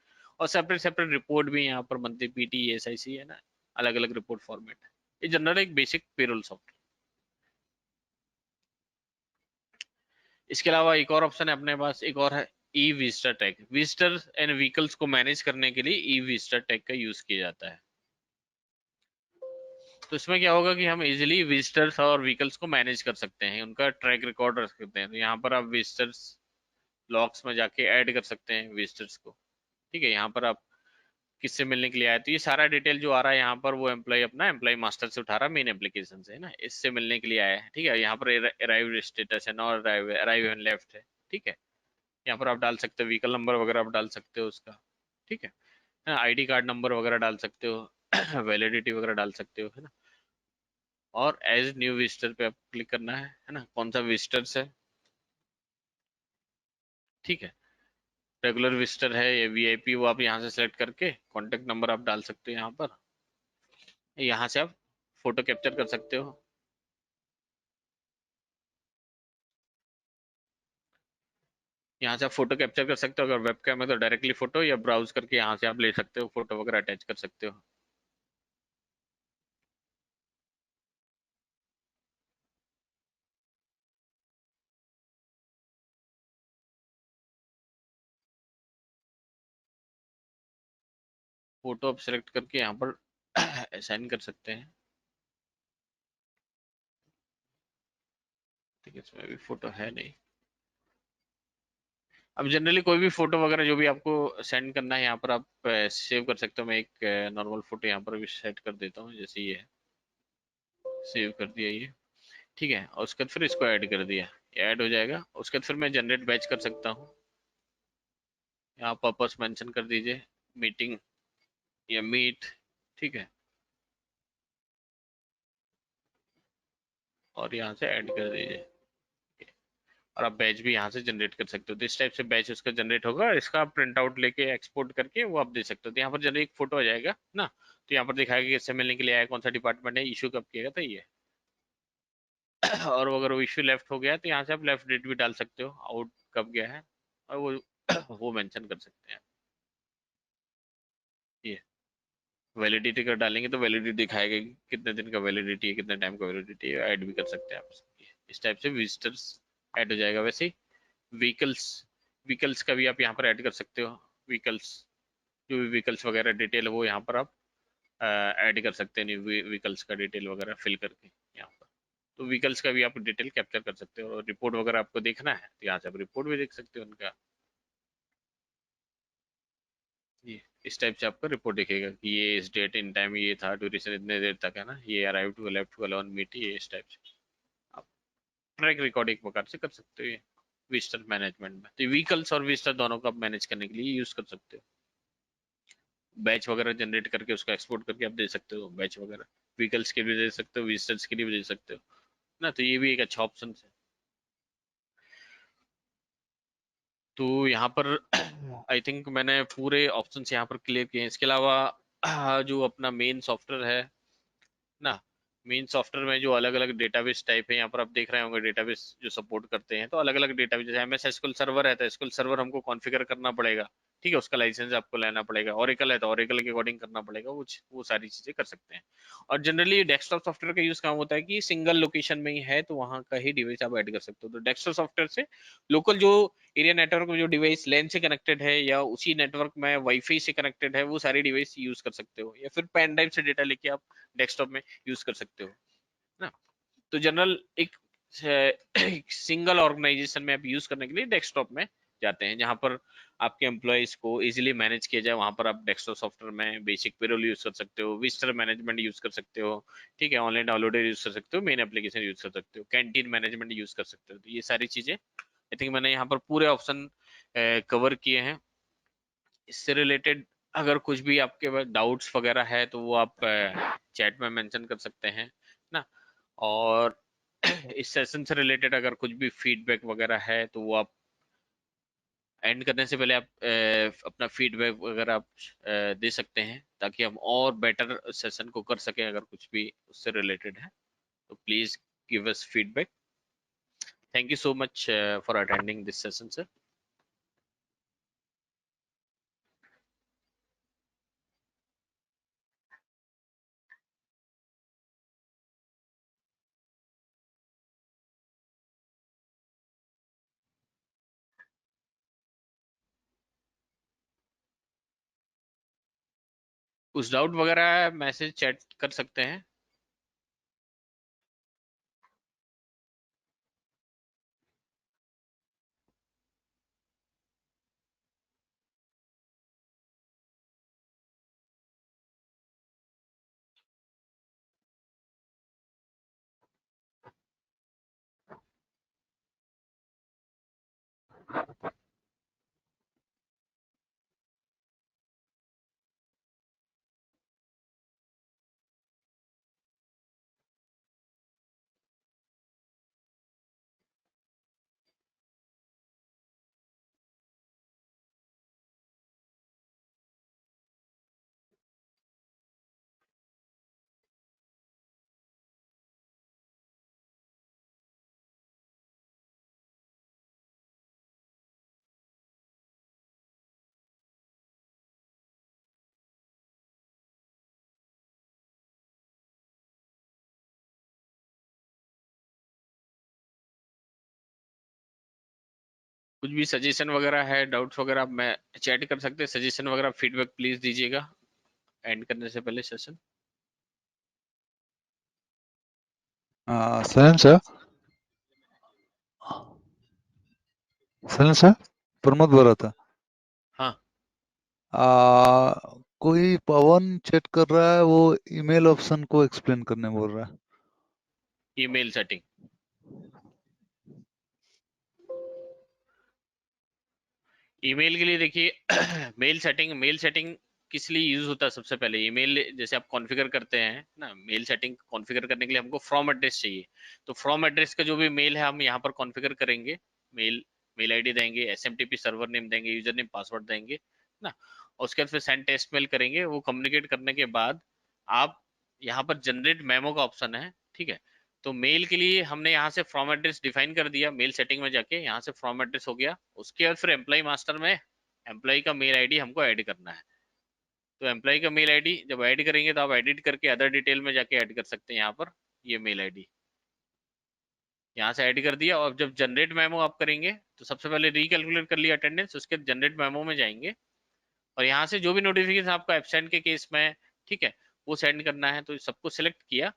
और सेपरेट सेपरेट रिपोर्ट भी यहाँ पर मंथली पीटी एसआईसी है ना, अलग अलग रिपोर्ट फॉर्मेट है। ये जनरल एक बेसिक पेरोल सॉफ्टवेयर। इसके अलावा एक और ऑप्शन है अपने पास, एक और है e visitor tag. Visitor and vehicles को मैनेज करने के लिए ई विजिटर टैग का यूज किया जाता है। तो इसमें क्या होगा कि हम इजीली विजिटर्स और व्हीकल्स को मैनेज कर सकते हैं, उनका ट्रैक रिकॉर्ड रख सकते हैं। तो यहाँ पर आप विजिटर्स लॉग्स में जाके ऐड कर सकते हैं विजिटर्स को। ठीक है, यहाँ पर आप किससे मिलने के लिए आए, तो ये सारा डिटेल जो आ रहा है यहाँ पर, वो एम्प्लॉय अपना एम्प्लॉय मास्टर से उठा रहा है, मेन एप्लीकेशन से, है ना, इससे मिलने के लिए आया है। ठीक है, यहाँ पर अराइव स्टेटस है, not arrive, arrive and left है। ठीक है, यहाँ पर आप डाल सकते हो व्हीकल नंबर वगैरह, आप डाल सकते हो उसका। ठीक है, आईडी कार्ड नंबर वगैरह डाल सकते हो वैलिडिटी वगैरह डाल सकते हो, है ना। और एज न्यू विजिटर पे आप क्लिक करना है ना, कौन सा विजिटर्स है। ठीक है, रेगुलर विजिटर है या वीआईपी, वो आप यहाँ से सेलेक्ट करके कॉन्टेक्ट नंबर आप डाल सकते हो यहाँ पर। यहाँ से आप फोटो कैप्चर कर सकते हो। यहाँ से आप फोटो कैप्चर कर सकते हो, अगर वेबकैम है तो डायरेक्टली फोटो, या ब्राउज करके यहाँ से आप ले सकते हो, फोटो वगैरह अटैच कर सकते हो। फोटो आप सेलेक्ट करके यहाँ पर असाइन कर सकते हैं। ठीक है, इसमें भी फोटो है नहीं। अब जनरली कोई भी फोटो वगैरह जो भी आपको सेंड करना है, यहाँ पर आप सेव कर सकते हो। मैं एक नॉर्मल फोटो यहाँ पर भी सेट कर देता हूँ, जैसे ये है, सेव कर दिया ये। ठीक है, और उसके बाद फिर इसको ऐड कर दिया, ये ऐड हो जाएगा। उसके बाद फिर मैं जनरेट बैच कर सकता हूँ। यहाँ पर्पस मेंशन कर दीजिए, मीटिंग या मीट। ठीक है, और यहाँ से ऐड कर दीजिए, और आप बैच भी यहाँ से जनरेट कर सकते हो। तो इस टाइप से बैच उसका जनरेट होगा, इसका आप प्रिंट आउट लेके एक्सपोर्ट करके वो आप दे सकते हो। तो यहाँ पर जनरली एक फोटो आ जाएगा ना, तो यहाँ पर दिखाएगा कि इससे मिलने के लिए आया, कौन सा डिपार्टमेंट है, इशू कब किया गया था, ये। और अगर वो इशू लेफ्ट हो गया तो यहाँ से आप लेफ्ट डेट भी डाल सकते हो, आउट कब गया है, और वो वो मेंशन कर सकते हैं। ये वैलिडिटी कर डालेंगे तो वैलिडिटी दिखाएगा कि कितने दिन का वैलिडिटी है, कितने टाइम का वैलिडिटी है, ऐड भी कर सकते हैं आप। इस टाइप से विजिटर्स ऐड हो जाएगा। वैसे ही व्हीकल्स, व्हीकल्स का भी आप यहाँ पर ऐड कर सकते हो। व्हीकल्स, जो भी व्हीकल्स वगैरह डिटेल है वो यहाँ पर आप ऐड कर सकते हैं, व्हीकल्स का डिटेल वगैरह फिल करके यहाँ पर। तो व्हीकल्स का भी आप डिटेल कैप्चर कर सकते हो, और रिपोर्ट वगैरह आपको देखना है तो यहाँ से आप रिपोर्ट भी देख सकते हो उनका। ये इस टाइप से आपका रिपोर्ट दिखेगा कि ये इस डेट इन टाइम ये था, ड्यूरेशन इतने देर तक, है ना, ये अराइव टू लेफ्ट हुआ ऑन मीट, ये इस टाइप से आप ट्रैक रिकॉर्ड एक प्रकार से कर सकते हो ये विजिटर मैनेजमेंट में। तो व्हीकल्स और विजिटर दोनों का मैनेज करने के लिए यूज कर सकते हो। बैच वगैरह जनरेट करके उसको एक्सपोर्ट करके आप दे सकते हो, बैच वगैरह व्हीकल्स के लिए भी दे सकते हो, विजिटर्स के लिए भी दे सकते हो ना। तो ये भी एक अच्छा ऑप्शन है। तो यहाँ पर आई थिंक मैंने पूरे ऑप्शंस यहाँ पर क्लियर किए हैं। इसके अलावा जो अपना मेन सॉफ्टवेयर है ना, मेन सॉफ्टवेयर में जो अलग अलग डेटाबेस टाइप है, यहाँ पर आप देख रहे होंगे डेटाबेस जो सपोर्ट करते हैं। तो अलग अलग डेटाबेस, जैसे एमएस एसक्यूएल सर्वर है तो एसक्यूएल सर्वर हमको कॉन्फ़िगर करना पड़ेगा। ठीक है, उसका लाइसेंस आपको लेना पड़ेगा। ओरेकल है तो ओरेकल के अकॉर्डिंग करना पड़ेगा, वो सारी चीजें कर सकते हैं। और जनरली डेस्कटॉप सॉफ्टवेयर का यूज काम होता है कि सिंगल लोकेशन में ही है तो वहाँ का ही डिवाइस आप ऐड कर सकते हो। तो डेस्कटॉप सॉफ्टवेयर से लोकल जो एरिया नेटवर्क में जो डिवाइस लैन से कनेक्टेड है, या उसी नेटवर्क में वाईफाई से कनेक्टेड है, वो सारी डिवाइस यूज कर सकते हो। या फिर पेन ड्राइव से डेटा लेके आप डेस्कटॉप में यूज कर सकते हो ना। तो जनरल एक सिंगल ऑर्गेनाइजेशन में आप यूज करने के लिए डेस्कटॉप में जाते हैं, जहां पर आपके एम्प्लॉयज को इजीली मैनेज किया जाए। वहां पर आप डेस्कटॉप सॉफ्टवेयर में बेसिक पेरोल यूज कर सकते हो, विजिटर मैनेजमेंट यूज कर सकते हो। ठीक है, ऑनलाइन डाउनलोडर यूज कर सकते हो, मेन एप्लीकेशन यूज कर सकते हो, कैंटीन मैनेजमेंट यूज कर सकते हो। तो ये सारी चीजें आई थिंक मैंने यहाँ पर पूरे ऑप्शन कवर किए हैं। इससे रिलेटेड अगर कुछ भी आपके पास डाउट्स वगैरह है तो वो आप चैट में मेंशन कर सकते हैं ना। और इस सेशन से रिलेटेड अगर कुछ भी फीडबैक वगैरह है तो वो आप एंड करने से पहले आप अपना फीडबैक वगैरह आप दे सकते हैं, ताकि हम और बेटर सेशन को कर सकें। अगर कुछ भी उससे रिलेटेड है तो please give us feedback. Thank you so much for attending this session sir. कुछ डाउट वगैरह मैसेज चैट कर सकते हैं। कुछ भी सजेशन वगैरह है, डाउट्स वगैरह, आप मैं चैट कर सकते हैं। सजेशन वगैरह फीडबैक प्लीज दीजिएगा एंड करने से पहले सेशन। सैलन सर, सैलन सर, प्रमोद बोल रहा था। हाँ, कोई पवन चैट कर रहा है, वो ईमेल ऑप्शन को एक्सप्लेन करने बोल रहा है। Email setting. ईमेल के लिए देखिए मेल सेटिंग किस लिए यूज होता है? सबसे पहले ईमेल जैसे आप कॉन्फ़िगर करते हैं ना, मेल सेटिंग कॉन्फ़िगर करने के लिए हमको फ्रॉम एड्रेस चाहिए। तो फ्रॉम एड्रेस का जो भी मेल है हम यहाँ पर कॉन्फ़िगर करेंगे। मेल मेल आईडी देंगे, एसएमटीपी सर्वर नेम देंगे, यूजर नेम पासवर्ड देंगे ना। और उसके बाद फिर सेंड टेस्ट मेल करेंगे। वो कम्युनिकेट करने के बाद आप यहाँ पर जनरेट मेमो का ऑप्शन है, ठीक है। तो मेल के लिए हमने यहाँ से फ्रॉम एड्रेस डिफाइन कर दिया, मेल सेटिंग में जाके यहाँ से फ्रॉम एड्रेस हो गया। उसके बाद फिर एम्प्लॉय मास्टर में एम्प्लॉय का मेल आईडी हमको ऐड करना है। तो एम्प्लॉय का मेल आईडी जब ऐड करेंगे तो आप एडिट करके अदर डिटेल में जाके ऐड कर सकते हैं। यहाँ पर ये मेल आईडी यहाँ से ऐड कर दिया। और जब जनरेट मेमो आप करेंगे तो सबसे पहले रिकैलकुलेट कर लिया अटेंडेंस, उसके बाद जनरेट मेमो में जाएंगे और यहाँ से जो भी नोटिफिकेशन आपको एब्सेंट के केस में, ठीक है, वो सेंड करना है। तो सबको सिलेक्ट किया,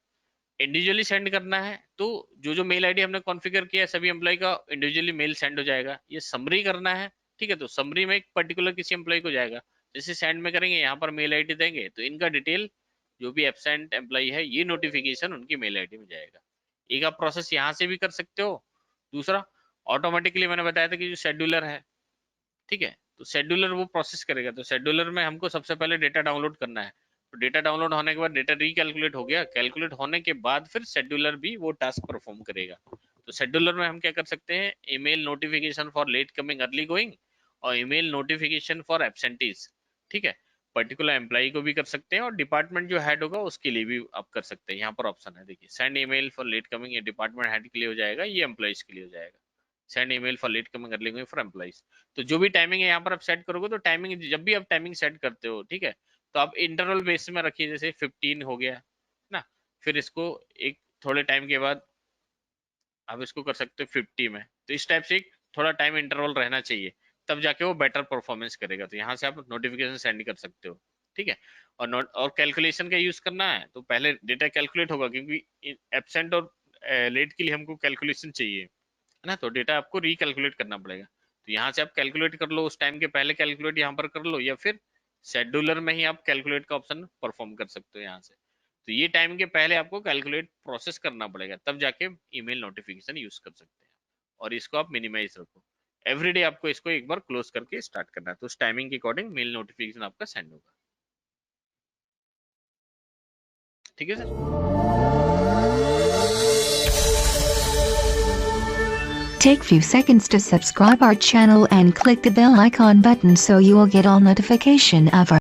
इंडिविजुअली सेंड करना है। तो जो जो मेल आईडी हमने कॉन्फ़िगर किया है सभी एम्प्लॉय का इंडिविजुअली मेल सेंड हो जाएगा। ये समरी करना है, ठीक है। तो समरी में एक पर्टिकुलर किसी एम्प्लॉय को जाएगा। जैसे सेंड में करेंगे यहाँ पर मेल आईडी देंगे तो इनका डिटेल जो भी एब्सेंट एम्प्लॉय है ये नोटिफिकेशन उनकी मेल आईडी में जाएगा। एक आप प्रोसेस यहाँ से भी कर सकते हो। दूसरा, ऑटोमेटिकली मैंने बताया था कि जो शेड्यूलर है, ठीक है, तो शेड्यूलर वो प्रोसेस करेगा। तो शेड्यूलर में हमको सबसे पहले डेटा डाउनलोड करना है। तो डेटा डाउनलोड होने के बाद डेटा रिकैलकुलेट हो गया, कैलकुलेट होने के बाद फिर शेड्यूलर भी वो टास्क परफॉर्म करेगा। तो शेड्यूलर में हम क्या कर सकते हैं, email notification for late coming early going और ईमेल नोटिफिकेशन फॉर एब्सेंटीज, ठीक है। पर्टिकुलर एम्प्लॉय को भी कर सकते हैं और डिपार्टमेंट जो हेड होगा उसके लिए भी आप कर सकते हैं। यहाँ पर ऑप्शन है देखिए, send email for late coming, ये डिपार्टमेंट हेड के लिए हो जाएगा, ये एम्प्लॉइज के लिए हो जाएगा। Send email for late coming early going for employees. तो जो भी टाइमिंग है यहाँ पर आप सेट करोगे तो टाइमिंग जब भी आप टाइमिंग सेट करते हो, ठीक है, तो आप इंटरवल बेस में रखिए। जैसे 15 हो गया ना, फिर इसको एक थोड़े टाइम के बाद आप इसको कर सकते हो 50 में। तो इस टाइप से एक थोड़ा टाइम इंटरवल रहना चाहिए, तब जाके वो बेटर परफॉर्मेंस करेगा। तो यहाँ से आप नोटिफिकेशन सेंड कर सकते हो, ठीक है। और नोट और कैलकुलेशन का यूज करना है तो पहले डेटा कैलकुलेट होगा, क्योंकि एब्सेंट और लेट के लिए हमको कैलकुलेशन चाहिए, है ना। तो डेटा आपको रिकैलकुलेट करना पड़ेगा। तो यहाँ से आप कैलकुलेट कर लो, उस टाइम के पहले कैलकुलेट यहाँ पर कर लो, या फिर शेड्यूलर में ही आप कैलकुलेट का ऑप्शन परफॉर्म कर सकते हो यहाँ से। तो ये टाइम के पहले आपको कैलकुलेट प्रोसेस करना पड़ेगा, तब जाके ईमेल नोटिफिकेशन यूज कर सकते हैं। और इसको आप मिनिमाइज रखो। एवरीडे आपको इसको एक बार क्लोज करके स्टार्ट करना है, तो उस टाइमिंग के अकॉर्डिंग मेल नोटिफिकेशन आपका सेंड होगा। ठीक है sir. Take few seconds to subscribe our channel and click the bell icon button so you will get all notification of our